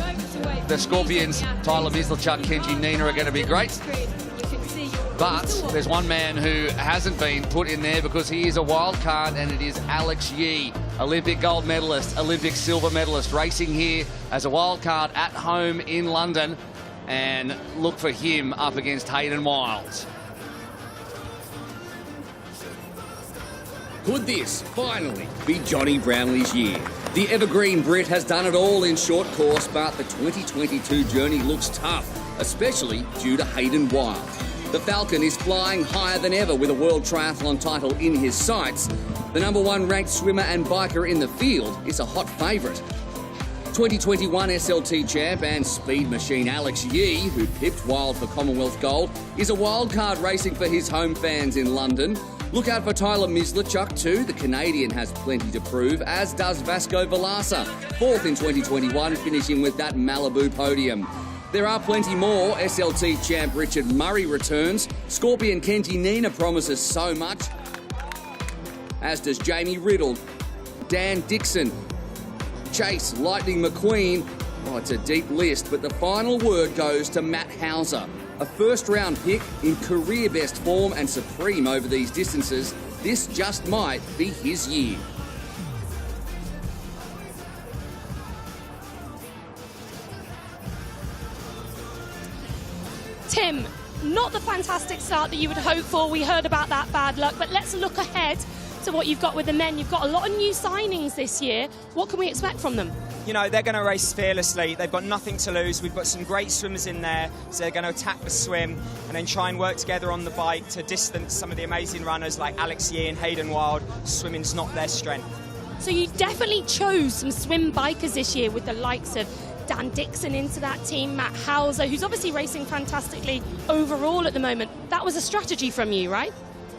the Scorpions, Tyler Mislachuk, Kenji Nina are going to be great. But there's one man who hasn't been put in there because he is a wild card, and it is Alex Yee, Olympic gold medalist, Olympic silver medalist, racing here as a wild card at home in London. And look for him up against Hayden Wild. Could this finally be Jonny Brownlee's year? The evergreen Brit has done it all in short course, but the 2022 journey looks tough, especially due to Hayden Wild. The Falcon is flying higher than ever with a world triathlon title in his sights. The #1 ranked swimmer and biker in the field is a hot favourite. 2021 SLT champ and speed machine Alex Yee, who pipped Wild for Commonwealth gold, is a wild card racing for his home fans in London. Look out for Tyler Mislachuk too. The Canadian has plenty to prove, as does Vasco Velasa, 4th in 2021, finishing with that Malibu podium. There are plenty more. SLT champ Richard Murray returns. Scorpion Kenji Nina promises so much, as does Jamie Riddle, Dan Dixon, Chase Lightning McQueen. Oh, it's a deep list, but the final word goes to Matt Hauser, a first-round pick in career-best form and supreme over these distances. This just might be his year. Tim, not the fantastic start that you would hope for. We heard about that bad luck, but let's look ahead to what you've got with the men. You've got a lot of new signings this year. What can we expect from them? You know, they're going to race fearlessly. They've got nothing to lose. We've got some great swimmers in there, so they're going to attack the swim and then try and work together on the bike to distance some of the amazing runners like Alex Yee and Hayden Wild. Swimming's not their strength. So you definitely chose some swim bikers this year with the likes of Dan Dixon into that team, Matt Hauser, who's obviously racing fantastically overall at the moment. That was a strategy from you, right?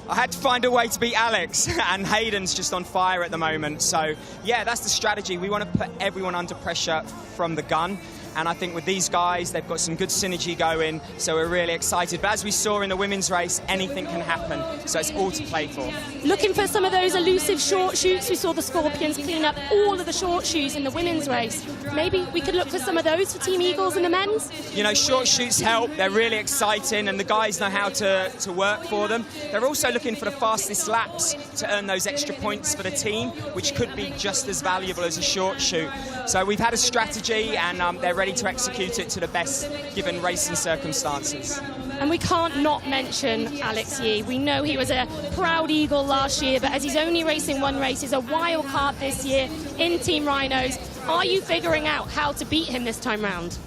I had to find a way to beat Alex, and Hayden's just on fire at the moment. So, yeah, that's the strategy. We want to put everyone under pressure from the gun. And I think with these guys, they've got some good synergy going, so we're really excited. But as we saw in the women's race, anything can happen, so it's all to play for. Looking for some of those elusive short shoots. We saw the Scorpions clean up all of the short shoes in the women's race. Maybe we could look for some of those for Team Eagles in the men's? You know, short shoots help. They're really exciting, and the guys know how to work for them. They're also looking for the fastest laps to earn those extra points for the team, which could be just as valuable as a short shoot. So we've had a strategy, and they're ready to execute it to the best given racing circumstances. And we can't not mention Alex Yee. We know he was a proud Eagle last year, but as he's only racing one race, he's a wild card this year in Team Rhinos. Are you figuring out how to beat him this time round?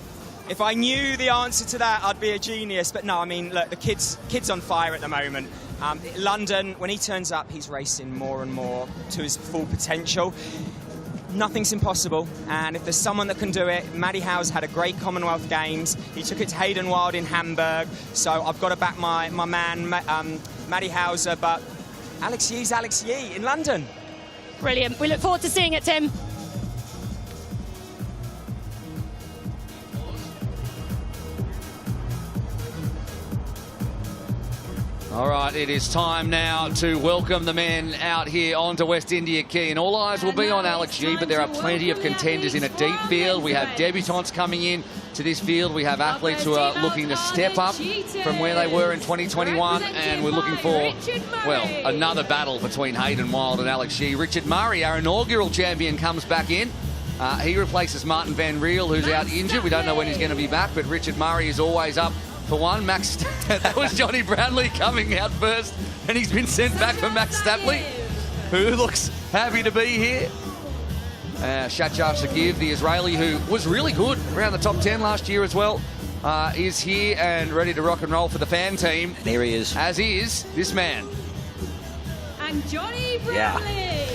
If I knew the answer to that, I'd be a genius. But no, I mean, look, the kid's on fire at the moment. London, when he turns up, he's racing more and more to his full potential. Nothing's impossible, and if there's someone that can do it, Matty Howes had a great Commonwealth Games. He took it to Hayden Wild in Hamburg, so I've got to back my man, Matty Hauser, but Alex Yee's Alex Yee in London. Brilliant. We look forward to seeing it, Tim. All right, it is time now to welcome the men out here onto West India Quay, and all eyes will be on Alex Yee, but there are plenty of contenders in a deep field. We have debutantes coming in to this field. We have athletes who are looking to step up from where they were in 2021, and we're looking for, well, another battle between Hayden Wild and Alex Yee. Richard Murray, our inaugural champion, comes back in. He replaces Martin Van Riel, who's out injured. We don't know when he's going to be back, but Richard Murray is always up for one. That was Johnny Brownlee coming out first, and he's been sent back for Max Stapley, who looks happy to be here. Shachar Shagiv, the Israeli, who was really good around the top 10 last year as well, is here and ready to rock and roll for the fan team. There he is. As is this man. And Johnny Brownlee.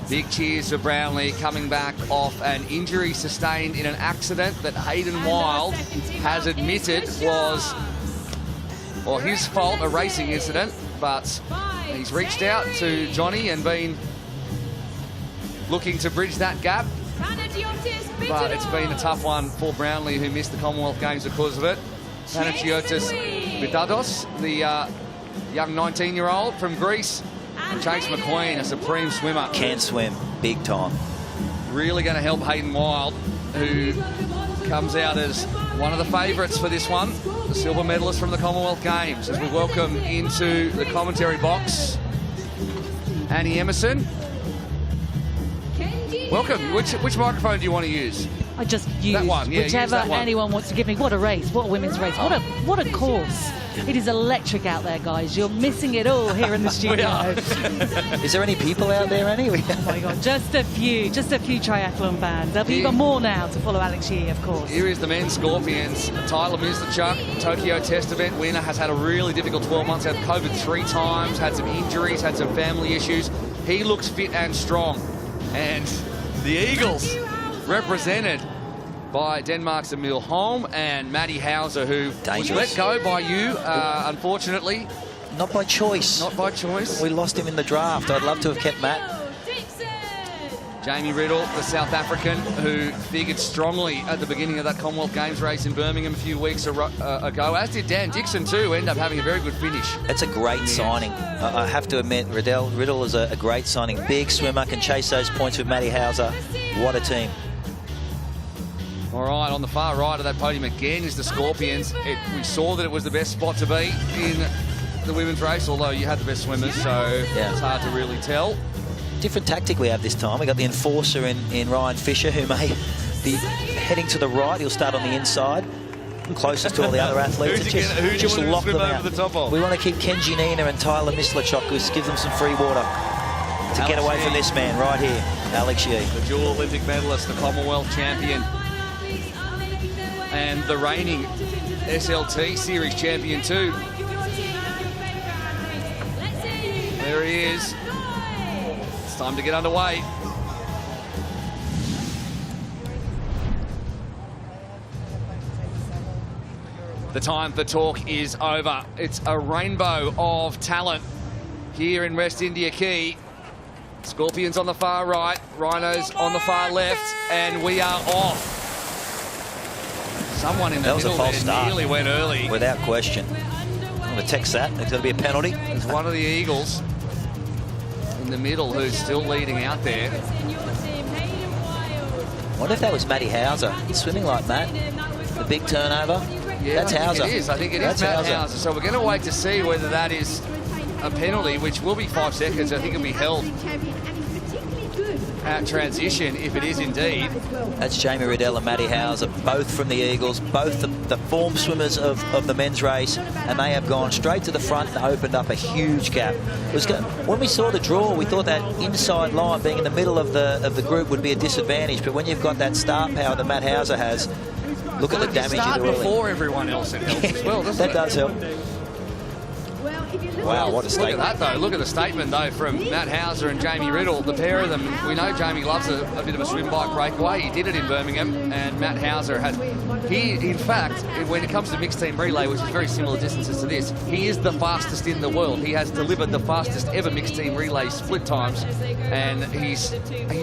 Big cheers for Brownlee coming back off an injury sustained in an accident that Hayden Wild has admitted was, well, his fault, a racing incident, but he's reached out to Johnny and been looking to bridge that gap. But it's been a tough one for Brownlee, who missed the Commonwealth Games because of it. Panagiotis Vidados, the young 19-year-old from Greece. Chase McQueen, a supreme swimmer. Can swim, big time. Really going to help Hayden Wild, who comes out as one of the favourites for this one, the silver medalist from the Commonwealth Games. As we welcome into the commentary box, Annie Emerson. Welcome. Which microphone do you want to use? I just use that one. Yeah, whichever use that one. Anyone wants to give me. What a race, what a women's race, what a course. It is electric out there, guys. You're missing it all here in the studio. Is there any people out there, anyway? Oh my God, just a few triathlon fans. There'll be even more now to follow Alex Yee, of course. Here is the men's Scorpions. Tyler Mislachuk, Tokyo Test Event winner, has had a really difficult 12 months. Had COVID 3 times, had some injuries, had some family issues. He looks fit and strong. And the Eagles, represented by Denmark's Emil Holm and Matty Hauser, who was let go by you, unfortunately. Not by choice. Not by choice. We lost him in the draft. I'd love to have kept Matt. Jamie Riddle, the South African, who figured strongly at the beginning of that Commonwealth Games race in Birmingham a few weeks ago, as did Dan Dixon too, who ended up having a very good finish. It's a great signing. I have to admit, Riddle is a great signing. Big swimmer, can chase those points with Matty Hauser. What a team. All right, on the far right of that podium again is the Scorpions. We saw that it was the best spot to be in the women's race, although you had the best swimmers, so it's hard to really tell. Different tactic we have this time. We got the enforcer in Ryan Fisher, who may be heading to the right. He'll start on the inside, closest to all the other athletes. Who's just lock them out. over the top of? We want to keep Kenji Nina and Tyler Mislachok, just give them some free water to get away from this man right here, Alex Yee. The dual Olympic medalist, the Commonwealth champion, and the reigning SLT Series champion too. There he is. It's time to get underway. The time for talk is over. It's a rainbow of talent here in West India Quay. Scorpions on the far right, Rhinos on the far left, and we are off. Someone in the middle there nearly went early. Without question. I'm going to text that. There's going to be a penalty. There's one of the Eagles in the middle who's still leading out there. I wonder if that was Matty Hauser. Swimming like Matt. The big turnover. Yeah, that's Hauser. I think it is Matt Hauser. So we're going to wait to see whether that is a penalty, which will be 5 seconds. I think it'll be held at transition if it is indeed. That's Jamie Riddle and Matty Hauser, both from the Eagles, both the form swimmers of the men's race, and they have gone straight to the front and opened up a huge gap. When we saw the draw, we thought that inside line being in the middle of the group would be a disadvantage, but when you've got that start power that Matt Hauser has, look at the damage you do early. Before everyone else, it helps as well, doesn't it? That does help. Wow, what a statement. Look at that, though. Look at the statement, though, from Matt Hauser and Jamie Riddle. The pair of them, we know Jamie loves a bit of a swim bike breakaway. He did it in Birmingham, and Matt Hauser has... in fact, when it comes to mixed team relay, which is very similar distances to this, he is the fastest in the world. He has delivered the fastest ever mixed team relay split times, and he's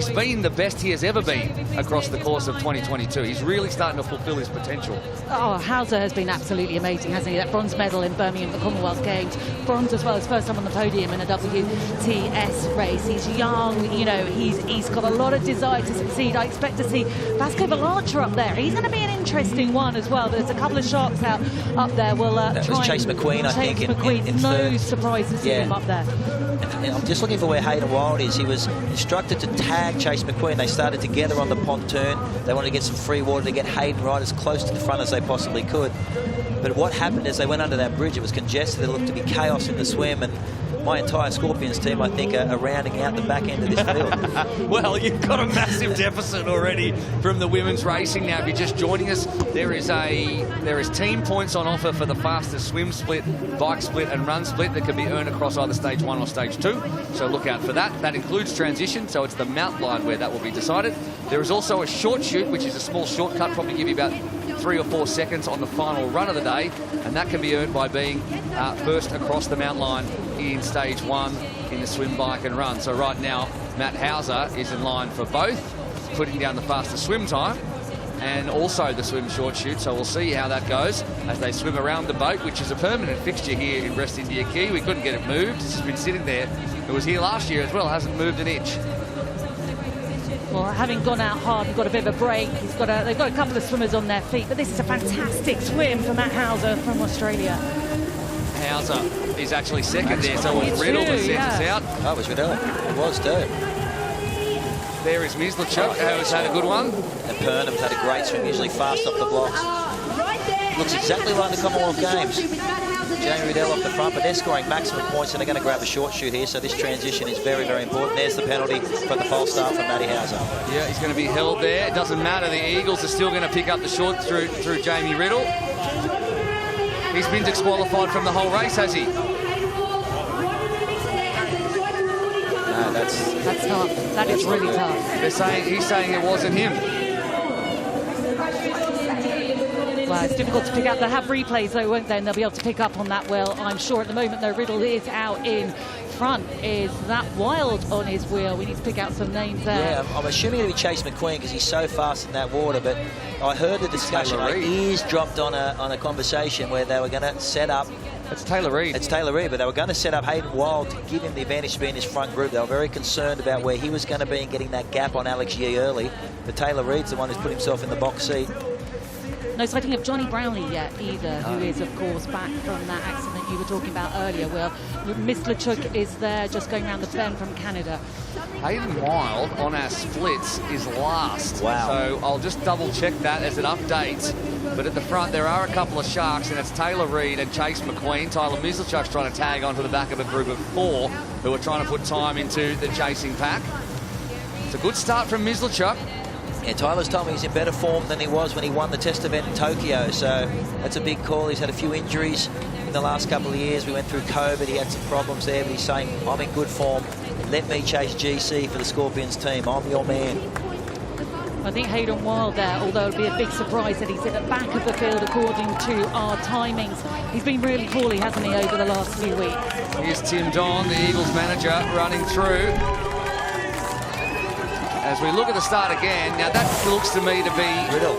been the best he has ever been across the course of 2022. He's really starting to fulfill his potential. Oh, Hauser has been absolutely amazing, hasn't he? That bronze medal in Birmingham at the Commonwealth Games. Bronze as well, his first time on the podium in a WTS race. He's young, you know, he's got a lot of desire to succeed. I expect to see Vasco Valancha up there. He's going to be an interesting one as well. There's a couple of sharks up there. We'll that was Chase McQueen, I think. In no third. surprise to see him up there. And I'm just looking for where Hayden Wild is. He was instructed to tag Chase McQueen. They started together on the pontoon. They wanted to get some free water to get Hayden right as close to the front as they possibly could. But what happened is they went under that bridge. It was congested. There looked to be chaos in the swim, and my entire Scorpions team, I think, are rounding out the back end of this field. Well, you've got a massive deficit already from the women's racing. Now, if you're just joining us, there is team points on offer for the fastest swim split, bike split and run split that can be earned across either stage 1 or stage 2. So look out for that. That includes transition, so it's the mount line where that will be decided. There is also a short shoot, which is a small shortcut, probably give you about 3 or 4 seconds on the final run of the day, and that can be earned by being first across the mount line in stage 1 in the swim, bike and run. So right now Matt Hauser is in line for both, putting down the fastest swim time and also the swim short shoot. So we'll see how that goes as they swim around the boat, which is a permanent fixture here in West India Quay. We couldn't get it moved. It's just been sitting there. It was here last year as well, hasn't moved an inch. Well, having gone out hard and got a bit of a break, they've got a couple of swimmers on their feet, but this is a fantastic swim for Matt Hauser from Australia. Hauser is actually second there, so it was Riddle that sent us out. That was Riddle. It was too. There is Mislachuk, who has had a good one. And Purnham's had a great swim, usually fast off the blocks. Looks exactly like the Commonwealth Games. Jamie Riddle off the front, but they're scoring maximum points and they're going to grab a short shoot here, so this transition is very, very important. There's the penalty for the false start from Matty Hauser. Yeah, he's going to be held there. It doesn't matter. The Eagles are still going to pick up the short through Jamie Riddle. He's been disqualified from the whole race, has he? No, that's tough. That is really tough. He's saying it wasn't him. Wow, It's difficult to pick up. They'll have replays though, won't they? And they'll be able to pick up on that well, I'm sure. At the moment though, Riddle is out in front. Is that Wild on his wheel? We need to pick out some names there. Yeah, I'm assuming it'll be Chase McQueen because he's so fast in that water, but I heard the discussion. My ears dropped on a conversation where they were going to set up. It's Taylor Reid. It's Taylor Reid, but they were going to set up Hayden Wild to give him the advantage to be in his front group. They were very concerned about where he was going to be and getting that gap on Alex Yee early. But Taylor Reid's the one who's put himself in the box seat. No sighting of Jonny Brownlee yet either, who is, of course, back from that accident you were talking about earlier. Well, Miss LeChuck is there just going around the bend from Canada. Hayden Wild on our splits is last. Wow. So I'll just double check that as it updates. But at the front, there are a couple of sharks, and it's Taylor Reid and Chase McQueen. Tyler Mislechuk's trying to tag onto the back of a group of 4 who are trying to put time into the chasing pack. It's a good start from Mislechuk. Yeah, Tyler's told me he's in better form than he was when he won the test event in Tokyo, so that's a big call. He's had a few injuries in the last couple of years. We went through COVID, he had some problems there, but he's saying, I'm in good form. Let me chase GC for the Scorpions team. I'm your man. I think Hayden Wild there, although it'll be a big surprise that he's at the back of the field according to our timings. He's been really poorly, hasn't he, over the last few weeks? Here's Tim Don, the Eagles manager, running through. As we look at the start again, now that looks to me to be... Riddle.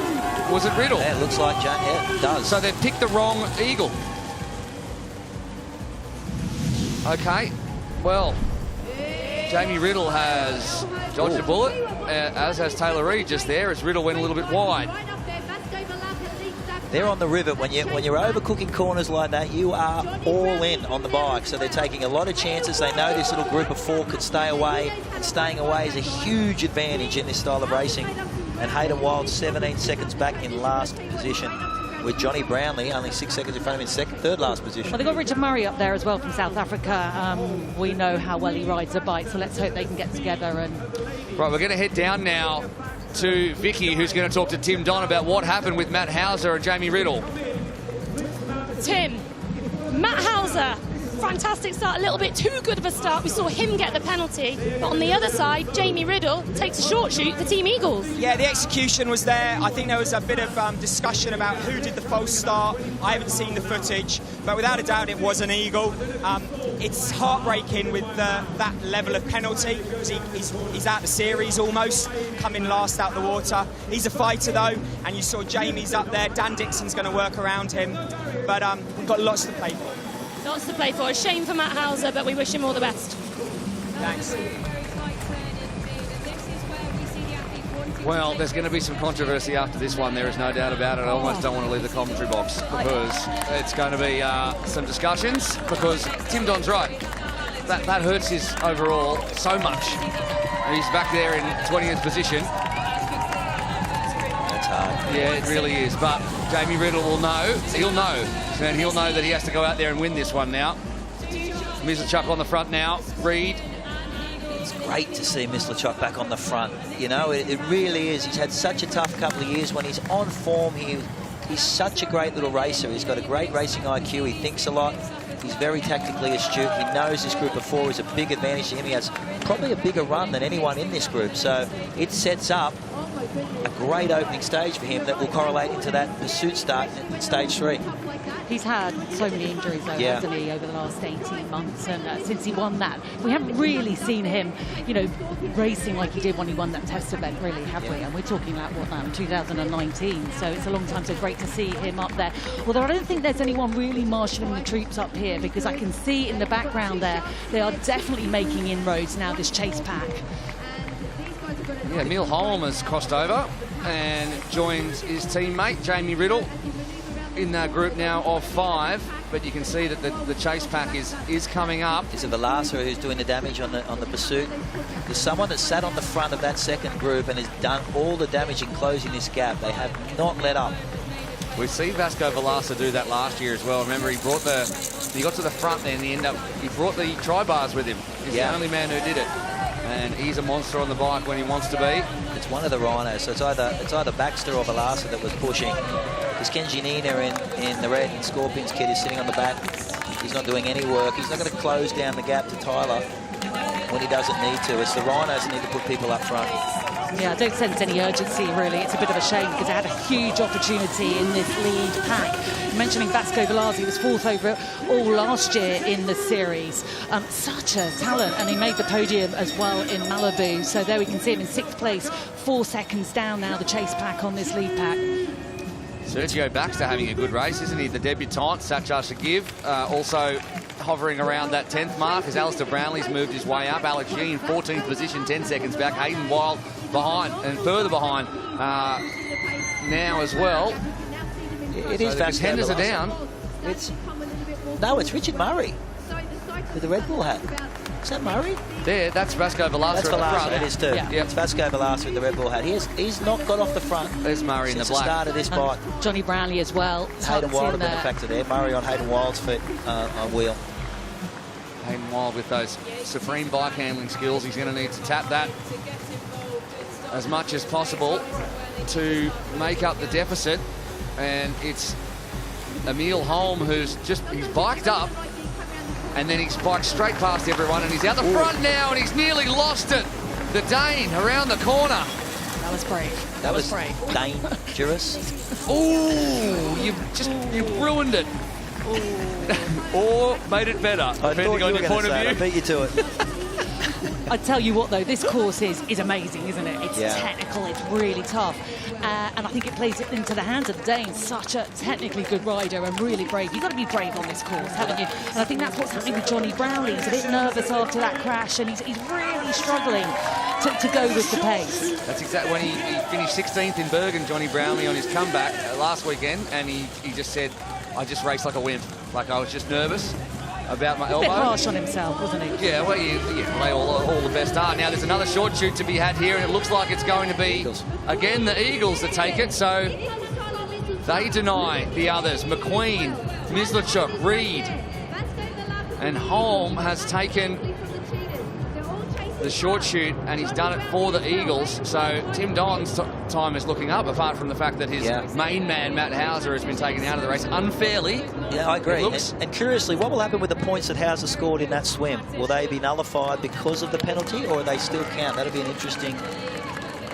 Was it Riddle? Yeah, it looks like John. Yeah, it does. So they've picked the wrong Eagle. Okay, well, Jamie Riddle has dodged a bullet, as has Taylor Reid just there, as Riddle went a little bit wide. They're on the rivet. When you're overcooking corners like that, you are all in on the bike. So they're taking a lot of chances. They know this little group of 4 could stay away, and staying away is a huge advantage in this style of racing. And Hayden Wild 17 seconds back in last position, with Jonny Brownlee only 6 seconds in front of him in third last position. Well, they've got Richard Murray up there as well from South Africa. We know how well he rides a bike, so let's hope they can get together. And Right, we're going to head down now to Vicky, who's going to talk to Tim Don about what happened with Matt Hauser and Jamie Riddle. Tim, Matt Hauser, fantastic start, a little bit too good of a start. We saw him get the penalty, but on the other side, Jamie Riddle takes a short shoot for Team Eagles. Yeah, the execution was there. I think there was a bit of discussion about who did the false start. I haven't seen the footage, but without a doubt it was an Eagle. It's heartbreaking with that level of penalty, because he's out the series almost, coming last out the water. He's a fighter though, and you saw Jamie's up there. Dan Dixon's going to work around him, but we've got lots to play for. Lots to play for. A shame for Matt Hauser, but we wish him all the best. Thanks. Well, there's going to be some controversy after this one, there is no doubt about it. I almost don't want to leave the commentary box, because it's going to be some discussions, because Tim Don's right. That hurts his overall so much. And he's back there in 20th position. That's hard. Yeah, it really is. But Jamie Riddle will know. He'll know. And he'll know that he has to go out there and win this one now. Mislechuk on the front now. Reid. It's great to see Mislechuk back on the front. You know, it really is. He's had such a tough couple of years. When he's on form, he's such a great little racer. He's got a great racing IQ. He thinks a lot. He's very tactically astute. He knows this group of 4 is a big advantage to him. He has probably a bigger run than anyone in this group. So it sets up a great opening stage for him that will correlate into that pursuit start in stage 3. he's had so many injuries, though, hasn't he, over the last 18 months, and since he won that, we haven't really seen him, you know, racing like he did when he won that test event, really, have we? And we're talking like, what now, 2019, so it's a long time, so great to see him up there. Although I don't think there's anyone really marshalling the troops up here, because I can see in the background there, they are definitely making inroads now, this chase pack. Yeah, Emil Holm has crossed over and joins his teammate, Jamie Riddle, in that group now of 5. But you can see that the chase pack is coming up. Is it Velasquez who's doing the damage on the pursuit? There's someone that sat on the front of that second group and has done all the damage in closing this gap. They have not let up. We've seen Vasco Velasquez do that last year as well. Remember, he got to the front there and he brought the tri-bars with him. He's the only man who did it. And he's a monster on the bike when he wants to be. It's one of the rhinos, so it's either Baxter or Velasquez that was pushing. Because Kenji Nina in the red and Scorpions kit is sitting on the back. He's not doing any work. He's not going to close down the gap to Tyler when he doesn't need to. It's the rhinos that need to put people up front. Yeah, I don't sense any urgency, really. It's a bit of a shame because it had a huge opportunity in this lead pack. Mentioning Vasco Velazzi was 4th over all last year in the series. Such a talent, and he made the podium as well in Malibu. So there we can see him in 6th place, 4 seconds down now, the chase pack on this lead pack. Sergio Baxter having a good race, isn't he? The debutant, Satchar Shagiv, also hovering around that 10th mark as Alistair Brownlee's moved his way up. Alex Yee in 14th position, 10 seconds back. Hayden Wild behind and further behind now as well. It is the contenders are down. It's Richard Murray with the Red Bull hat. Is that Murray? There, that's Vasco Velazzi at the front. It is too. Yeah. It's Vasco Velazzi with the Red Bull hat. He's not got off the front. There's Murray in the black. Start of this bike. Johnny Brownlee as well. Hayden Wild have been a factor there. Murray on Hayden Wild's foot wheel. Hayden Wild with those supreme bike handling skills. He's going to need to tap that as much as possible to make up the deficit. And it's Emil Holm who's he's biked up and then he's biked straight past everyone and he's out the front now and he's nearly lost it. The Dane around the corner. That was brave. That was brave. Dangerous. Ooh, you've ruined it. Or made it better, depending on your point of view. I beat you to it. I tell you what, though, this course is amazing, isn't it? It's technical, it's really tough. And I think it plays it into the hands of the Danes. Such a technically good rider and really brave. You've got to be brave on this course, haven't you? And I think that's what's happening with Jonny Brownlee. He's a bit nervous after that crash, and he's really struggling to go with the pace. That's exactly when he finished 16th in Bergen, Jonny Brownlee, on his comeback last weekend, and he just said, I just raced like a wimp. Like I was just nervous about my elbow. A bit harsh on himself, wasn't he? Yeah, well, they all the best are. Now, there's another short shoot to be had here, and it looks like it's going to be, again, the Eagles that take it. So they deny the others. McQueen, Mislachuk, Reed, and Holm has taken the short shoot, and he's done it for the Eagles. So Tim Don's time is looking up, apart from the fact that his main man, Matt Hauser, has been taken out of the race unfairly. Yeah, I agree. And curiously, what will happen with the points that Hauser scored in that swim? Will they be nullified because of the penalty, or will they still count? That'll be an interesting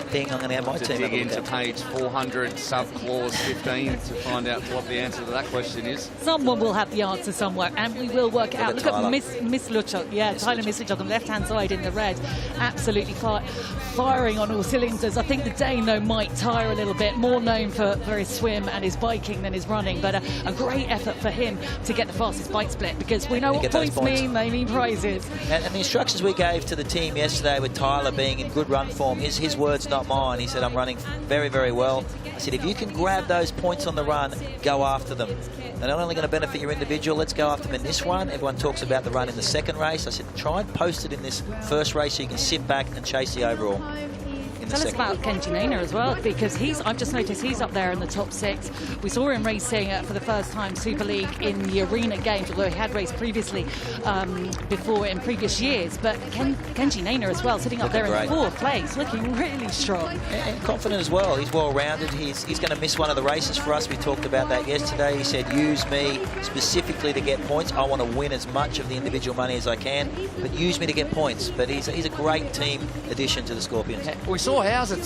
thing. I'm going to have my team dig into page 400, sub-clause 15, to find out what the answer to that question is. Someone will have the answer somewhere, and we will work it out. Look at Miss Luchuk, Tyler Mislachuk on the left-hand side in the red, absolutely firing on all cylinders. I think the Dane, though, might tire a little bit, more known for his swim and his biking than his running, but a great effort for him to get the fastest bike split, because we know what points mean. They mean prizes. And the instructions we gave to the team yesterday with Tyler being in good run form, his words, not mine. He said, I'm running very, very well. I said, if you can grab those points on the run, go after them. They're not only going to benefit your individual, let's go after them in this one. Everyone talks about the run in the second race. I said, try and post it in this first race so you can sit back and chase the overall. Tell us about Kenji Naina as well, because I've just noticed he's up there in the top 6. We saw him racing for the first time Super League in the Arena Games, although he had raced previously before in previous years. But Kenji Naina as well, sitting up there in 4th place, looking really strong. And confident as well. He's well-rounded. He's going to miss one of the races for us. We talked about that yesterday. He said, use me specifically to get points. I want to win as much of the individual money as I can, but use me to get points. But he's a great team addition to the Scorpions. We saw Hauser,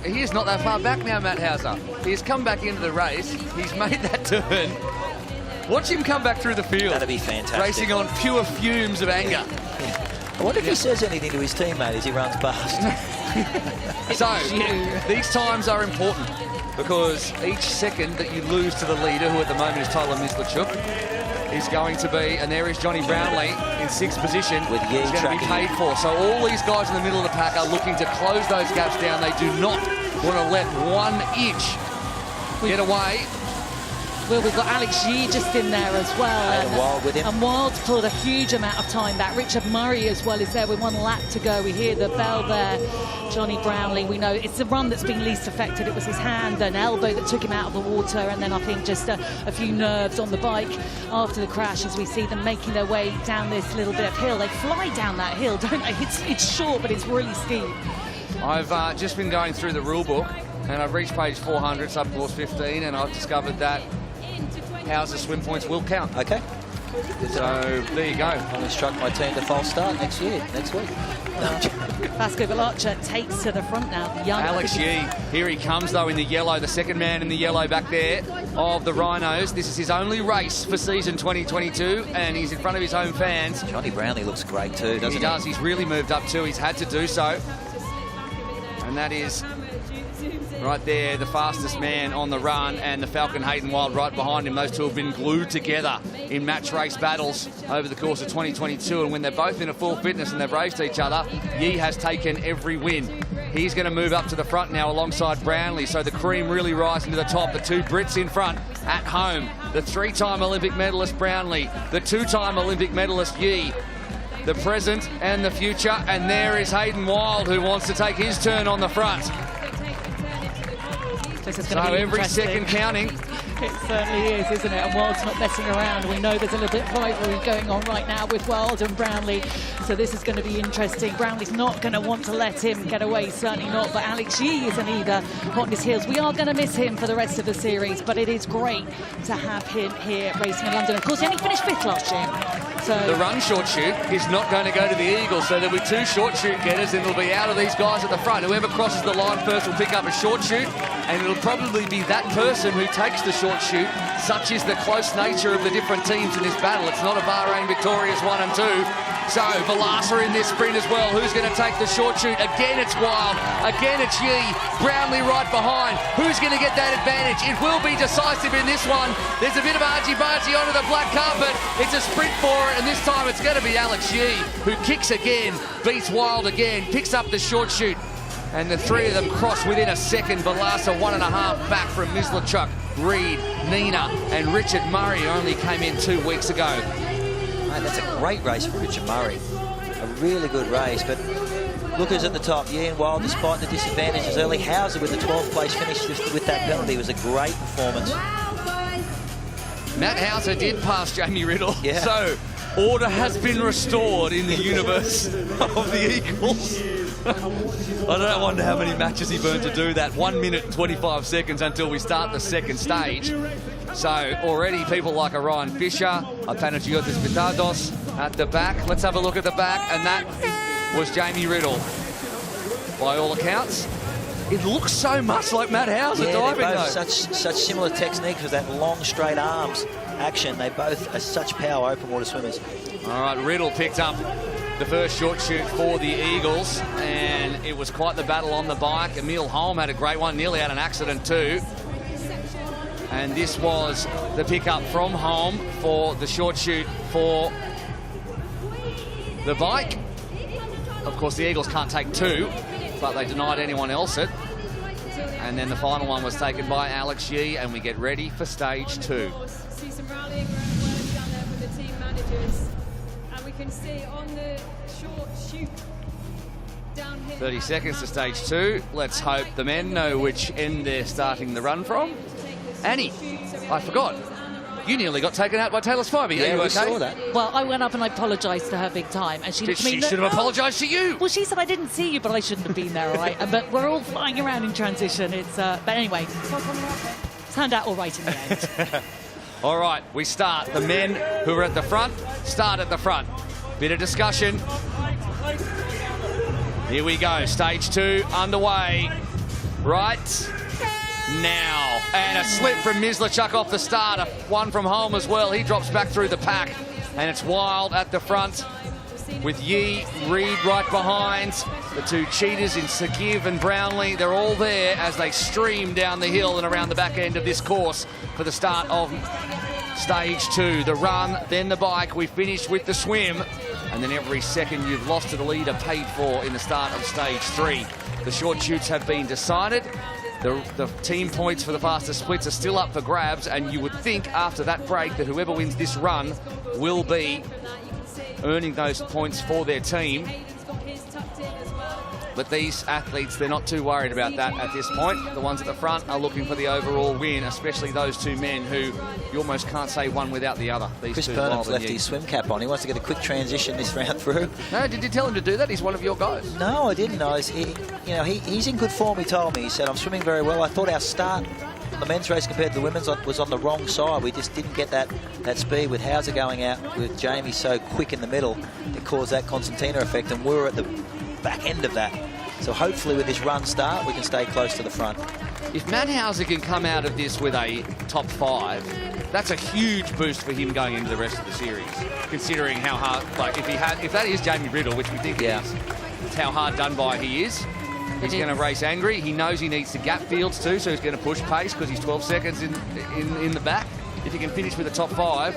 he is not that far back now, Matt Hauser. He's come back into the race. He's made that turn. Watch him come back through the field. That'd be fantastic. Racing on pure fumes of anger. I wonder if he says anything to his teammate as he runs past. So, these times are important, because each second that you lose to the leader, who at the moment is Tyler Mislachuk, is going to be, and there is Jonny Brownlee in 6th position, with he's going to be paid for. So all these guys in the middle of the pack are looking to close those gaps down. They do not want to let 1 inch get away. Well, we've got Alex Yee just in there as well. And Wild with him. And Wild pulled a huge amount of time back. Richard Murray as well is there with 1 lap to go. We hear the bell there. Jonny Brownlee, we know it's the run that's been least affected. It was his hand and elbow that took him out of the water, and then I think just a few nerves on the bike after the crash, as we see them making their way down this little bit of hill. They fly down that hill, don't they? It's short, but it's really steep. I've just been going through the rule book, and I've reached page 400, subcourse 15, and I've discovered that Hauser's swim points will count. Okay. So there you go. I'll instruct my team to false start next week. Vasco Velarcha takes to the front now. The young Alex Yee, here he comes though in the yellow, the second man in the yellow back there of the Rhinos. This is his only race for season 2022 and he's in front of his home fans. Johnny Brownlee looks great too, doesn't he? He does, he's really moved up too, he's had to do so. And that is right there, the fastest man on the run, and the Falcon Hayden Wild right behind him. Those two have been glued together in match race battles over the course of 2022, and when they're both in a full fitness and they've raced each other, Yee has taken every win. He's going to move up to the front now alongside Brownlee, so the cream really rising to the top. The two Brits in front at home. The three-time Olympic medalist Brownlee, the two-time Olympic medalist Yee, the present and the future, and there is Hayden Wild who wants to take his turn on the front. So every second counting. It certainly is, isn't it? And Wild's not messing around. We know there's a little bit of rivalry going on right now with Wild and Brownlee, so this is going to be interesting. Brownlee's not going to want to let him get away, certainly not, but Alex Yee isn't either, hot on his heels. We are going to miss him for the rest of the series, but it is great to have him here racing in London. Of course, he only finished 5th last year. So the run short shoot is not going to go to the Eagles, so there'll be two short shoot getters, and it'll be out of these guys at the front. Whoever crosses the line first will pick up a short shoot, and it'll probably be that person who takes the short shoot. Such is the close nature of the different teams in this battle. It's not a Bahrain victorious 1 and 2. So Velarcha in this sprint as well. Who's going to take the short shoot? Again, it's Wild. Again, it's Yee. Brownlee right behind. Who's going to get that advantage? It will be decisive in this one. There's a bit of argy-bargy onto the black carpet. It's a sprint for it, and this time it's going to be Alex Yee, who kicks again, beats Wild again, picks up the short shoot. And the three of them cross within a second. Velarcha 1.5 back from Mislachuk, Reed, Nina and Richard Murray, who only came in 2 weeks ago. Mate, that's a great race for Richard Murray. A really good race, but look who's at the top. Ian Wild, despite the disadvantages early. Hauser with the 12th place finish with that penalty. It was a great performance. Matt Hauser did pass Jamie Riddle. Yeah. So order has been restored in the universe of the Eagles. I don't wonder how many matches he burned to do that. 1 minute and 25 seconds until we start the second stage. So already people like a Ryan Fisher, a Panagiotis Vitados at the back. Let's have a look at the back, and that was Jamie Riddle. By all accounts, it looks so much like Matt Hauser diving they're though. both such similar techniques with that long straight arms action. They both are such power open water swimmers. All right, Riddle picked up the first short shoot for the Eagles, and it was quite the battle on the bike. Emil Holm had a great one, nearly had an accident too. And this was the pickup from Holm for the short shoot for the bike. Of course, the Eagles can't take two, but they denied anyone else it. And then the final one was taken by Alex Yee, and we get ready for stage 2. See some rallying around words down there from the team managers, and we can see on the short shoot down here 30 seconds to stage 2. Let's hope the men know which end they're starting the run from. Annie, I forgot. You nearly got taken out by Taylor Spivey. Yeah, Are you we okay? saw that. Well, I went up and I apologised to her big time, and she She should have apologised to you. Well, she said I didn't see you, but I shouldn't have been there, all right? But we're all flying around in transition. It's but anyway, turned out all right in the end. All right, we start. The men who are at the front start at the front. Bit of discussion. Here we go. Stage 2 underway. Right now. And a slip from Mislachuk off the start. One from Holm as well. He drops back through the pack. And it's Wild at the front with Yee, Reed right behind. The two cheaters in Sagiv and Brownlee, they're all there as they stream down the hill and around the back end of this course for the start of stage 2. The run, then the bike. We finish with the swim. And then every second you've lost to the leader paid for in the start of stage 3. The short shoots have been decided. The team points for the fastest splits are still up for grabs, and you would think after that break that whoever wins this run will be earning those points for their team. But these athletes, they're not too worried about that at this point. The ones at the front are looking for the overall win, especially those two men who you almost can't say one without the other. These Chris two, Burnham's Wild and left Yee. his swim cap on. He wants to get a quick transition this round through. No, did you tell him to do that? He's one of your guys. No, I didn't. He's in good form, he told me. He said, I'm swimming very well. I thought our start the men's race compared to the women's was on the wrong side. We just didn't get that speed with Hauser going out, with Jamie so quick in the middle. It caused that concertina effect, and we were at the back end of that. So hopefully with this run start, we can stay close to the front. If Matt Hauser can come out of this with a top 5, that's a huge boost for him going into the rest of the series, considering how hard, like if that is Jamie Riddle, which we think it is, it's how hard done by he is. He's going to race angry. He knows he needs to gap fields too, so he's going to push pace because he's 12 seconds in the back. If he can finish with a top 5,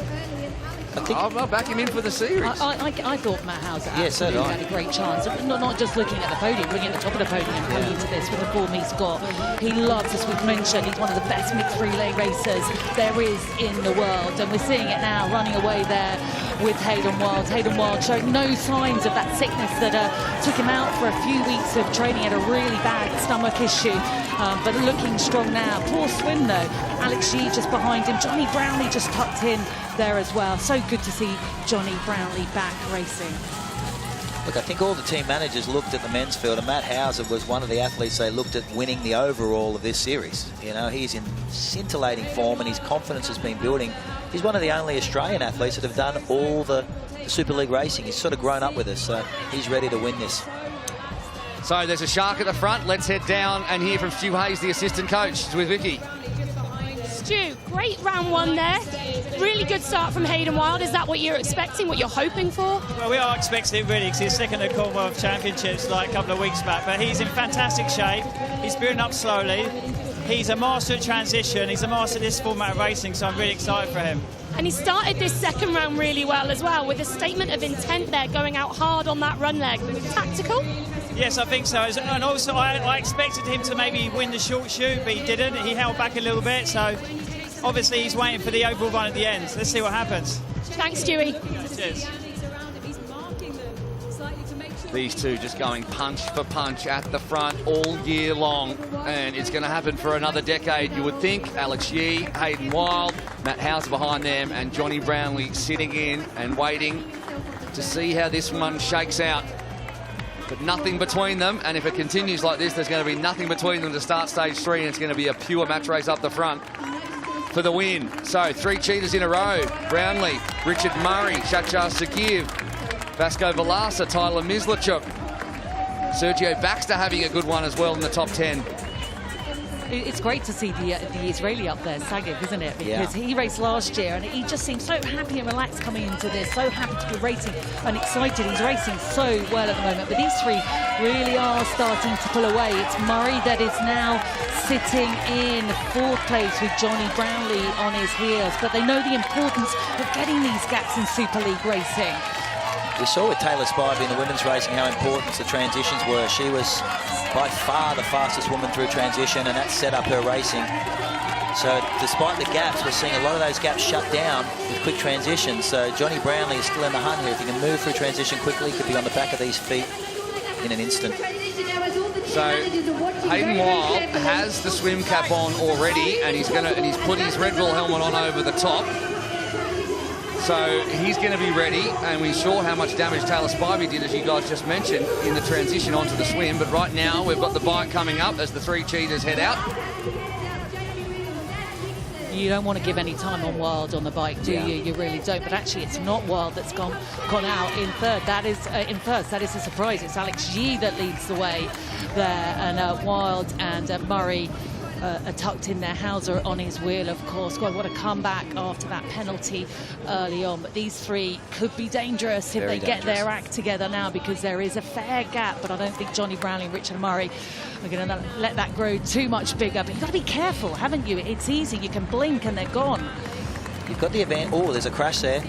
I'll back him in for the series. I thought Matt Hauser so absolutely had a great chance. Not just looking at the podium, looking at the top of the podium and coming into this with the form he's got. He loves, as we've mentioned, he's one of the best mixed relay racers there is in the world. And we're seeing it now, running away there with Hayden Wild. Hayden Wild showing no signs of that sickness that took him out for a few weeks of training. Had a really bad stomach issue, but looking strong now. Poor swim though. Alex Yee just behind him. Jonny Brownlee just tucked in there as well. So good to see Jonny Brownlee back racing. Look, I think all the team managers looked at the men's field, and Matt Hauser was one of the athletes they looked at winning the overall of this series. You know, he's in scintillating form, and his confidence has been building. He's one of the only Australian athletes that have done all the Super League racing. He's sort of grown up with us, so he's ready to win this. So there's a shark at the front. Let's head down and hear from Stu Hayes, the assistant coach, with Vicky. Stu, great round 1 there. Really good start from Hayden Wild. Is that what you're expecting, what you're hoping for? Well, we are expecting it really, because he's second at Commonwealth Championships like a couple of weeks back, but he's in fantastic shape. He's building up slowly. He's a master at transition. He's a master of this format of racing, so I'm really excited for him. And he started this second round really well as well, with a statement of intent there, going out hard on that run leg. Tactical? Yes, I think so. And also, I expected him to maybe win the short shoot, but he didn't. He held back a little bit, so obviously he's waiting for the overall run at the end. Let's see what happens. Thanks, Stewie. Cheers. These two just going punch for punch at the front all year long, and it's going to happen for another decade, you would think. Alex Yee, Hayden Wild, Matt Hauser behind them, and Jonny Brownlee sitting in and waiting to see how this one shakes out. But nothing between them, and if it continues like this, there's going to be nothing between them to start stage 3, and it's going to be a pure match race up the front for the win. So 3 cheaters in a row: Brownlee, Richard Murray, Shachar Sagiv, Vasco Velasa, Tyler Mislachuk, Sergio Baxter having a good one as well in the top 10. It's great to see the Israeli up there, Sagiv, isn't it? Because he raced last year and he just seems so happy and relaxed coming into this, so happy to be racing and excited. He's racing so well at the moment, but these 3 really are starting to pull away. It's Murray that is now sitting in 4th place with Jonny Brownlee on his heels, but they know the importance of getting these gaps in Super League racing. We saw with Taylor Spivey in the women's racing how important the transitions were. She was by far the fastest woman through transition, and that set up her racing. So despite the gaps, we're seeing a lot of those gaps shut down with quick transitions. So Jonny Brownlee is still in the hunt here. If he can move through transition quickly, he could be on the back of these feet in an instant. So Hayden Wild has the swim cap on already, and he's put his Red Bull helmet on over the top. So he's going to be ready, and we saw how much damage Taylor Spivey did, as you guys just mentioned, in the transition onto the swim. But right now, we've got the bike coming up as the 3 cheaters head out. You don't want to give any time on Wild on the bike, do you? You really don't. But actually, it's not Wild that's gone out in 3rd. That is in 1st. That is a surprise. It's Alex Yee that leads the way there, and Wild and Murray are tucked in there. Hauser on his wheel, of course. God, what a comeback after that penalty early on. But these 3 could be dangerous if they get their act together now, because there is a fair gap. But I don't think Jonny Brownlee and Richard Murray are going to let that grow too much bigger. But you've got to be careful, haven't you? It's easy. You can blink and they're gone. You've got the event. Oh, there's a crash there.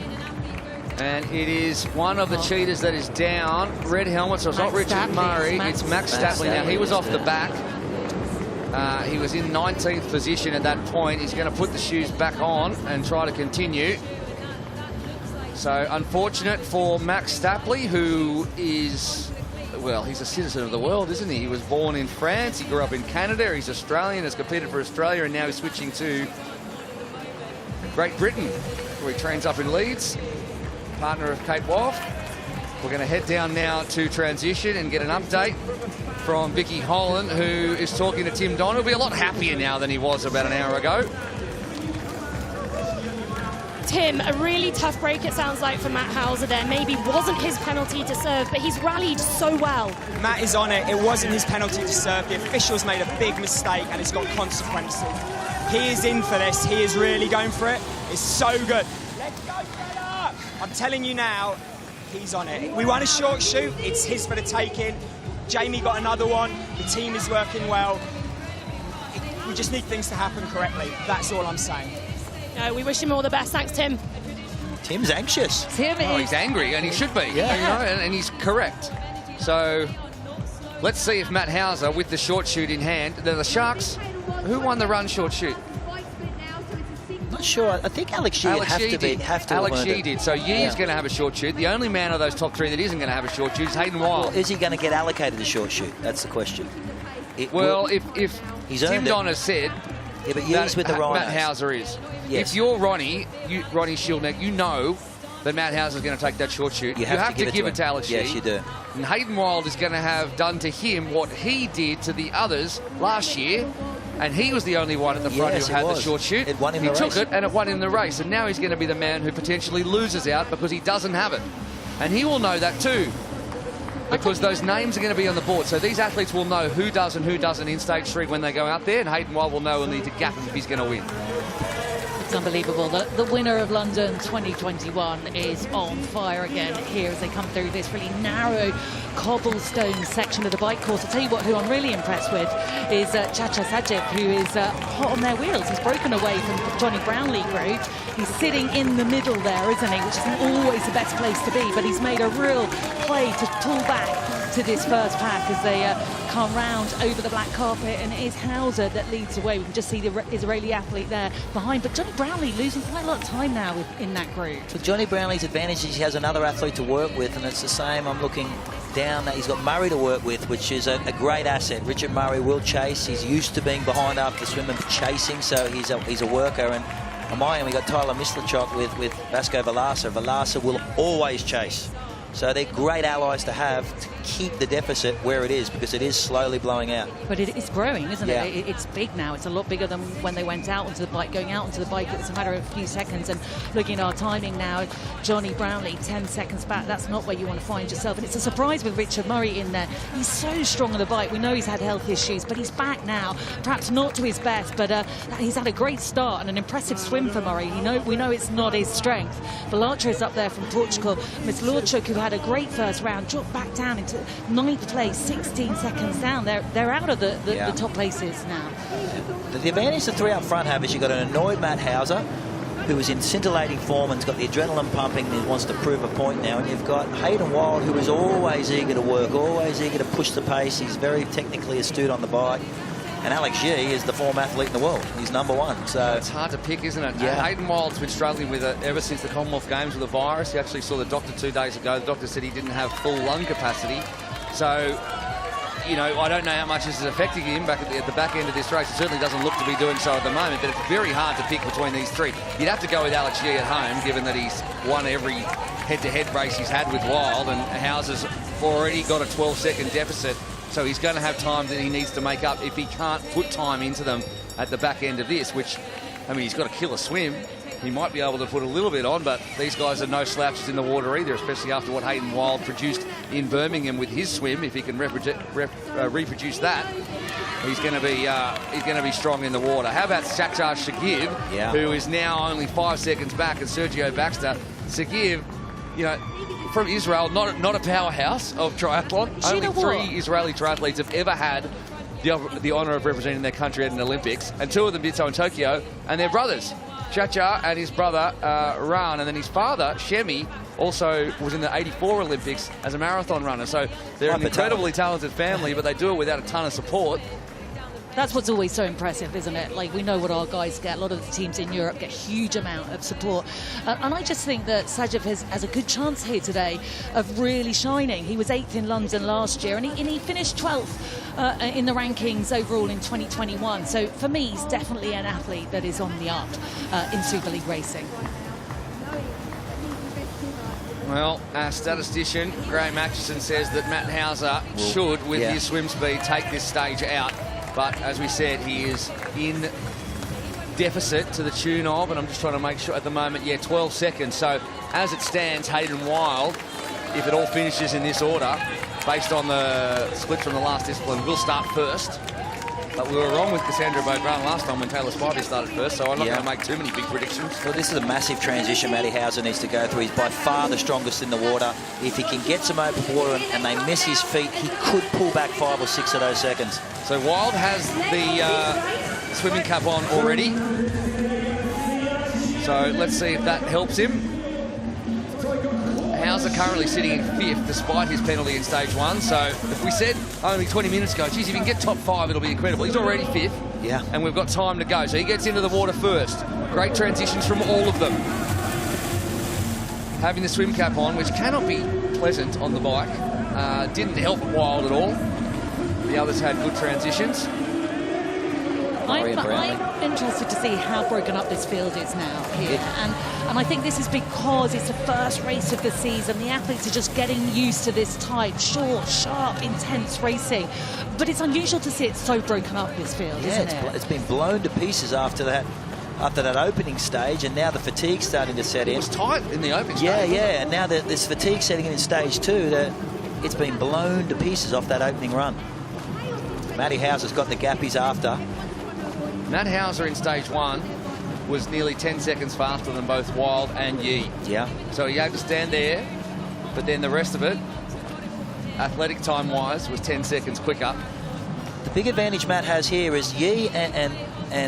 And it is one of the cheaters that is down. Red helmet, so it's not Richard Murray. It's Max Stapley. Now, he was off the back. He was in 19th position at that point. He's going to put the shoes back on and try to continue. So unfortunate for Max Stapley, who is, well, he's a citizen of the world, isn't he? He was born in France. He grew up in Canada. He's Australian, has competed for Australia, and now he's switching to Great Britain, where he trains up in Leeds, partner of Kate Wolf. We're going to head down now to transition and get an update from Vicky Holland, who is talking to Tim Don. He'll be a lot happier now than he was about an hour ago. Tim, a really tough break, it sounds like, for Matt Hauser there. Maybe wasn't his penalty to serve, but he's rallied so well. Matt is on it. It wasn't his penalty to serve. The officials made a big mistake, and it's got consequences. He is in for this. He is really going for it. It's so good. Let's go, fella! I'm telling you now, he's on it. We won a short shoot. It's his for the taking. Jamie got another one. The team is working well. We just need things to happen correctly. That's all I'm saying. No, we wish him all the best. Thanks, Tim. Tim's anxious. He's angry, and he should be. Yeah. You know, and he's correct. So let's see if Matt Hauser, with the short shoot in hand, the Sharks, who won the run short shoot? Not sure. I think Alex Yee have to Alex have Yee did. So Yee's going to have a short shoot. The only man of those top three that isn't going to have a short shoot is Hayden Wild. Well, is he going to get allocated a short shoot? That's the question. If Tim Don has said but Yee's with the Rhinos. Matt Hauser is. Yes. If you're Ronnie Shieldneck, you know that Matt Hauser is going to take that short shoot. You have to give it to Alex Yee. Yes, you do. And Hayden Wild is going to have done to him what he did to the others last year. And he was the only one at the front who had the short shoot. It won him he the took race. it and it won him the race. And now he's going to be the man who potentially loses out because he doesn't have it. And he will know that too, because those names are going to be on the board. So these athletes will know who does and who doesn't in stage 3 when they go out there. And Hayden Wild will know he'll need to gap him if he's going to win. It's unbelievable. The winner of London 2021 is on fire again here as they come through this really narrow cobblestone section of the bike course. I'll tell you what, who I'm really impressed with is Chacha Sajic, who is hot on their wheels. He's broken away from the Jonny Brownlee group. He's sitting in the middle there, isn't he, which isn't always the best place to be, but he's made a real play to pull back to this first pack as they come round over the black carpet, and it is Hauser that leads the way. We can just see the Israeli athlete there behind, but Jonny Brownlee losing quite a lot of time now in that group. But Jonny Brownlee's advantage is he has another athlete to work with, and it's the same. I'm looking down. He's got Murray to work with, which is a great asset. Richard Murray will chase. He's used to being behind after the swim and chasing, so he's a worker. And on my end, we got Tyler Mislachok with Vasco Valasa. Valasa will always chase. So they're great allies to have to keep the deficit where it is, because it is slowly blowing out. But it is growing, isn't Yeah. it? It's big now. It's a lot bigger than when they went out onto the bike. Going out onto the bike, it was a matter of a few seconds. And looking at our timing now, Jonny Brownlee 10 seconds back. That's not where you want to find yourself. And it's a surprise with Richard Murray in there. He's so strong on the bike. We know he's had health issues, but he's back now. Perhaps not to his best, but he's had a great start and an impressive swim for Murray. We know it's not his strength. Valatra is up there from Portugal. Mislachok, who had a great first round, dropped back down into 9th place, 16 seconds down. They're out of the top places now. The advantage the three up front have is you've got an annoyed Matt Hauser, who is in scintillating form and's got the adrenaline pumping and he wants to prove a point now. And you've got Hayden Wild, who is always eager to work, always eager to push the pace. He's very technically astute on the bike. And Alex Yee is the form athlete in the world. He's #1. So it's hard to pick, isn't it? Yeah. Hayden Wild's been struggling with it ever since the Commonwealth Games with the virus. He actually saw the doctor 2 days ago. The doctor said he didn't have full lung capacity. So, you know, I don't know how much this is affecting him back at the back end of this race. It certainly doesn't look to be doing so at the moment, but it's very hard to pick between these three. You'd have to go with Alex Yee at home, given that he's won every head-to-head race he's had with Wild, and Hauser's already got a 12-second deficit. So he's going to have time that he needs to make up if he can't put time into them at the back end of this, which, I mean, he's got a killer swim. He might be able to put a little bit on, but these guys are no slouches in the water either, especially after what Hayden Wild produced in Birmingham with his swim. If he can reproduce that, he's going to be strong in the water. How about Shachar Shagib, who is now only 5 seconds back, and Sergio Baxter. Shagib, you know, from Israel, not a powerhouse of triathlon. Only 3 Israeli triathletes have ever had the honour of representing their country at an Olympics, and 2 of them did so in Tokyo, and they're brothers. Chacha and his brother, Ran, and then his father, Shemi, also was in the 84 Olympics as a marathon runner. So they're an incredibly talented family, but they do it without a ton of support. That's what's always so impressive, isn't it? Like, we know what our guys get. A lot of the teams in Europe get a huge amount of support. And I just think that Sajiv has a good chance here today of really shining. He was 8th in London last year, and he finished 12th in the rankings overall in 2021. So for me, he's definitely an athlete that is on the up in Super League racing. Well, our statistician, Graham Atchison, says that Matt Hauser should, with his swim speed, take this stage out. But as we said, he is in deficit to the tune of, and I'm just trying to make sure at the moment, 12 seconds. So as it stands, Hayden Wild, if it all finishes in this order, based on the split from the last discipline, will start first. But we were wrong with Cassandra Beaugrand last time when Taylor Spivey started first, so I'm not going to make too many big predictions. Well, this is a massive transition Matty Hauser needs to go through. He's by far the strongest in the water. If he can get some open water and they miss his feet, he could pull back 5 or 6 of those seconds. So Wild has the swimming cap on already. So let's see if that helps him. Hauser currently sitting in 5th despite his penalty in stage 1. So if we said only 20 minutes ago, geez, if he can get top 5, it'll be incredible. He's already 5th. Yeah. And we've got time to go. So he gets into the water first. Great transitions from all of them. Having the swim cap on, which cannot be pleasant on the bike, didn't help Wild at all. The others had good transitions. I'm interested to see how broken up this field is now here. And I think this is because it's the first race of the season. The athletes are just getting used to this type, short, sharp, intense racing. But it's unusual to see it so broken up, this field, isn't it? It's been blown to pieces after that opening stage, and now the fatigue's starting to set in. It was tight in the opening stage. Yeah, and now that there's fatigue setting in stage 2, that it's been blown to pieces off that opening run. Matty Hauser's got the gap he's after. Matt Hauser in stage 1 was nearly 10 seconds faster than both Wild and Yee. Yeah. So he had to stand there, but then the rest of it, athletic time-wise, was 10 seconds quicker. The big advantage Matt has here is Yee and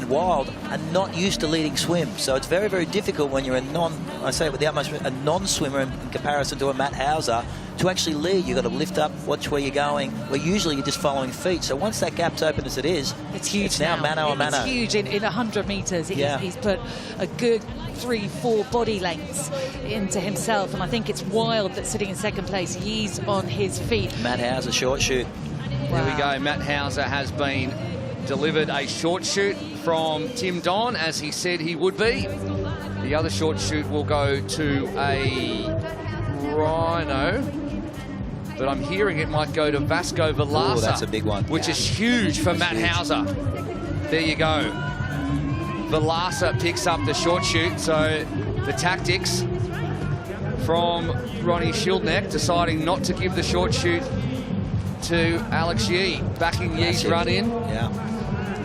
Wild are not used to leading swim, so it's very, very difficult when you're a non-swimmer in comparison to a Matt Hauser to actually lead. You've got to lift up, watch where you're going, where usually you're just following feet. So once that gap's open as it is, it's huge. It's now mano a mano. It's huge in 100 metres. He's put a good 3-4 body lengths into himself, and I think it's Wild that's sitting in second place. He's on his feet. Matt Hauser short shoot. Wow. There we go. Matt Hauser has been delivered a short shoot from Tim Don, as he said he would be. The other short shoot will go to a Rhino, but I'm hearing it might go to Vasco Vilasa. Oh, that's a big one. Which is huge for Matt Hauser. There you go. Vilasa picks up the short shoot, so the tactics from Ronnie Schildneck deciding not to give the short shoot to Alex Yee, backing Yee's run in. Yeah.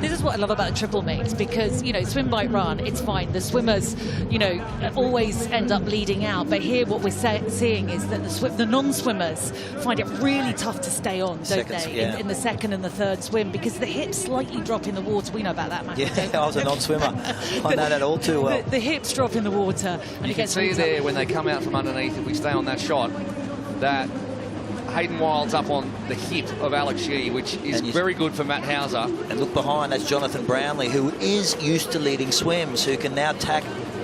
This is what I love about the triple mix, because, you know, swim, bike, run, it's fine. The swimmers, you know, always end up leading out. But here what we're seeing is that the non-swimmers find it really tough to stay on, don't they, in the second and the third swim, because the hips slightly drop in the water. We know about that, Matt. Yeah, I was a non-swimmer. I know that all too well. The hips drop in the water. And you can see there when they come out from underneath, if we stay on that shot, that Hayden Wild's up on the hip of Alex Yee, which is very good for Matt Hauser. And look behind, that's Jonathan Brownlee, who is used to leading swims, who can now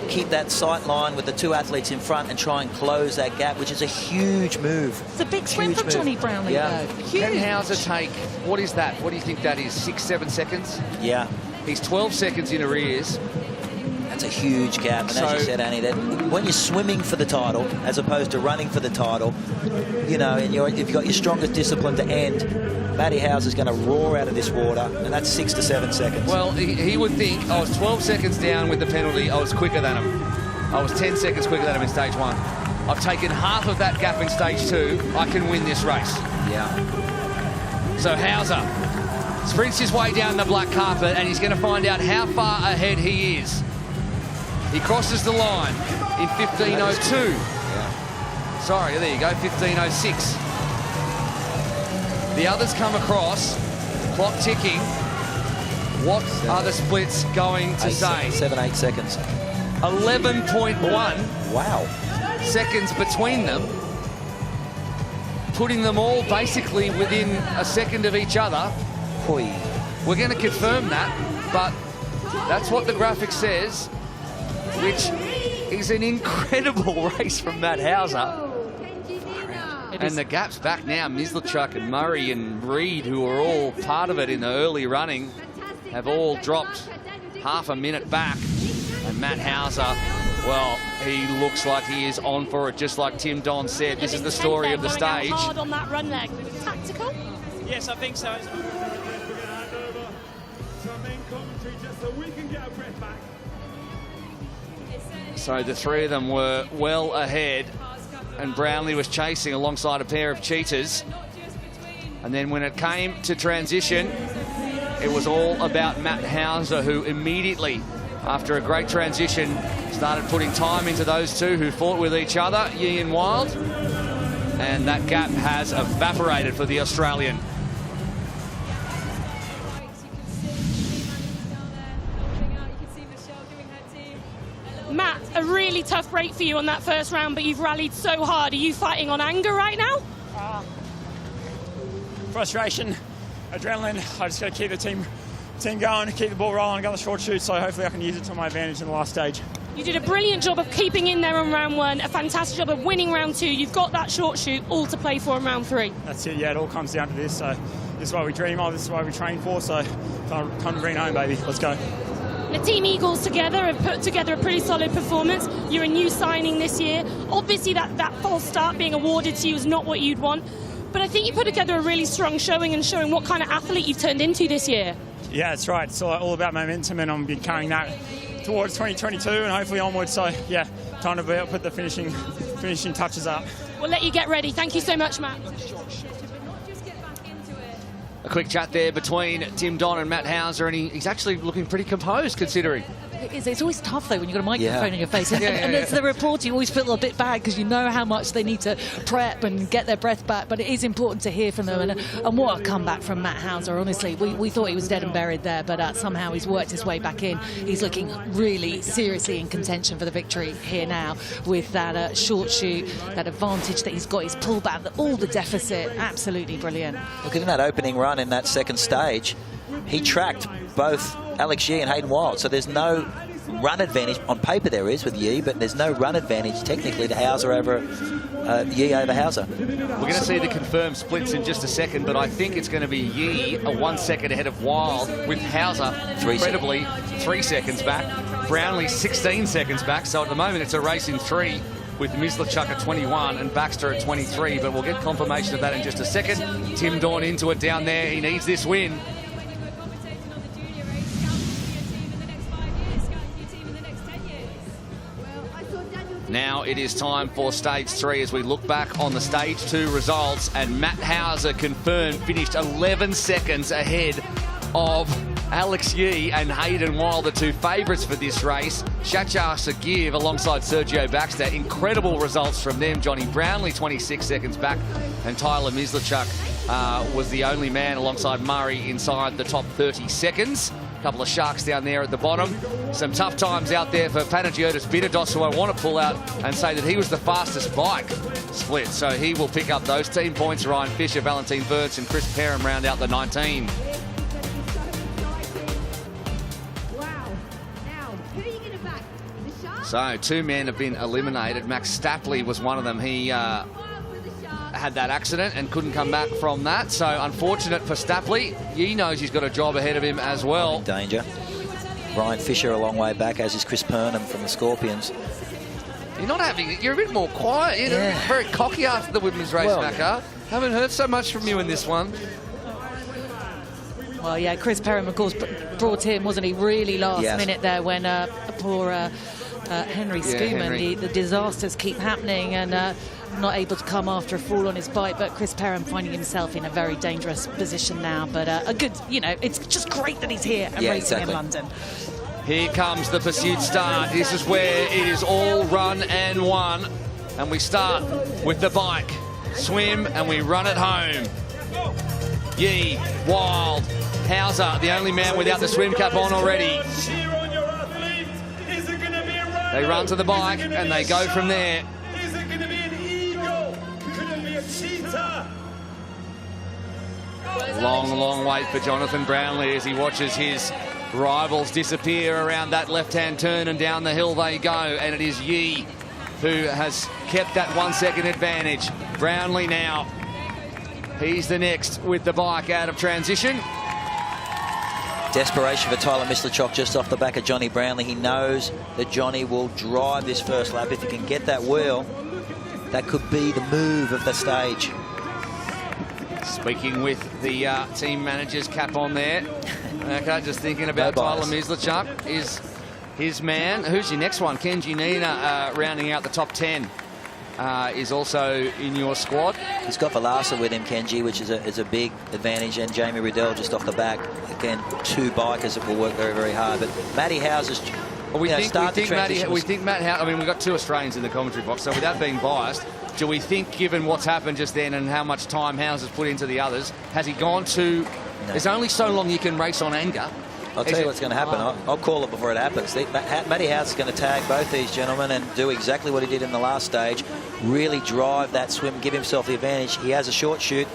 keep that sight line with the two athletes in front and try and close that gap, which is a huge move. It's a big swim from Jonny Brownlee, though. Huge. Can Hauser take, what is that? What do you think that is, 6-7 seconds? Yeah. He's 12 seconds in arrears. That's a huge gap, and as you said, Annie, that when you're swimming for the title as opposed to running for the title, you know, and you've got your strongest discipline to end, Matty Hauser's going to roar out of this water, and that's 6 to 7 seconds. Well, he would think, I was 12 seconds down with the penalty, I was quicker than him. I was 10 seconds quicker than him in stage 1. I've taken half of that gap in stage 2. I can win this race. Yeah. So Hauser sprints his way down the black carpet, and he's going to find out how far ahead he is. He crosses the line in 15:02. Yeah. Sorry, there you go, 15:06. The others come across, clock ticking. What are the splits going to say? 7-8 seconds. 11.1. Wow. Seconds between them, putting them all basically within a second of each other. Oy. We're going to confirm that, but that's what the graphic says, which is an incredible race from Matt Hauser. And the gap's back now. Mislachuk and Murray and Reed, who are all part of it in the early running, have all dropped half a minute back. And Matt Hauser Well, he looks like he is on for it, just like Tim Don said. This is the story of the stage. Hard on that run leg. Tactical? Yes, I think so. So the three of them were well ahead, and Brownlee was chasing alongside a pair of cheaters. And then when it came to transition, it was all about Matt Hauser, who immediately, after a great transition, started putting time into those two who fought with each other, Yee and Wild. And that gap has evaporated for the Australian. Matt, a really tough break for you on that first round, but you've rallied so hard. Are you fighting on anger right now? Frustration, adrenaline. I just got to keep the team going, keep the ball rolling, got the short shoot, so hopefully I can use it to my advantage in the last stage. You did a brilliant job of keeping in there on round one, a fantastic job of winning round two. You've got that short shoot all to play for in round three. That's it, yeah, it all comes down to this. So this is what we dream of, this is what we train for, so time to bring it home, baby. Let's go. The Team Eagles together have put together a pretty solid performance. You're a new signing this year. Obviously that false start being awarded to you is not what you'd want, but I think you put together a really strong showing and showing what kind of athlete you've turned into this year. Yeah, that's right. It's all about momentum, and I'm carrying that towards 2022 and hopefully onwards. So, yeah, time to be able to put the finishing touches up. We'll let you get ready. Thank you so much, Matt. A quick chat there between Tim Don and Matt Hauser, and he's actually looking pretty composed, considering. It's always tough, though, when you've got a microphone in your face. And it's the reporter, you always feel a bit bad because you know how much they need to prep and get their breath back. But it is important to hear from them. And what a comeback from Matt Hauser. Honestly, we thought he was dead and buried there, but somehow he's worked his way back in. He's looking really seriously in contention for the victory here now with that short shoot, that advantage that he's got, his pullback, all the deficit. Absolutely brilliant. Look at that opening run in that second stage. He tracked both Alex Yee and Hayden Wild, so there's no run advantage. On paper there is with Yee, but there's no run advantage technically to Hauser over Yee over Hauser. We're going to see the confirmed splits in just a second, but I think it's going to be Yee 1 second ahead of Wild, with Hauser incredibly 3 seconds back. Brownlee 16 seconds back, so at the moment it's a race in 3 with Mislachuk at 21 and Baxter at 23, but we'll get confirmation of that in just a second. Tim Dawn into it down there. He needs this win. Now it is time for stage 3 as we look back on the stage 2 results, and Matt Hauser confirmed finished 11 seconds ahead of Alex Yee and Hayden Wild, the two favourites for this race. Shachar Sagiv alongside Sergio Baxter. Incredible results from them. Jonny Brownlee 26 seconds back, and Tyler Mislachuk was the only man alongside Murray inside the top 30 seconds. A couple of sharks down there at the bottom. Some tough times out there for Panagiotis Vidados, who I want to pull out and say that he was the fastest bike split. So he will pick up those team points. Ryan Fisher, Valentine Burns and Chris Perham round out the 19. So 2 men have been eliminated. Max Stapley was one of them. He had that accident and couldn't come back from that. So unfortunate for Stapley. He knows he's got a job ahead of him as well. Danger. Ryan Fisher a long way back, as is Chris Perham from the Scorpions. You're a bit more quiet. You're very cocky after the women's race, Macca. Haven't heard so much from you in this one. Well, yeah, Chris Perham, of course, brought in, wasn't he, really last minute there when poor Henry Schumann, the disasters keep happening, and not able to come after a fall on his bike, but Chris Perham finding himself in a very dangerous position now. But a good, it's just great that he's here and racing in London. Here comes the pursuit start. This is where it is all run and won. And we start with the bike, swim, and we run it home. Yee, Wild, Hauser, the only man without the swim cap on already. They run to the bike and they go from there. Is it going to be an eagle? Could it be a cheetah? Long wait for Jonathan Brownlee as he watches his rivals disappear around that left-hand turn, and down the hill they go, and it is Yee who has kept that 1 second advantage. Brownlee now. He's the next with the bike out of transition. Desperation for Tyler Mislachok just off the back of Jonny Brownlee. He knows that Jonny will drive this first lap. If he can get that wheel, that could be the move of the stage. Speaking with the team manager's cap on there. Okay, just thinking about Tyler Mislachuk is his man. Who's your next one? Kenji Nina rounding out the top 10. Is also in your squad. He's got Velasa with him, Kenji, which is a big advantage, and Jamie Riddell just off the back. Again, two bikers that will work very, very hard. But Matty Hauser's we think Matt Hauser. I mean, we've got two Australians in the commentary box, so without being biased, do we think, given what's happened just then and how much time Hauser's put into the others, has he gone to... No. There's only so long you can race on anger. I'll tell you what's going to happen. I'll call it before it happens. Matty Hauser's going to tag both these gentlemen and do exactly what he did in the last stage. Really drive that swim, give himself the advantage. He has a short shoot,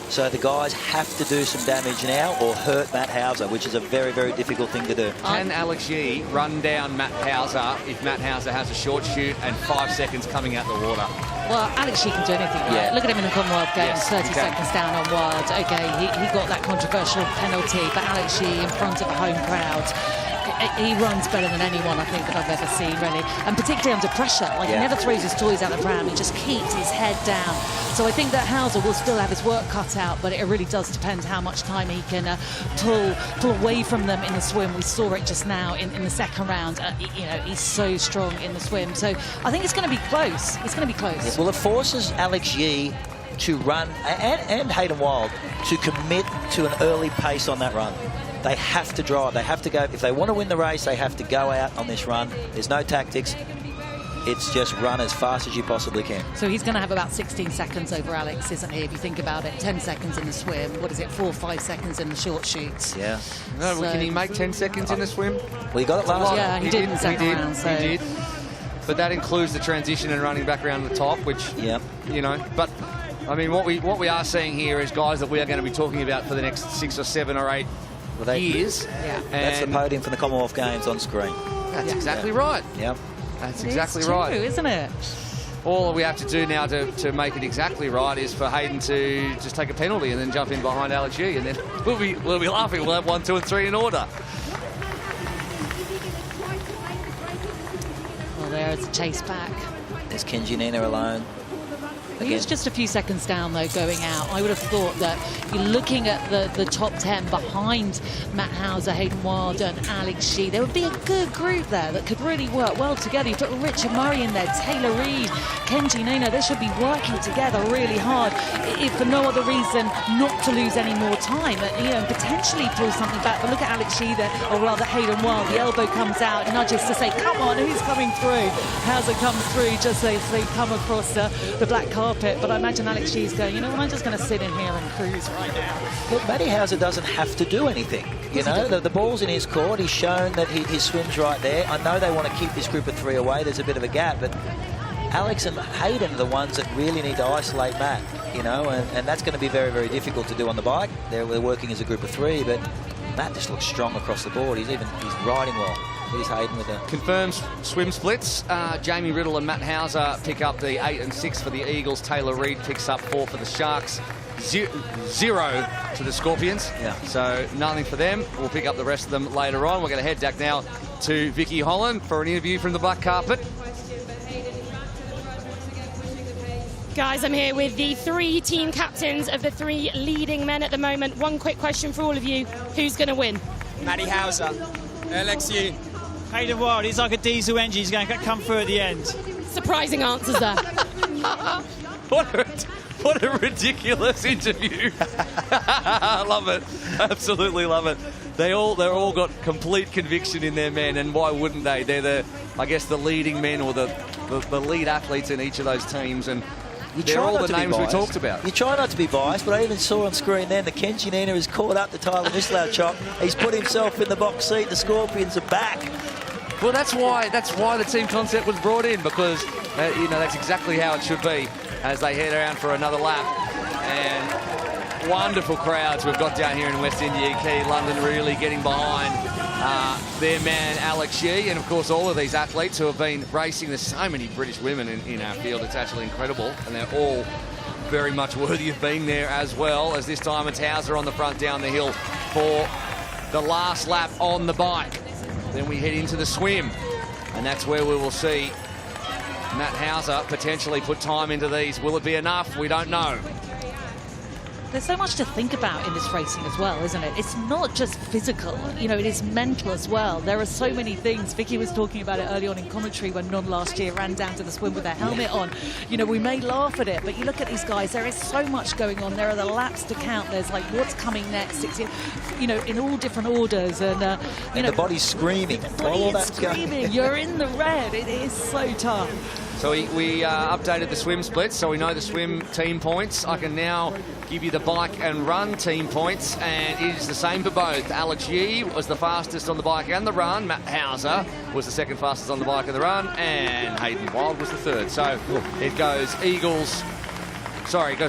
so the guys have to do some damage now or hurt Matt Hauser, which is a very, very difficult thing to do. Can Alex Yee run down Matt Hauser if Matt Hauser has a short shoot and 5 seconds coming out the water? Well, Alex Yee can do anything, right? Yeah. Look at him in the Commonwealth Games, 30 seconds down on Wild. Okay, he got that controversial penalty, but Alex Yee in front of a home crowd, he runs better than anyone I think that I've ever seen, really. And particularly under pressure. Like, he never throws his toys out the pram, he just keeps his head down. So I think that Hauser will still have his work cut out, but it really does depend how much time he can pull away from them in the swim. We saw it just now in the second round. You know, he's so strong in the swim. So I think it's going to be close. It's going to be close. Yeah, well, it forces Alex Yee to run, and Hayden Wild, to commit to an early pace on that run. They have to drive. They have to go. If they want to win the race, they have to go out on this run. There's no tactics. It's just run as fast as you possibly can. So he's going to have about 16 seconds over Alex, isn't he? If you think about it, 10 seconds in the swim. What is it, 4 or 5 seconds in the short shoots? Yeah. No, so, can he make 10 seconds in the swim? Well, he got it last time. Yeah, he did in the second round. So. He did. But that includes the transition and running back around the top, which, you know, but I mean, what we are seeing here is guys that we are going to be talking about for the next 6 or 7 or 8 years. Yeah. That's the podium for the Commonwealth Games on screen. That's exactly right. Yeah. That's exactly it's true, right. Isn't it? All we have to do now to make it exactly right is for Hayden to just take a penalty and then jump in behind Alex Yee, and then we'll be laughing. We'll have 1, 2 and 3 in order. Well, there's a chase back. There's Kenji Nina alone. He was just a few seconds down, though, going out. I would have thought that you're looking at the top 10 behind Matt Hauser, Hayden Wild and Alex Yee. There would be a good group there that could really work well together. You put Richard Murray in there, Taylor Reid, Kenji Nina. They should be working together really hard, if for no other reason not to lose any more time. You know, potentially pull something back. But look at Alex Yee there, or rather Hayden Wild. The elbow comes out, nudges to say, come on, who's coming through? Hauser comes through just as they come across the black carpet. But I imagine Alex Yee's going, you know what, I'm just going to sit in here and cruise right now. Look, Matty Hauser doesn't have to do anything. You know, the ball's in his court. He's shown that his swim's right there. I know they want to keep this group of 3 away. There's a bit of a gap, but Alex and Hayden are the ones that really need to isolate Matt, you know, and that's going to be very, very difficult to do on the bike. They're working as a group of 3, but Matt just looks strong across the board. He's riding well. Here's Hayden with a... Confirmed swim splits. Jamie Riddell and Matt Hauser pick up the 8 and 6 for the Eagles. Taylor Reid picks up 4 for the Sharks. 0 to the Scorpions. Yeah. So nothing for them. We'll pick up the rest of them later on. We're going to head back now to Vicky Holland for an interview from the black carpet. Guys, I'm here with the 3 team captains of the 3 leading men at the moment. One quick question for all of you. Who's going to win? Matty Hauser. Alex Yee. Hayden Wild, he's like a diesel engine. He's going to come through at the end. Surprising answers there. What a ridiculous interview. I love it. Absolutely love it. They're all got complete conviction in their men, and why wouldn't they? They're I guess the leading men or the lead athletes in each of those teams, and they're all the names we talked about. You try not to be biased, but I even saw on screen then that Kenji Nina has caught up to Tyler Mislachok. He's put himself in the box seat. The Scorpions are back. Well, that's why the team concept was brought in, because you know, that's exactly how it should be as they head around for another lap. And wonderful crowds we've got down here in West India Quay, London, really getting behind their man Alex Yee, and of course all of these athletes who have been racing. There's so many British women in our field. It's actually incredible, and they're all very much worthy of being there as well. As this time it's Hauser on the front down the hill for the last lap on the bike. Then we head into the swim, and that's where we will see Matt Hauser potentially put time into these. Will it be enough? We don't know. There's so much to think about in this racing as well, isn't it? It's not just physical, you know, it is mental as well. There are so many things. Vicky was talking about it early on in commentary when Neom last year ran down to the swim with their helmet on. You know, we may laugh at it, but you look at these guys, there is so much going on. There are the laps to count. There's like what's coming next. It's, you know, in all different orders. And, you know, the body's screaming. All that's screaming. You're in the red. It is so tough. So we updated the swim splits, so we know the swim team points. I can now give you the bike and run team points, and it is the same for both. Alex Yee was the fastest on the bike and the run. Matt Hauser was the second fastest on the bike and the run, and Hayden Wild was the third. So it goes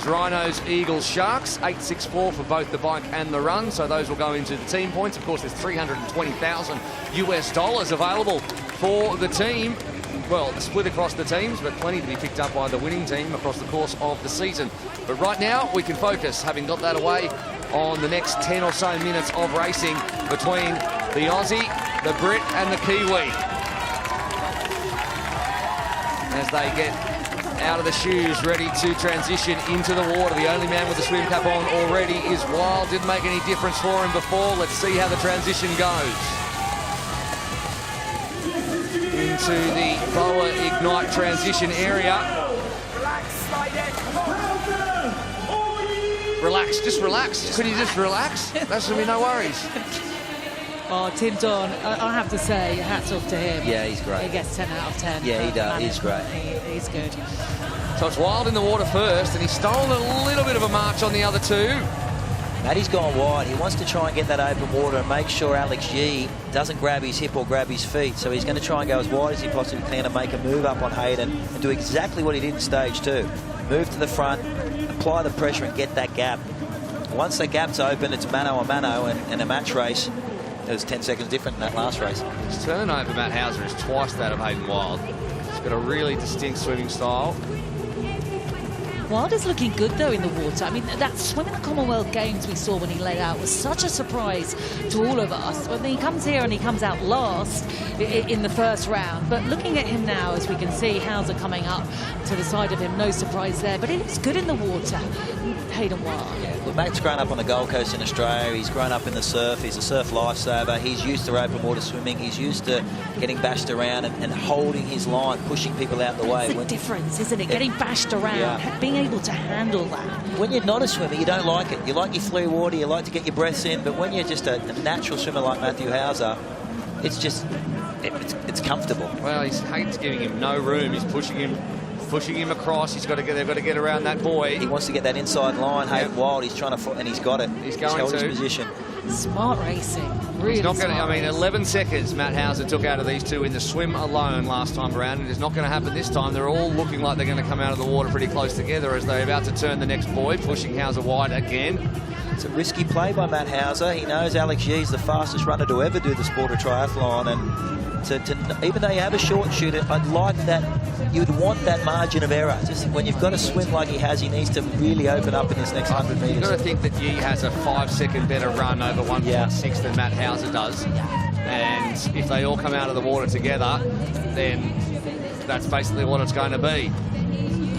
Rhinos, Eagles, Sharks, 864 for both the bike and the run. So those will go into the team points. Of course, there's $320,000 US available for the team. Well, split across the teams, but plenty to be picked up by the winning team across the course of the season. But right now, we can focus, having got that away, on the next 10 or so minutes of racing between the Aussie, the Brit, and the Kiwi. As they get out of the shoes, ready to transition into the water. The only man with the swim cap on already is Wild. Didn't make any difference for him before. Let's see how the transition goes. Into the Boa Ignite transition area. Relax, just relax. Could you just relax? That's going to be no worries. Oh, Tim Don, I have to say, hats off to him. Yeah, he's great. He gets 10 out of 10. Yeah, he does. He's great. He's good. So it's Wild in the water first, and he's stolen a little bit of a march on the other two. Matty's gone wide. He wants to try and get that open water and make sure Alex Yee doesn't grab his hip or grab his feet. So he's going to try and go as wide as he possibly can and make a move up on Hayden and do exactly what he did in stage 2. Move to the front, apply the pressure and get that gap. Once the gap's open, it's mano a mano, and a match race. It was 10 seconds different in that last race. His turnover, Matt Hauser, is twice that of Hayden Wild. He's got a really distinct swimming style. Wild is looking good, though, in the water. I mean, that swim in the Commonwealth Games we saw when he laid out was such a surprise to all of us. When he comes here and he comes out last in the first round. But looking at him now, as we can see, Hauser coming up to the side of him, no surprise there. But he looks good in the water, Hayden Wild. Yeah, well, Matt's grown up on the Gold Coast in Australia. He's grown up in the surf. He's a surf lifesaver. He's used to open water swimming. He's used to getting bashed around and holding his line, pushing people out the way. It's a difference, isn't it? Getting bashed around, being able to handle that. When you're not a swimmer, you don't like it. You like your free water, you like to get your breaths in, but when you're just a natural swimmer like Matthew Hauser, it's just, it's comfortable. Well, Hayden's giving him no room. He's pushing him across. They've got to get around that buoy. He wants to get that inside line. Hayden Wild, he's trying to, and he's got it. He's held his position. Smart racing. Really he's not going to, smart 11 seconds Matt Hauser took out of these two in the swim alone last time around. It is not going to happen this time. They're all looking like they're going to come out of the water pretty close together as they're about to turn the next buoy, pushing Hauser wide again. It's a risky play by Matt Hauser. He knows Alex Yee's the fastest runner to ever do the sport of triathlon, and even though you have a short shooter, I'd like that. You'd want that margin of error. Just when you've got a swim like he has, he needs to really open up in this next 100 metres. You've got to think that Yee has a 5-second better run over 1.6 than Matt Hauser does. And if they all come out of the water together, then that's basically what it's going to be.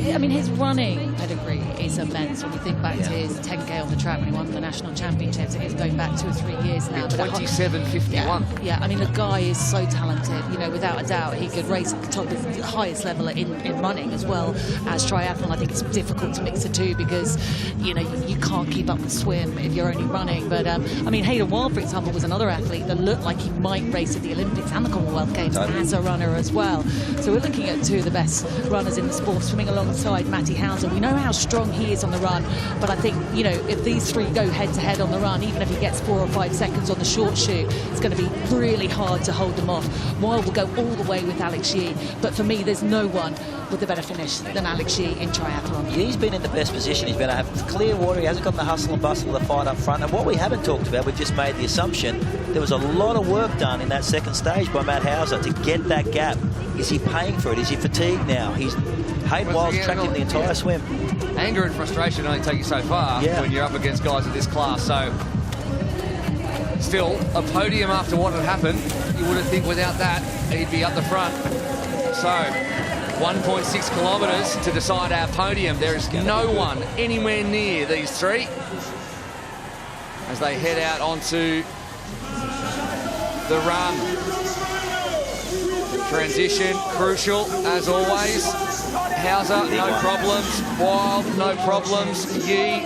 I mean, his running pedigree is immense when you think back to his 10K on the track when he won the national championships. It is going back 2 or 3 years now. 27.51. Yeah, I mean, the guy is so talented. You know, without a doubt, he could race at the top of the highest level in running as well as triathlon. I think it's difficult to mix the two because, you know, you can't keep up the swim if you're only running. But, I mean, Hayden Wild, for example, was another athlete that looked like he might race at the Olympics and the Commonwealth Games as a runner as well. So we're looking at two of the best runners in the sport swimming alongside Matty Hauser. We know how strong he is on the run, but I think, you know, if these three go head-to-head on the run, even if he gets 4 or 5 seconds on the short shoot, it's going to be really hard to hold them off. Wild will go all the way with Alex Yee, but for me, there's no one with a better finish than Alex Yee in triathlon. He's been in the best position. He's been to have clear water. He hasn't got the hustle and bustle of the fight up front. And what we haven't talked about, we've just made the assumption, there was a lot of work done in that second stage by Matt Hauser to get that gap. Is he paying for it? Is he fatigued now? Hayden Wild's tracked him the entire swim. Anger and frustration only take you so far when you're up against guys of this class. So Still, a podium after what had happened, you wouldn't think without that he'd be up the front. So, 1.6 kilometres to decide our podium. There is no one anywhere near these three as they head out onto the run. Transition, crucial as always. Hauser, no problems. Wild, no problems. Yee,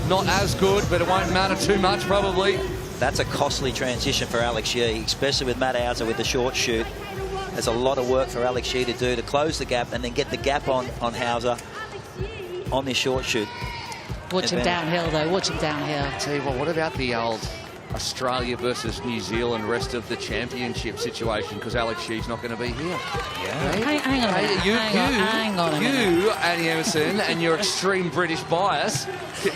not as good, but it won't matter too much probably. That's a costly transition for Alex Yee, especially with Matt Hauser with the short shoot. There's a lot of work for Alex Yee to do to close the gap and then get the gap on Hauser on this short shoot. Watch him downhill, though. Watch him downhill. Tell you what about the old Australia versus New Zealand rest of the championship situation? Because Alex Yee's not going to be here. Yeah. Hang on a minute. Hang on a minute. You, Annie Emerson, and your extreme British bias.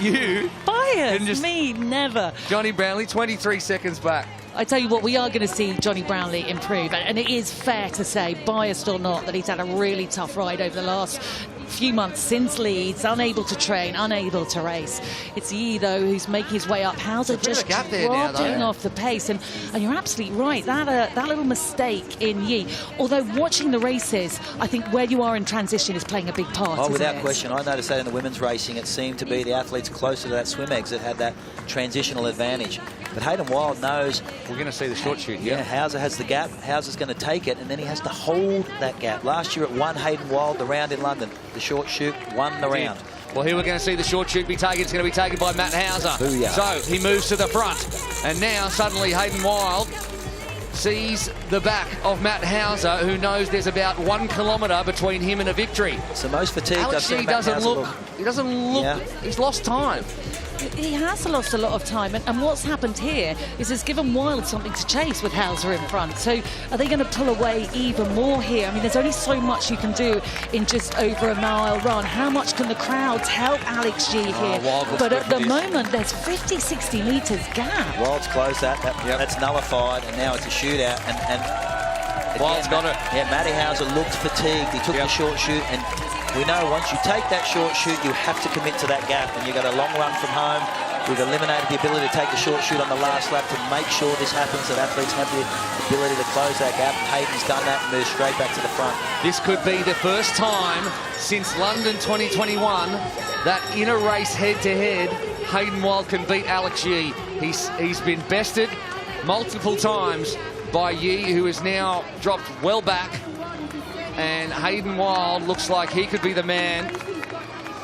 You. Bias? Me, never. Jonny Brownlee, 23 seconds back. I tell you what, we are going to see Jonny Brownlee improve, and it is fair to say, biased or not, that he's had a really tough ride over the last few months since Leeds, unable to train, unable to race. It's Yee, though, who's making his way up. Hauser just dropping off the pace, and you're absolutely right. That little mistake in Yee, although watching the races, I think where you are in transition is playing a big part. Oh, without question. I noticed that in the women's racing, it seemed to be the athletes closer to that swim exit had that transitional advantage. But Hayden Wild knows... We're going to see the short shoot, yeah. Hauser has the gap. Hauser's going to take it, and then he has to hold that gap. Last year it won Hayden Wild the round in London. The short shoot won the round. Well, here we're going to see the short shoot be taken. It's going to be taken by Matt Hauser. Booyah. So he moves to the front. And now suddenly Hayden Wild sees the back of Matt Hauser, who knows there's about 1 kilometre between him and a victory. It's the most fatigued Alex Yee doesn't look. He doesn't look. Yeah. He's lost time. He has lost a lot of time, and what's happened here is it's given Wild something to chase with Hauser in front. So are they going to pull away even more here? I mean, there's only so much you can do in just over a mile run. How much can the crowds help Alex Yee here? But at the moment, there's 50, 60 metres gap. Wild's closed that's nullified, and now it's a shootout. And Wild's got it. Yeah, Matty Hauser looked fatigued. He took the short shoot, and we know once you take that short shoot, you have to commit to that gap, and you've got a long run from home. We've eliminated the ability to take the short shoot on the last lap to make sure this happens, that athletes have the ability to close that gap. Hayden's done that and moved straight back to the front. This could be the first time since London 2021 that in a race head-to-head, Hayden Wild can beat Alex Yee. He's been bested multiple times by Yee, who is now dropped well back. And Hayden Wild looks like he could be the man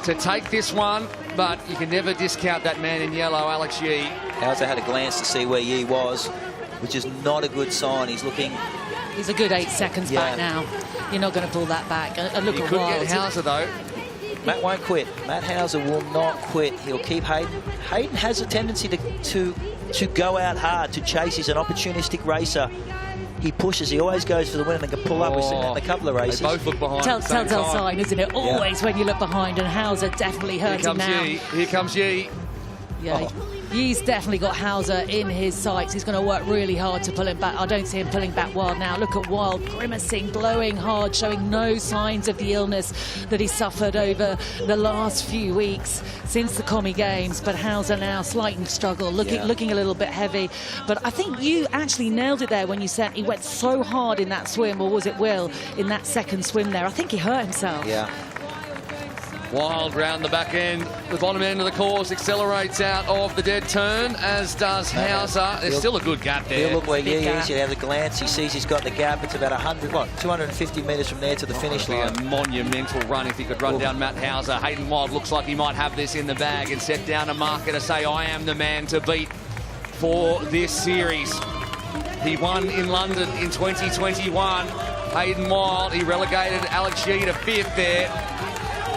to take this one, but you can never discount that man in yellow, Alex Yee. Hauser had a glance to see where Yee was, which is not a good sign. He's looking... He's a good 8 seconds back now. You're not going to pull that back. Look you at could Wild. Get Hauser, though. Matt won't quit. Matt Hauser will not quit. He'll keep Hayden. Hayden has a tendency to go out hard, to chase. He's an opportunistic racer. He pushes, he always goes for the win and can pull up. We've seen that in a couple of races. They both look behind. Telltale sign, isn't it? Always when you look behind, and Hauser definitely hurting now. Here comes Yee. Yeah, Yee's definitely got Hauser in his sights. He's going to work really hard to pull him back. I don't see him pulling back Wild now. Look at Wild grimacing, blowing hard, showing no signs of the illness that he suffered over the last few weeks since the Commie Games. But Hauser now slightly struggle, looking a little bit heavy. But I think you actually nailed it there when you said he went so hard in that swim, or was it Will, in that second swim there. I think he hurt himself. Yeah. Wild round the back end, the bottom end of the course, accelerates out of the dead turn, as does Hauser. There's still a good gap there. He'll look where Yee is. You have a glance. He sees he's got the gap. It's about 250 metres from there to the finish line. A monumental run if he could run down Matt Hauser. Hayden Wild looks like he might have this in the bag and set down a marker to say, I am the man to beat for this series. He won in London in 2021. Hayden Wild, he relegated Alex Yee to 5th there.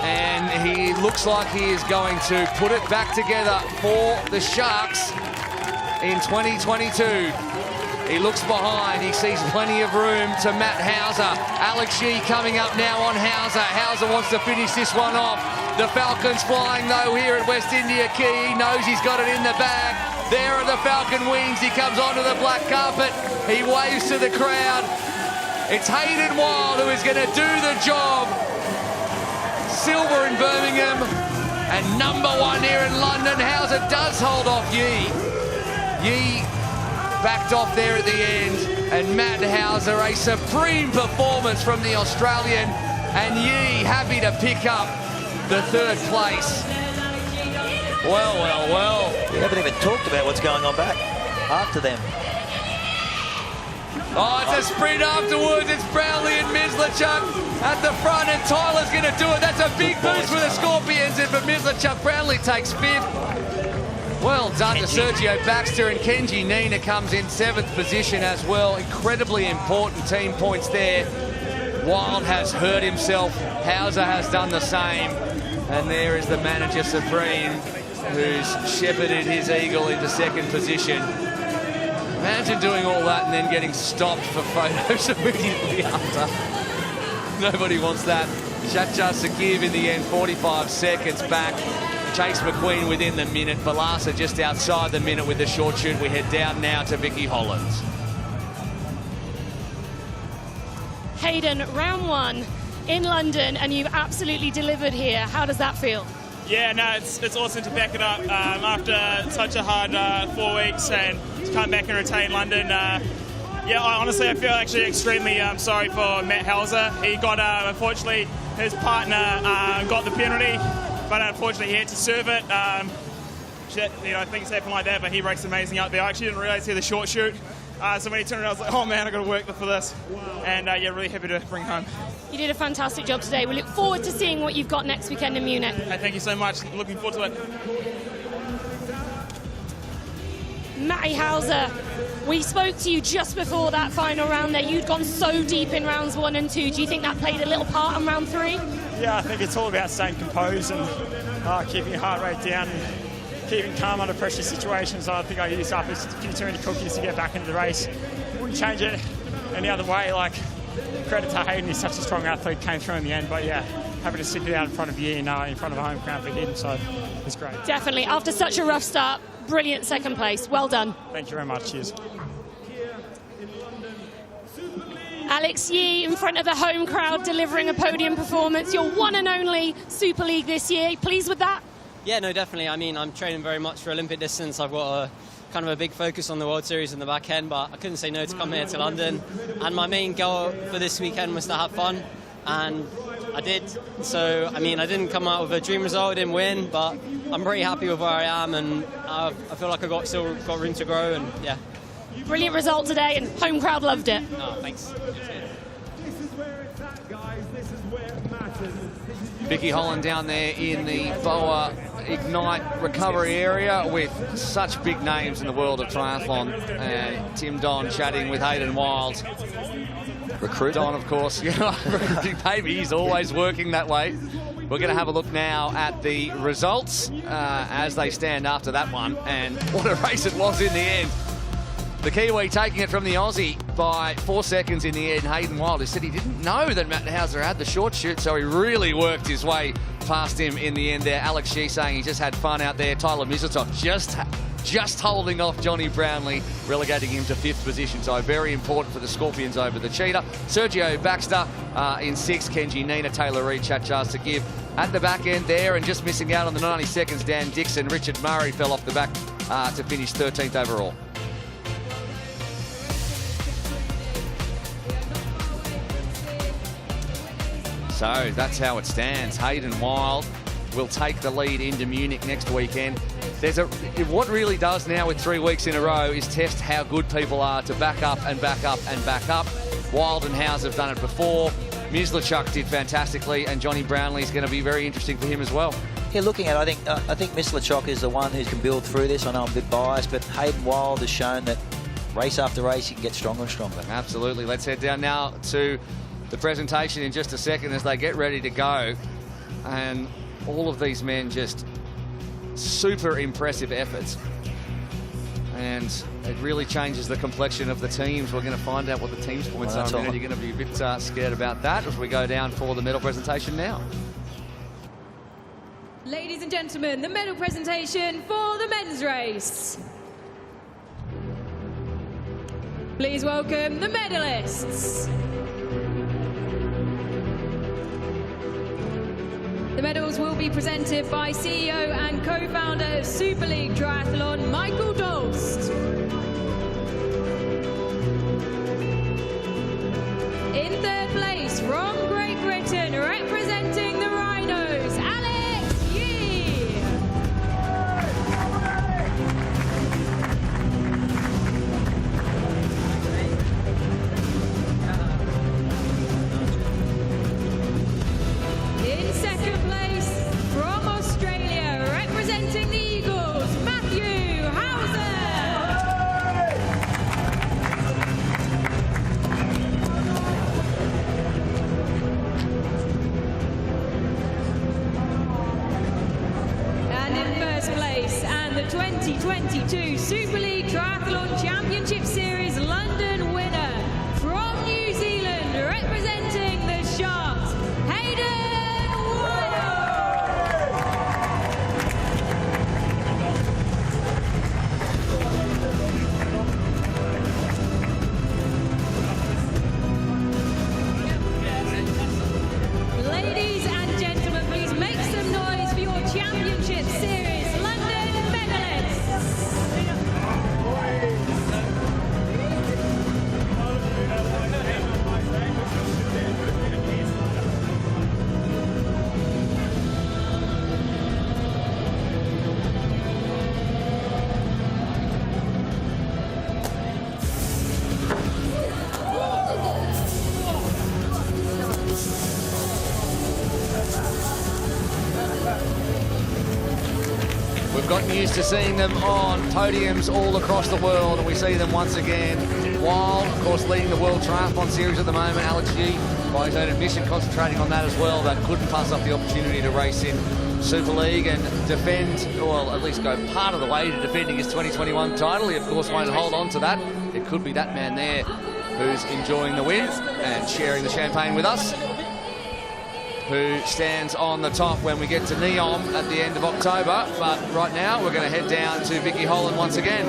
And he looks like he is going to put it back together for the Sharks in 2022. He looks behind. He sees plenty of room to Matt Hauser. Alex Yee coming up now on Hauser. Hauser wants to finish this one off. The Falcons flying, though, here at West India Quay. He knows he's got it in the bag. There are the Falcon wings. He comes onto the black carpet. He waves to the crowd. It's Hayden Wild who is going to do the job. Silver in Birmingham and #1 here in London. Hauser does hold off Yee. Yee backed off there at the end, and Matt Hauser, a supreme performance from the Australian, and Yee happy to pick up the third place. Well, well, well. We haven't even talked about what's going on back after them. Oh, it's a sprint afterwards. It's Brownlee and Mislichuk at the front, and Tyler's going to do it. That's a big boost for the Scorpions, and for Mislichuk, Brownlee takes fifth. Well done to Sergio Baxter, and Kenji Nina comes in 7th position as well. Incredibly important team points there. Wild has hurt himself. Hauser has done the same. And there is the manager supreme, who's shepherded his eagle into 2nd position. Imagine doing all that and then getting stopped for photos immediately after. Nobody wants that. Chacha Sakiv in the end, 45 seconds back. Chase McQueen within the minute. Valasa just outside the minute with the short shoot. We head down now to Vicky Hollands. Hayden, round 1 in London, and you've absolutely delivered here. How does that feel? Yeah, no, it's awesome to back it up after such a hard 4 weeks, and to come back and retain London. Yeah, honestly, I feel actually extremely sorry for Matt Hauser. He got, unfortunately, his partner got the penalty, but unfortunately he had to serve it. Things happen like that, but he raced amazing out there. I actually didn't realise he had the short shoot. So when he turned around, I was like, oh man, I've got to work for this. And yeah, really happy to bring home. You did a fantastic job today. We look forward to seeing what you've got next weekend in Munich. Hey, thank you so much. Looking forward to it. Matty Hauser, we spoke to you just before that final round there. You'd gone so deep in rounds 1 and 2. Do you think that played a little part in round 3? Yeah, I think it's all about staying composed and keeping your heart rate down and keeping calm under pressure situations. I think I used up a few too many cookies to get back into the race. Wouldn't change it any other way. Like, credit to Hayden, he's such a strong athlete, came through in the end. But yeah, happy to sit it out in front of you and in front of a home crowd for him, so it's great. Definitely. After such a rough start, brilliant 2nd place. Well done. Thank you very much. Cheers. Alex Yee in front of the home crowd delivering a podium performance. Your one and only Super League this year. Pleased with that? Yeah, no, definitely. I mean, I'm training very much for Olympic distance. I've got kind of a big focus on the World Series in the back end, but I couldn't say no to come here to London. And my main goal for this weekend was to have fun, and I did. So, I mean, I didn't come out with a dream result, I didn't win, but I'm pretty happy with where I am, and I feel like I still got room to grow, and yeah. Brilliant result today, and home crowd loved it. Oh, thanks. Vicky Holland down there in the BOA Ignite recovery area with such big names in the world of triathlon. And Tim Don chatting with Hayden Wild. Recruit Don, of course. Maybe he's always working that way. We're going to have a look now at the results as they stand after that one. And what a race it was in the end. The Kiwi taking it from the Aussie by 4 seconds in the end. Hayden Wild, who said he didn't know that Matt Hauser had the short shoot, so he really worked his way past him in the end there. Alex Shee saying he just had fun out there. Tyler Mislichuk just holding off Jonny Brownlee, relegating him to 5th position. So very important for the Scorpions over the Cheetah. Sergio Baxter in 6th. Kenji Nina, Taylor Reid, Chacha Sakiv at the back end there, and just missing out on the 90 seconds, Dan Dixon. Richard Murray fell off the back to finish 13th overall. So that's how it stands. Hayden Wild will take the lead into Munich next weekend. What really does now with 3 weeks in a row is test how good people are to back up and back up and back up. Wild and Hauser have done it before. Mislichuk did fantastically, and Jonny Brownlee is going to be very interesting for him as well. Yeah, looking at it, I think Mislichuk is the one who can build through this. I know I'm a bit biased, but Hayden Wild has shown that race after race he can get stronger and stronger. Absolutely. Let's head down now to the presentation in just a second as they get ready to go. And all of these men just super impressive efforts. And it really changes the complexion of the teams. We're going to find out what the teams' points are. You're going to be a bit scared about that as we go down for the medal presentation now. Ladies and gentlemen, the medal presentation for the men's race. Please welcome the medalists. The medals will be presented by CEO and co-founder of Super League Triathlon, Michael Dolst. 2022 Super League Triathlon Championship Series London winner from New Zealand, representing the Sharks, Hayden Wido. Ladies and gentlemen, please make some noise for your Championship Series London medalists. We've gotten used to seeing them on podiums all across the world, and we see them once again while, of course, leading the World Triathlon Series at the moment. Alex G, by his own admission, concentrating on that as well, but couldn't pass up the opportunity to race in Super League and defend, well, at least go part of the way to defending his 2021 title. He, of course, won't hold on to that. It could be that man there who's enjoying the win and sharing the champagne with us, who stands on the top when we get to Neom at the end of October. But right now, we're going to head down to Vicky Holland once again.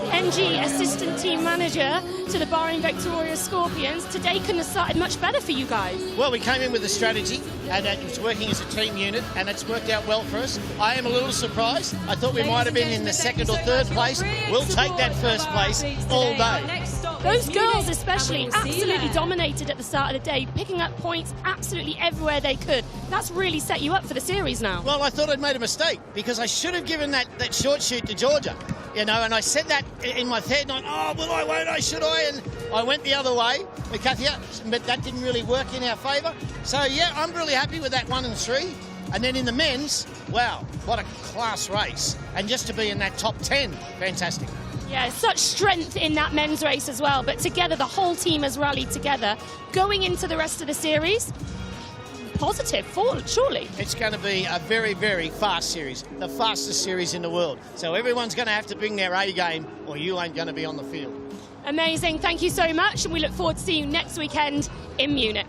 NG, assistant team manager to the Bahrain Victoria Scorpions. Today couldn't have started much better for you guys. Well, we came in with a strategy, and it's working as a team unit, and it's worked out well for us. I am a little surprised. I thought we might have been in the second or third place. We'll take that first place all day. Those girls especially absolutely dominated at the start of the day, picking up points absolutely everywhere they could. That's really set you up for the series now. Well, I thought I'd made a mistake because I should have given that short shoot to Georgia, you know, and I said that in my head, not, oh, will I, won't I, should I? And I went the other way with Kathia, but that didn't really work in our favour. So, yeah, I'm really happy with that 1 and 3. And then in the men's, wow, what a class race. And just to be in that top 10, fantastic. Yeah, such strength in that men's race as well. But together, the whole team has rallied together. Going into the rest of the series, positive, surely. It's going to be a very, very fast series, the fastest series in the world. So everyone's going to have to bring their A game or you ain't going to be on the field. Amazing. Thank you so much. And we look forward to seeing you next weekend in Munich.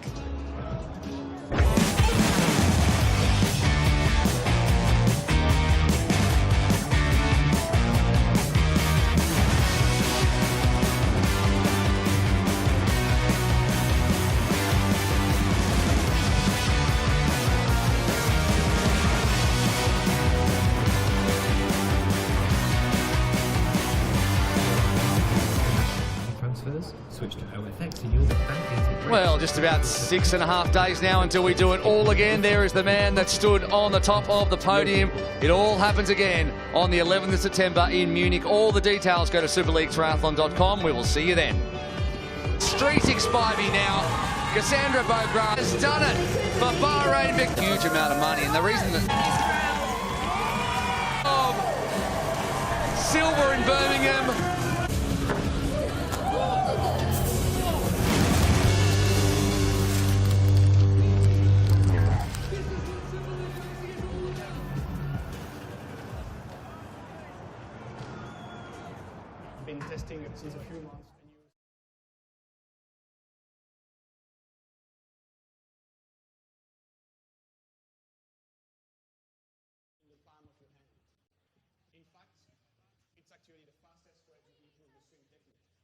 Well, just about 6.5 days now until we do it all again. There is the man that stood on the top of the podium. It all happens again on the 11th of September in Munich. All the details go to superleaguetriathlon.com. We will see you then. Street Spivey now. Cassandra Bograd has done it for Bahrain. Huge amount of money, and the reason that silver in Birmingham. Been testing it since a few months. In the palm of your hand. In fact, it's actually the fastest way to improve the swing technique.